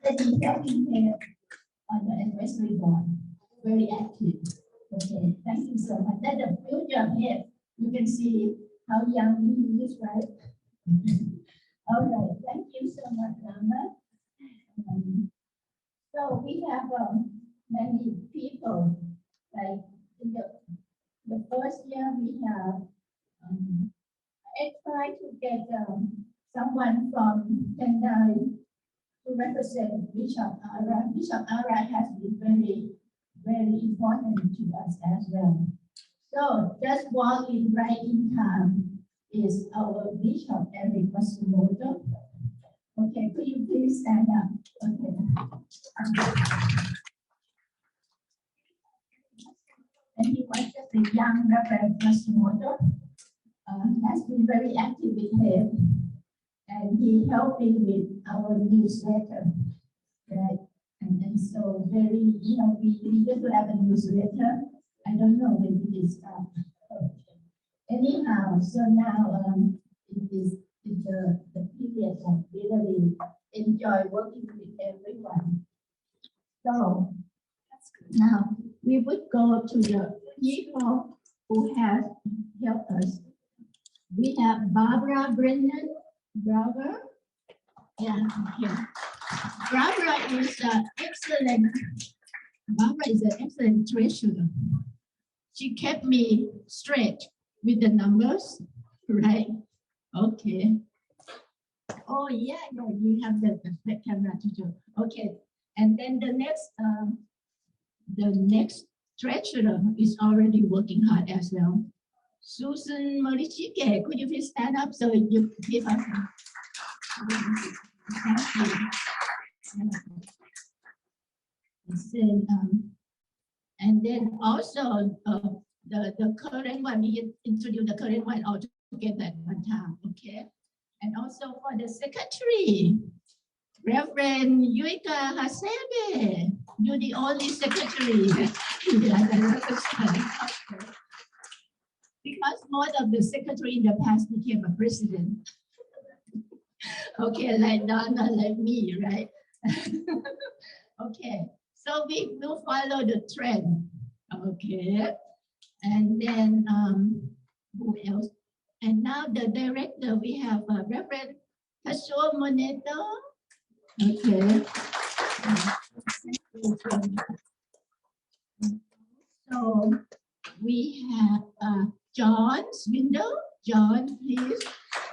Already helping here on the advisory board, very active. Okay, thank you so much. That's the future here. You can see how young he is, right? All right, thank you so much, Lama. So we have many people, like in the the first year we have, I tried to get someone from Tendai to represent Bishop Ara. Bishop Ara has been very, very important to us as well. So just walking right in time is our Bishop Eric Matsumoto. Okay, could you please stand up? Okay. And he was just a young Reverend Matsumoto. Has been very active with him, and he helped me with our newsletter, right? And so very, we used to have a newsletter. I don't know when it is stopped. Anyhow, so now it is the period that we really enjoy working with everyone. So now we would go to the people who have helped us. We have Barbara Brennan. Barbara? Yeah, okay. Barbara is excellent. Barbara is an excellent treasurer. She kept me straight with the numbers, right? Okay. Oh, yeah, you have the camera to do. Okay. And then the next treasurer is already working hard as well. Susan Morichike, could you please stand up so you give us? And then also the current one, we introduce the current one all together at one time, okay? And also for the secretary, Reverend Yuika Hasebe, you're the only secretary. Because most of the secretary in the past became a president. Okay, like Donna, like me, right? Okay, so we will follow the trend. Okay, and then who else? And now the director, we have Reverend Tashuo Moneto. Okay. So we have John's window. John, please.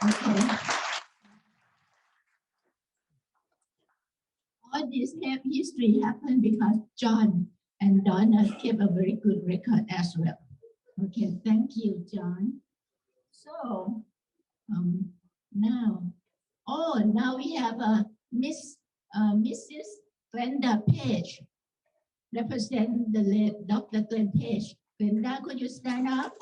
Okay. All this history happened because John and Donna kept a very good record as well. Okay, thank you, John. So now we have Mrs. Glenda Page, represent the late Dr. Glenn Page. Glenda, could you stand up?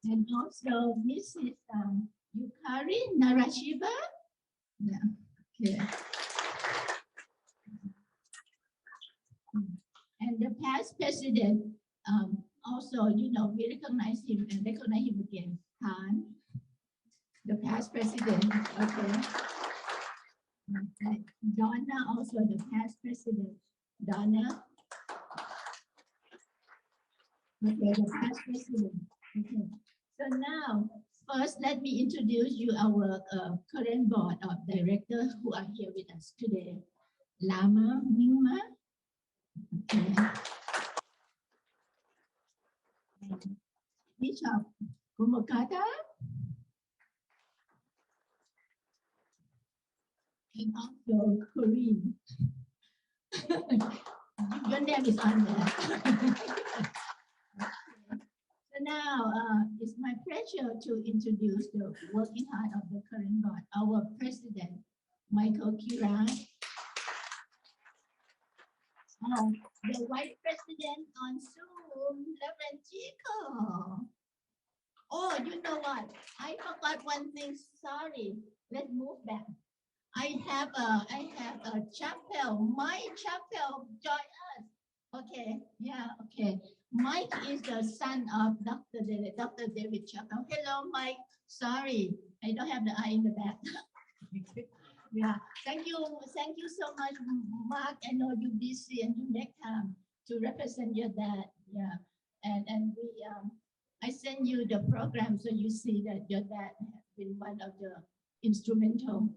And also Mrs. Yukari Narashiba. Yeah. Okay. And the past president, also, we recognize him and recognize him again. Han, the past president. Okay. Donna, also the past president. Donna. Okay, the past president. Okay. So now, first, let me introduce you our current board of directors who are here with us today. Lama Mingma. Okay. Bishop Kumokata. And also Korean. Your name is on there. So now it's my pleasure to introduce the working heart of the current board, our president, Michael Kira. The vice president on Zoom, Reverend Chico. Oh, you know what? I forgot one thing. Sorry. Let's move back. I have a chapel. My chapel, join us. Okay. Yeah. Okay. Mike is the son of Dr. David Chapel. Hello, Mike. Sorry, I don't have the I in the back. Yeah. Thank you so much, Mark. I know you're busy and you make time to represent your dad. Yeah. And we I send you the program so you see that your dad has been one of the instrumental.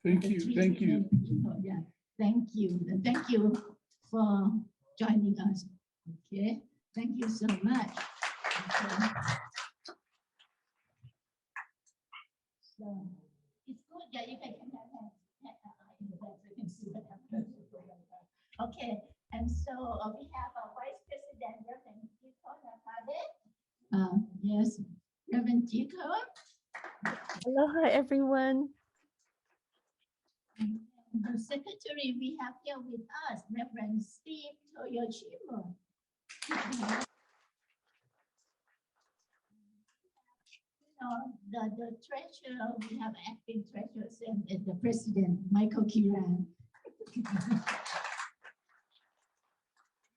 Thank you. Yeah. Thank you. And thank you for joining us. Okay, thank you so much. Okay. So it's good. Yeah, you can have in the back so you can see what happens. Okay, and so we have our Vice President, Reverend Chico Nakade. Yes, Reverend Chico. Aloha, everyone. The secretary we have here with us, Reverend Steve Toyoshima. The treasurer, we have acting treasurer and the president, Michael Kiran.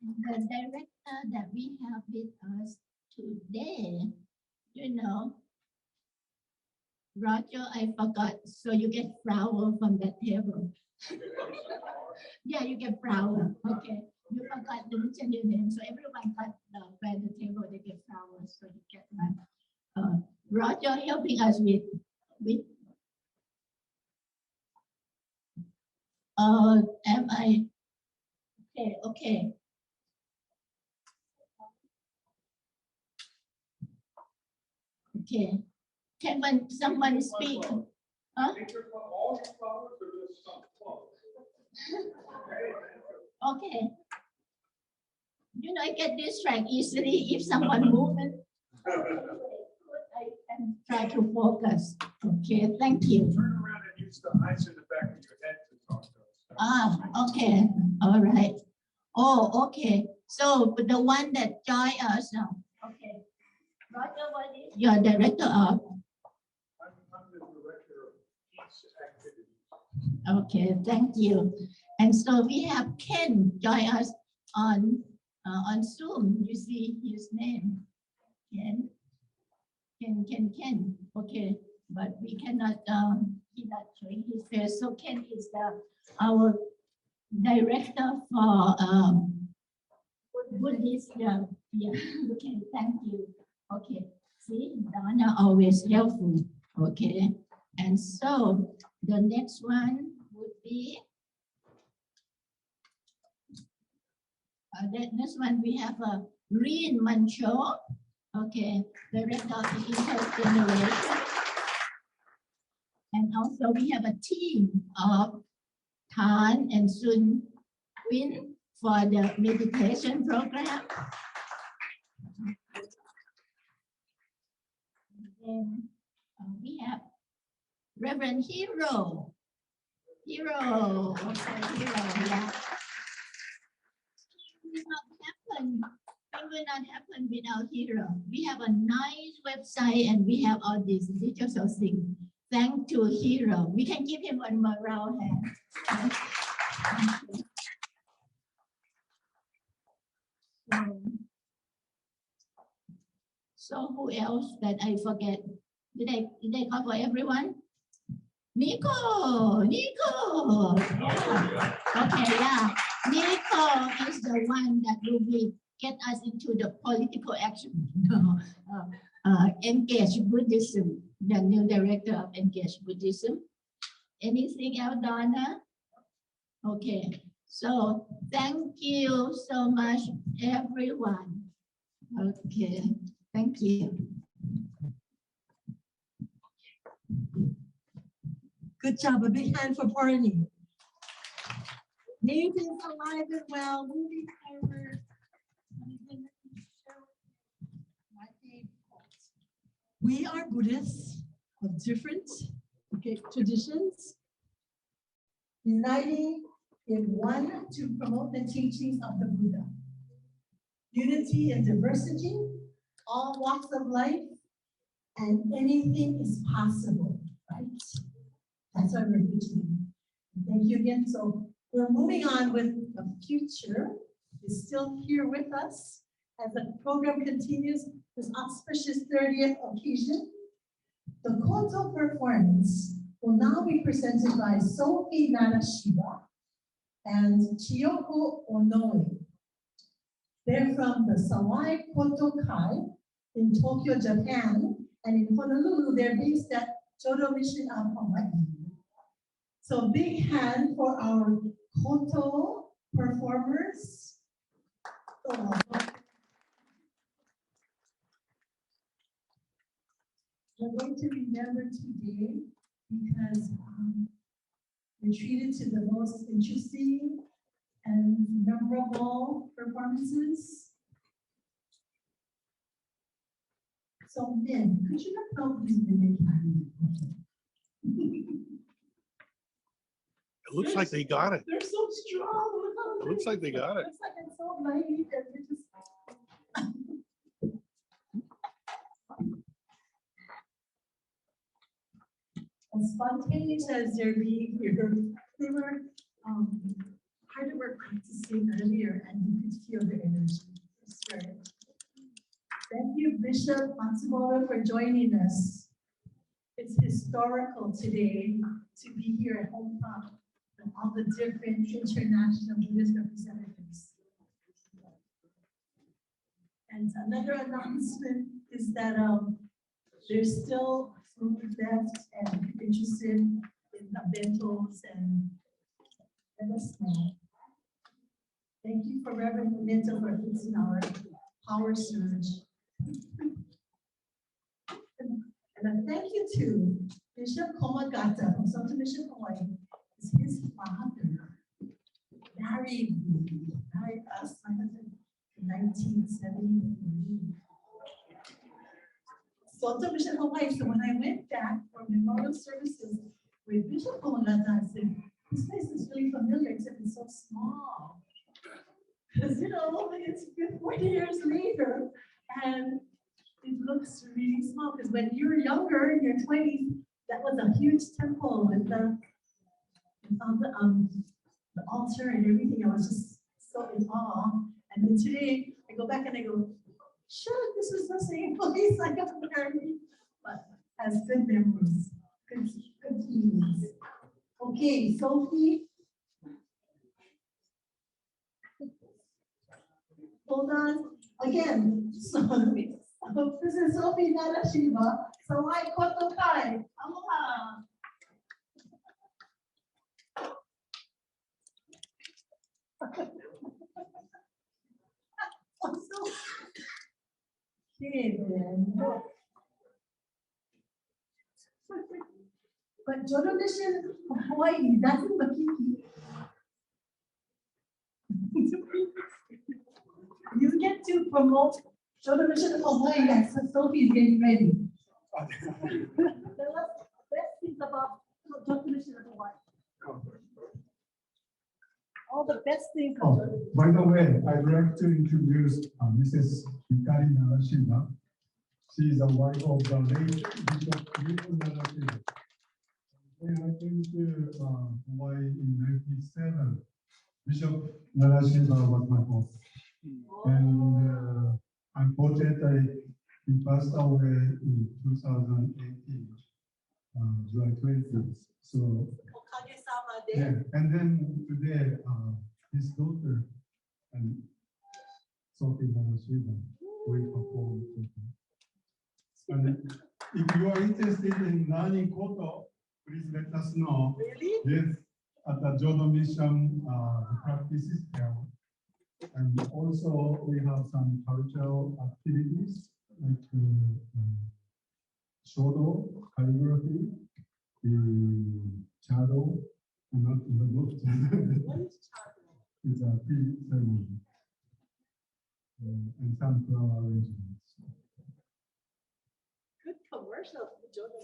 The director that we have with us today, Roger, I forgot. So you get flower from that table. Yeah, you get flower. Okay. You forgot to mention your name. So everyone got by the table, they get flowers. So you get one. Roger helping us with am I okay. Okay. Can someone speak? Huh? Okay. I get distracted easily if someone moves. I can try to focus. Okay, thank you. Turn around and use the eyes in the back of your head to talk to us. Okay. All right. Oh, okay. So the one that joined us now. Okay. Roger, what is your director of? I'm the director of peace activities. Okay, thank you. And so we have Ken join us on Zoom. You see his name, Ken. Okay, but we cannot. He's not showing his face. So Ken is our director for Buddhist. Yeah. Okay, thank you. Okay. See, Donna always helpful. Okay, and so the next one would be the next one we have a Reen Mancho. Okay, director of the intergeneration. And also we have a team of Tan and Sun Quinn for the meditation program. Then we have Reverend Hero. Okay, Hero, yeah. It will not happen without Hero. We have a nice website and we have all these digital things. Thanks to Hero. We can give him one more round hand. So who else that I forget? Did I cover everyone? Nico. Yeah. Okay, yeah. Nico is the one that will get us into the political action. Engage Buddhism, the new director of Engage Buddhism. Anything else, Donna? Okay, so thank you so much, everyone. Okay, thank you. Good job. A big hand for Barney. Nathan's alive and well, moving forward. We are Buddhists of different traditions, uniting in one to promote the teachings of the Buddha. Unity and diversity, all walks of life, and anything is possible, right? That's our religion. Thank you again. So we're moving on with the future is still here with us as the program continues this auspicious 30th occasion. The Koto performance will now be presented by Sophie Narashiba and Chiyoko Onoe. They're from the Sawai Koto Kai in Tokyo, Japan, and in Honolulu, they're based at Chodo Mission of Hawaii. So big hand for our Koto performers. We're going to remember today because we're treated to the most interesting and memorable performances. So, Min, could you not help these women candidate? It looks like they got it. They're so strong. It looks like they got it. Looks like it's so naive and they just. As spontaneous as they're being here, they were hard to work practicing earlier, and you could feel the energy, the spirit. Thank you, Bishop Matsumoto, for joining us. It's historical today to be here at Hometown and all the different international Buddhist representatives. And another announcement is that there's still food left, and if you're interested in the bentos, and let us know. Thank you for Reverend Memento for fixing our power surge. And a thank you to Bishop Komagata from Southern Mission, Hawaii. It's his father married us, my husband, in 1973. Southern Mission, Hawaii. So when I went back for memorial services with Bishop Komagata, I said, this place is really familiar, except it's so small. Because, you know, it's been 40 years later, and it looks really small. Because when you were younger, in your 20s, that was a huge temple with the altar and everything. I was just so in awe. And then today, I go back and I go, sure, this is the same place I got married, but has good memories, good feelings. Okay, Sophie. Hold on. Again, so this is Sophie Narashiba. Sawai Koto Kai. Aloha. Okay, then. But Jodo Mission of Hawaii doesn't Makiki. You get to promote Jodo Mission of Hawaii as Sophie's getting ready. The best things about Jodo Mission of Hawaii. All the best things. By the way, I'd like to introduce Mrs. Hikari Narashima. She is the wife of the late Bishop Yuko Narashima. When I came to Hawaii in 1997, Bishop Narashima was my boss. And unfortunately, he passed away in 2018, July 20th. So, yeah. And then today, his daughter and Sophie Narashima will perform. And if you are interested in learning Koto, please let us know. Really? Yes, at the Jodo Mission, the practice is held. And also we have some cultural activities like shodo, calligraphy, chado, and not chado. What is chado? It's a tea ceremony. And some flower arrangements. Good commercial, Jodo.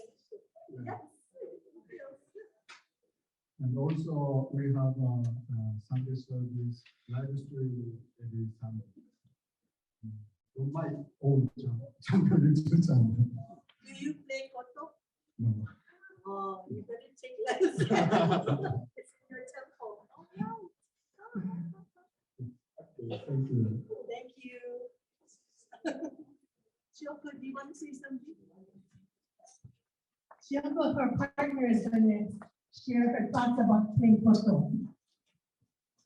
Yes. And also we have Sunday service live stream every Sunday. On my own channel. Do you play Koto? No. Oh, you better take lessons. It's in your temple. All right. Okay, thank you. Thank you. Chioko, do you want to say something? Chioko, her partner, is going to share her thoughts about playing Koto.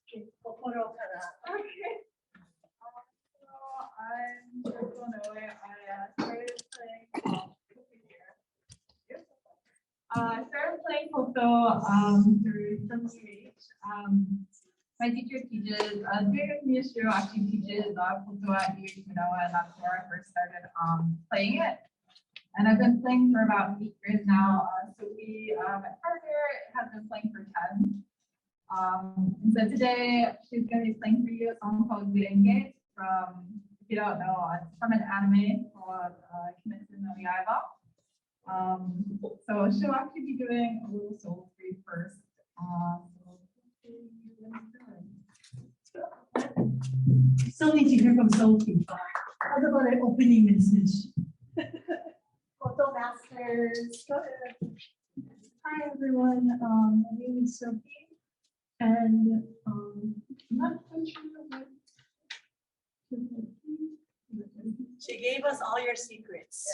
Okay, Kokoro kara. Okay. I'm Kokonoe. I started playing I started playing Koto through some stage. My teacher teaches, Miyashiro actually teaches koto at UH Manoa, and that's where I first started playing it. And I've been playing for about 8 years now. So we, my partner has been playing for 10. And so today she's going to be playing for you a song called Gurenge from, if you don't know, it's from an anime called Kimetsu no Yaiba. So she'll actually be doing a little soul free first. So need to hear from Sophie. How about an opening message? Photo Masters. Go ahead. Hi everyone, my name is Sophie, and I'm not quite sure what. She gave us all your secrets.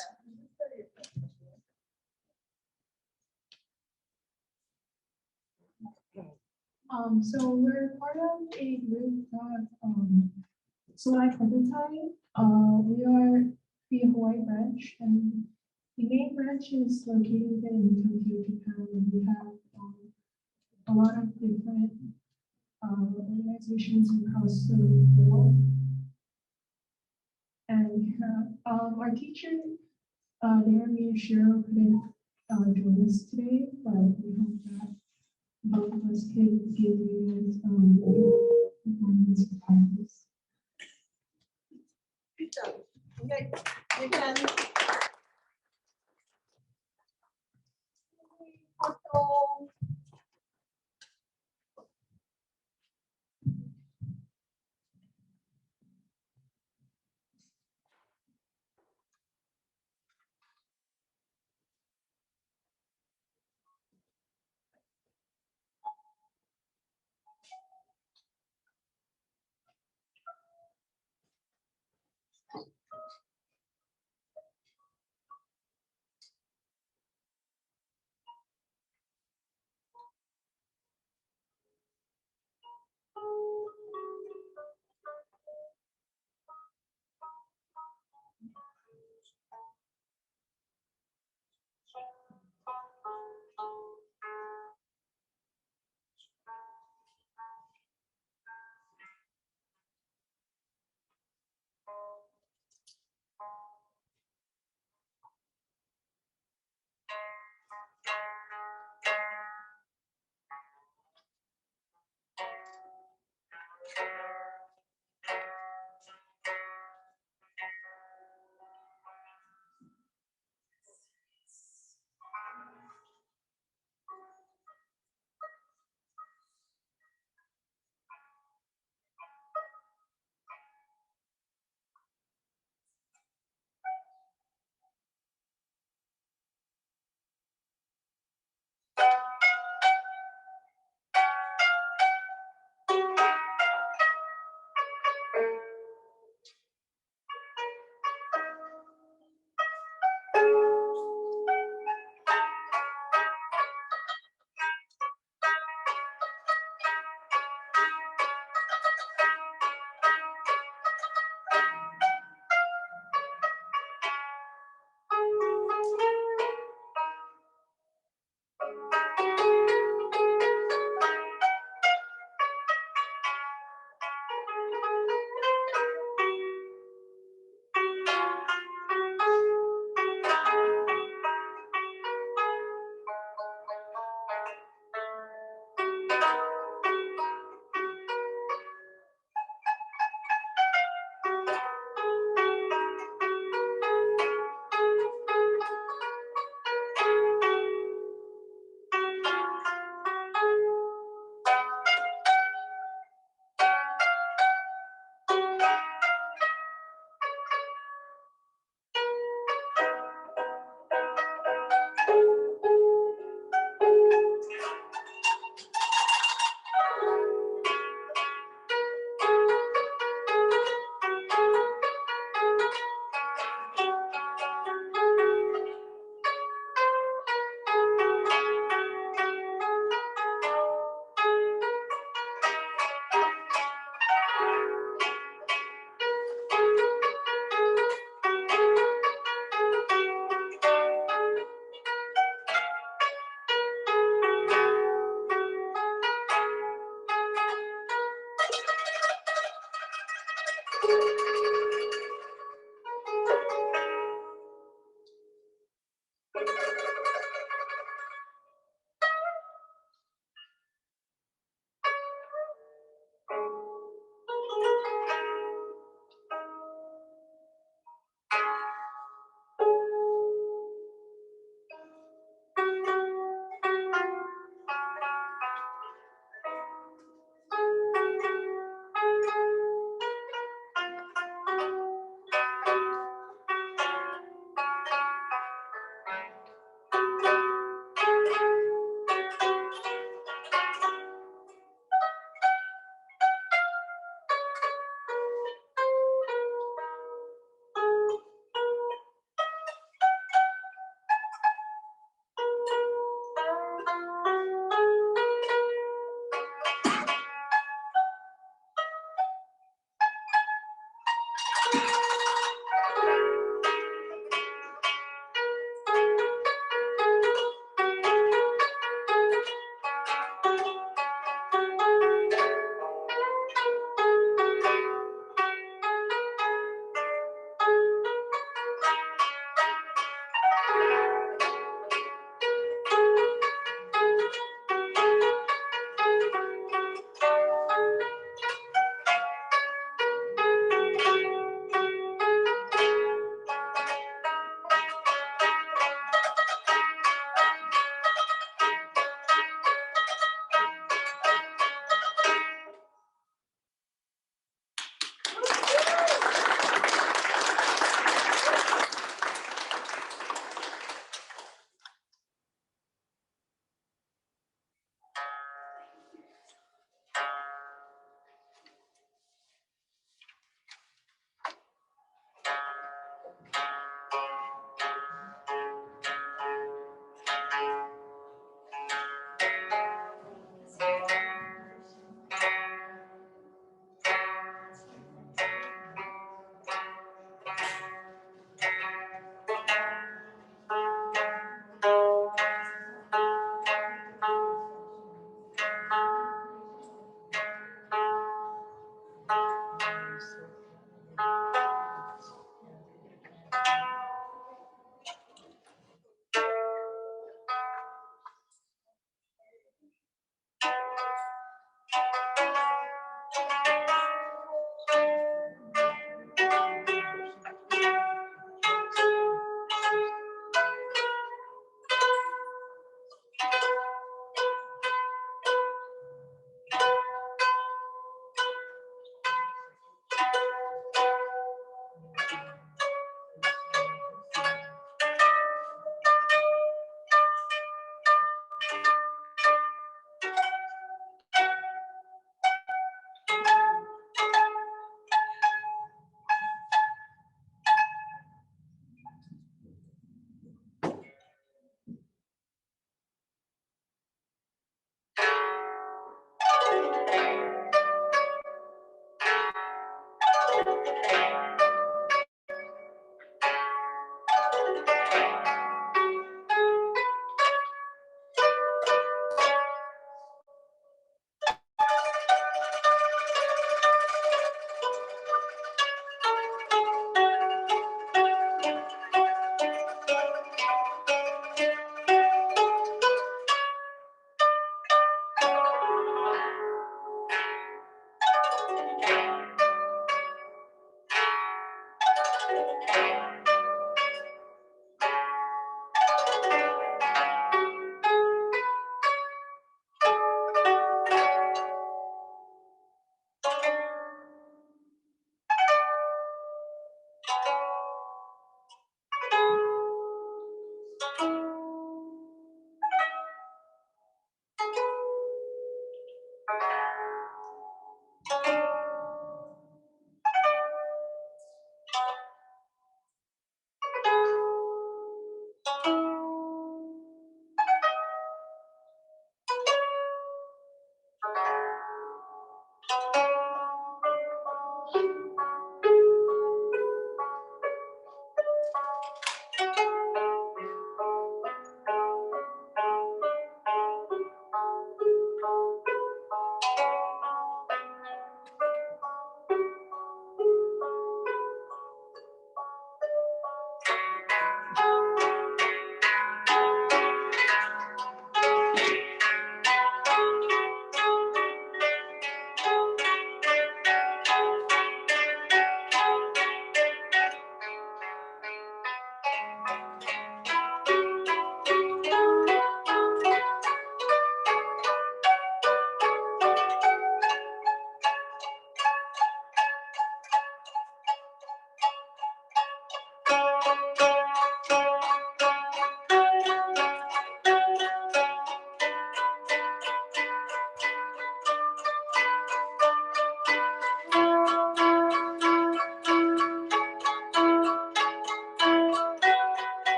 So we're part of a group of Solar Prototype. We are the Hawaii branch, and the main branch is located in Tokyo, Japan, and we have a lot of different organizations across the world. And our teacher, Naomi Shiro, couldn't join us today, but we hope that both of us could give you performance practice. Good job. Okay, you can. Photo.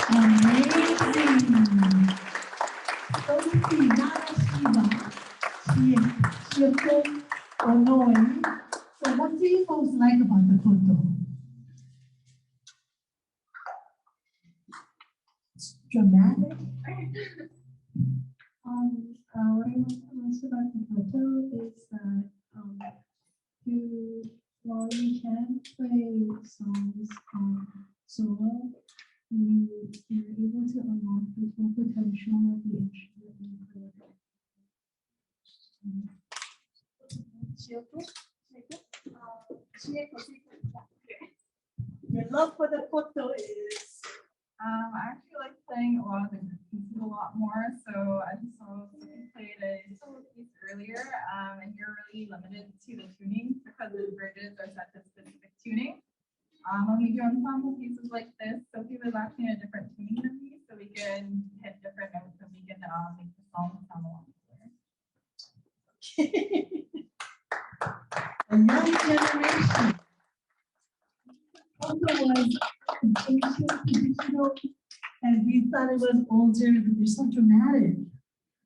Amazing. Sophie Narashiva, she is from Illinois. So what do you folks like about the photo? It's dramatic. What I want to ask about the photo is that while you can play songs solo, you're able to unlock the full potential of the instrument. Your love for the photo is I actually like playing a lot of the pieces a lot more. So I just saw you played a solo piece earlier, and you're really limited to the tuning because the bridges are set to specific tuning. When we do ensemble pieces like this, Sophie was actually in a different tuning than me, so we can hit different notes and we can make the song sound a lot better. a young generation. Also was ancient, traditional, and we thought it was older, but they're so dramatic.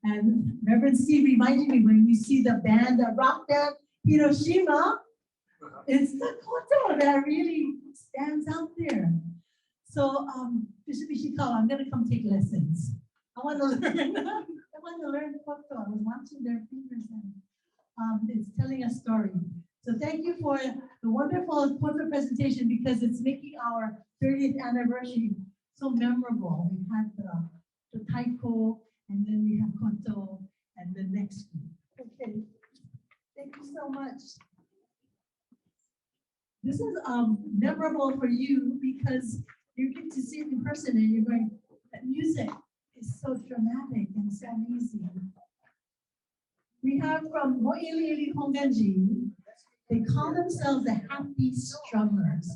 And Reverend Steve reminded me when you see the band, the rock band, Hiroshima, it's the koto that really stands out there. So, Bishop Ishikawa, I'm gonna come take lessons. I want to learn. I want to learn koto. I was watching their fingers and it's telling a story. So thank you for the wonderful koto presentation because it's making our 30th anniversary so memorable. We had the taiko, and then we have koto, and the next week. Okay, thank you so much. This is memorable for you because you get to see it in person and you're going, that music is so dramatic and so amazing. We have from Mo'iliili Honganji, they call themselves the Happy Strummers.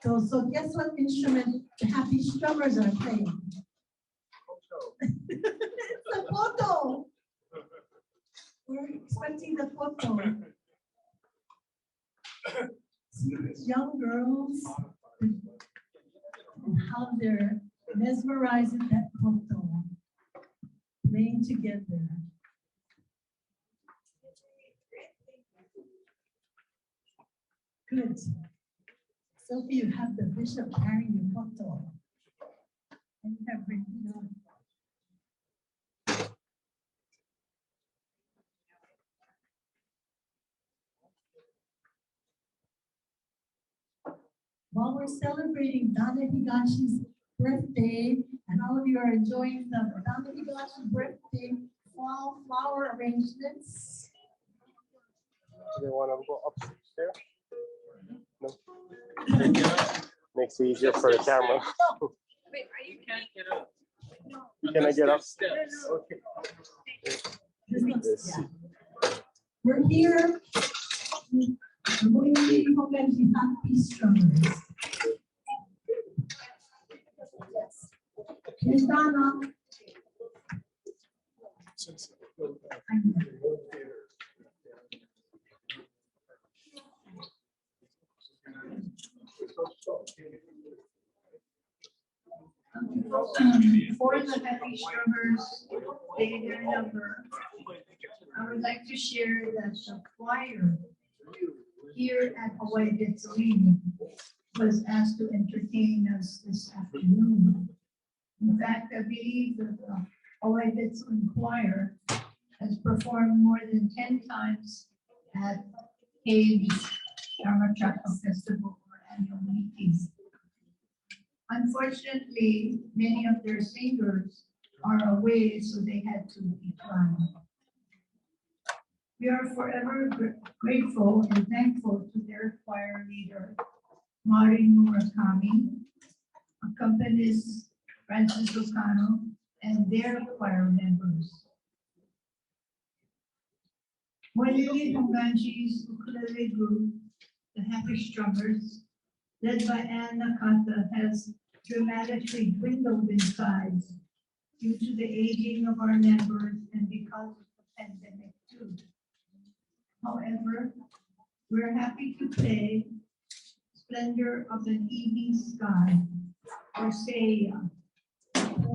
So guess what instrument the Happy Strummers are playing? It's the koto. We're expecting the koto. Young girls and how they're mesmerizing that koto, playing together. Good. Sophie, you have the bishop carrying the koto. And you have bring it on. While we're celebrating Dana Higashi's birthday, and all of you are enjoying the Dana Higashi birthday fall flower arrangements. They want to go upstairs? No. Makes it easier for the camera. Wait, you can't get up. Can I get up? Okay. Yeah. We're here. Mo'iliili Honganji Happy Strummers. Yes. Dana. For the Happy Strummers, day their number, I would like to share that the choir here at Hawaii Detsuini was asked to entertain us this afternoon. In fact, I believe that the Hawaii Detsuini choir has performed more than 10 times at HAIB's Dharma Chakra Festival or annual meetings. Unfortunately, many of their singers are away, so they had to decline. We are forever grateful and thankful to their choir leader, Mari Murakami, accompanist Francis Lucano, and their choir members. Mo'iliili Honganji's ukulele group, the Happy Strummers, led by Ann Nakata, has dramatically dwindled in size due to the aging of our members and because of the pandemic too. However, we're happy to play Splendor of an Evening Sky, or Seiya,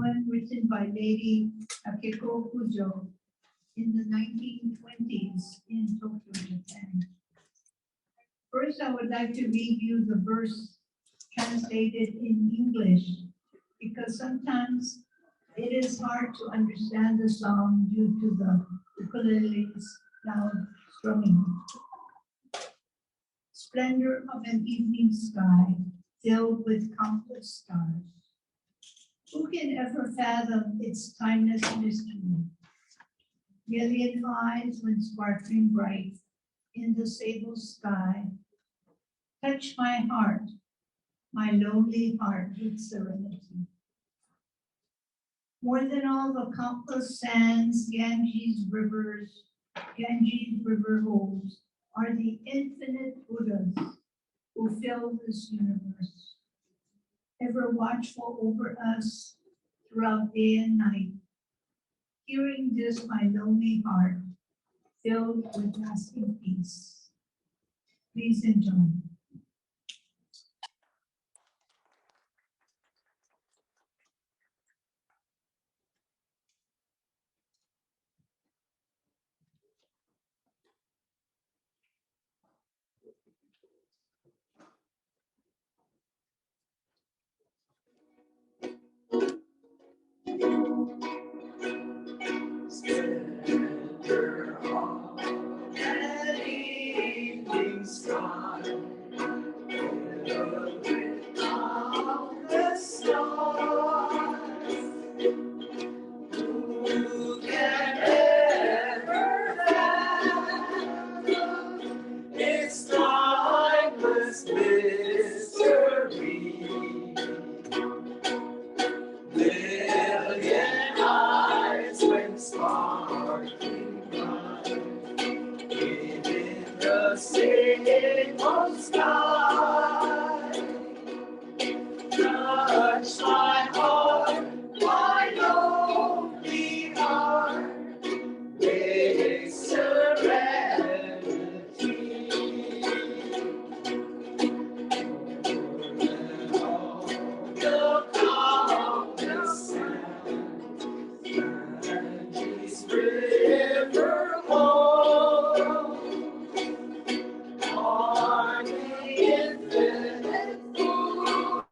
one written by Lady Akiko Kujo in the 1920s in Tokyo, Japan. First, I would like to read you the verse translated in English, because sometimes it is hard to understand the song due to the ukulele's loud strumming. Splendor of an evening sky filled with countless stars. Who can ever fathom its timeless mystery? Million eyes when sparkling bright in the sable sky touch my heart, my lonely heart with serenity. More than all the countless sands Ganges River holds are the infinite Buddhas who fill this universe, ever watchful over us throughout day and night. Hearing this, my lonely heart filled with lasting peace. Please enjoy. Splendor of an evening sky, filled with countless stars. Who can ever fathom its timeless mystery? Million eyes when sparkling bright within the sable sky touch my heart, my lonely heart with serenity. The countless sands Ganges River holds are the infinite Buddhas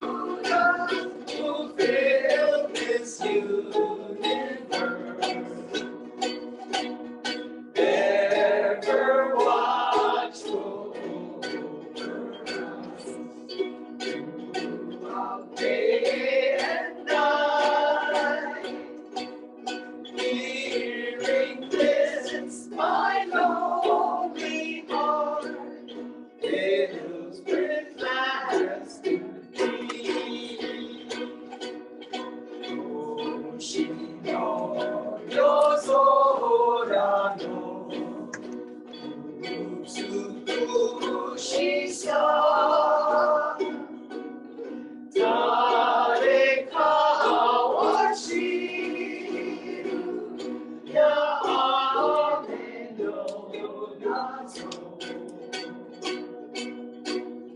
who fill this universe, ever watchful over us throughout day and night. Hearing this, my lonely heart fills with lasting peace. Oshino yozora no utsukushi sa dareka wa shiru yame no nazo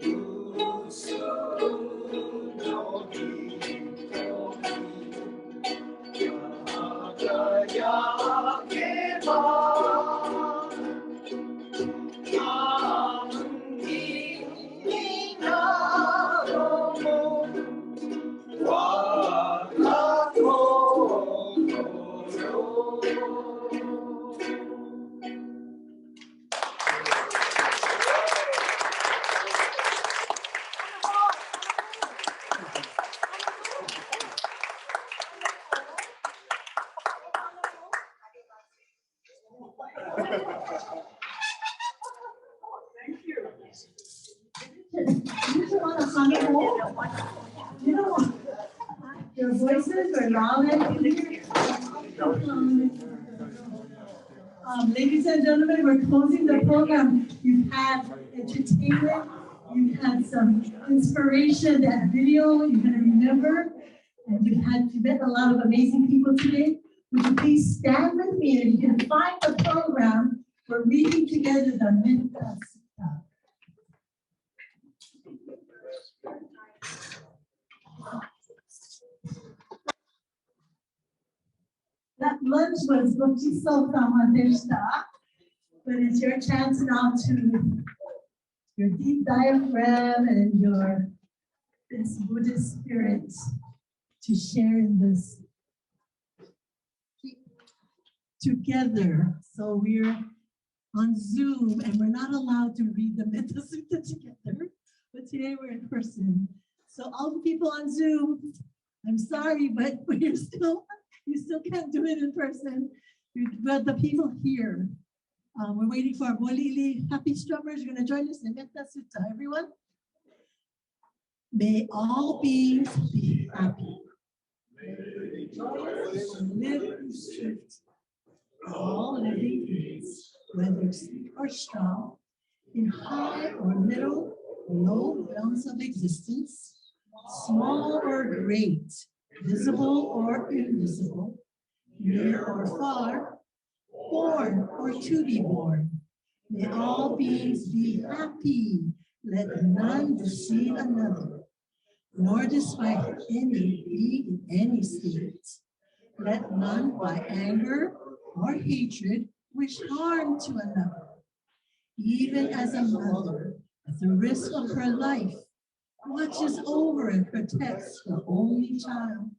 usu no hitomi輝けばYou just want to hum it all? You don't want your voices are loud and clear. Ladies and gentlemen, we're closing the program. You've had entertainment, you've had some inspiration, that video you're going to remember, and you met a lot of amazing people today. Would you please stand with me and you can find the program. We're reading together the myths. lunch was gochiso tama deshita, but it's your chance now to your deep diaphragm and your this Buddhist spirit to share in this together. So we're on Zoom and we're not allowed to read the Metta Sutta together, but today we're in person. So all the people on Zoom, I'm sorry, but you still can't do it in person. But the people here, we're waiting for our Molili happy strummers. You're going to join us in Metta Sutta, everyone. May all beings be happy. May they rejoice and live in strength. All living beings, whether sick or strong, in high or middle, low realms of existence, small or great, visible or invisible, near or far, born or to be born. May all beings be happy. Let none deceive another, nor despite any be in any state. Let none by anger or hatred wish harm to another. Even as a mother, at the risk of her life, watches over and protects her only child,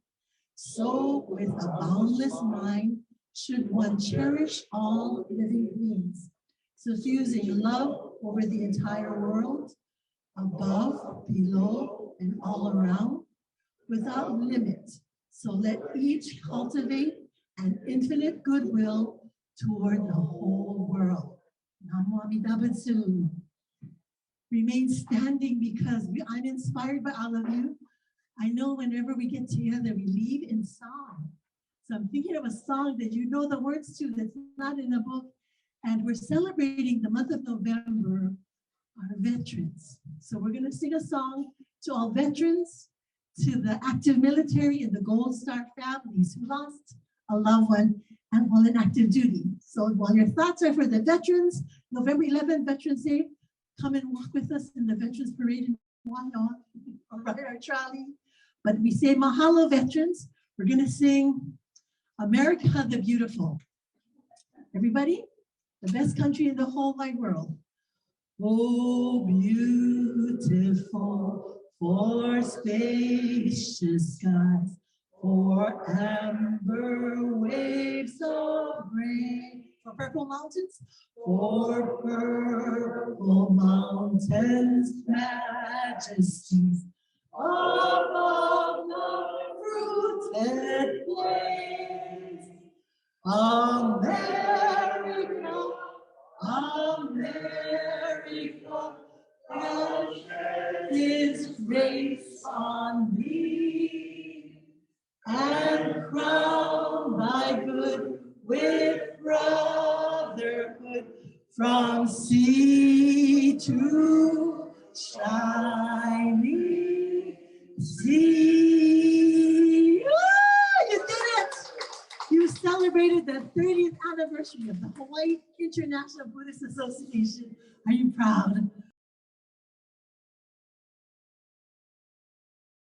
so with a boundless mind should one cherish all living beings, suffusing love over the entire world, above, below, and all around, without limit. So let each cultivate an infinite goodwill toward the whole world. Namo Amida Butsu. Remain standing because I'm inspired by all of you. I know whenever we get together, we lead in song. So I'm thinking of a song that you know the words to that's not in a book. And we're celebrating the month of November, our veterans. So we're going to sing a song to all veterans, to the active military and the Gold Star families who lost a loved one and while in active duty. So while your thoughts are for the veterans, November 11th, Veterans Day, come and walk with us in the Veterans Parade in Wano, or ride our trolley. But we say mahalo veterans. We're gonna sing America the Beautiful. Everybody, the best country in the whole wide world. Oh, beautiful, for spacious skies, for amber waves of rain, for purple mountains, for purple mountains, majesties above the fruited plains. America, America, God shed His grace on thee, and crown thy good with brotherhood from sea to shining sea. Ah, you did it! You celebrated the 30th anniversary of the Hawaii International Buddhist Association. Are you proud?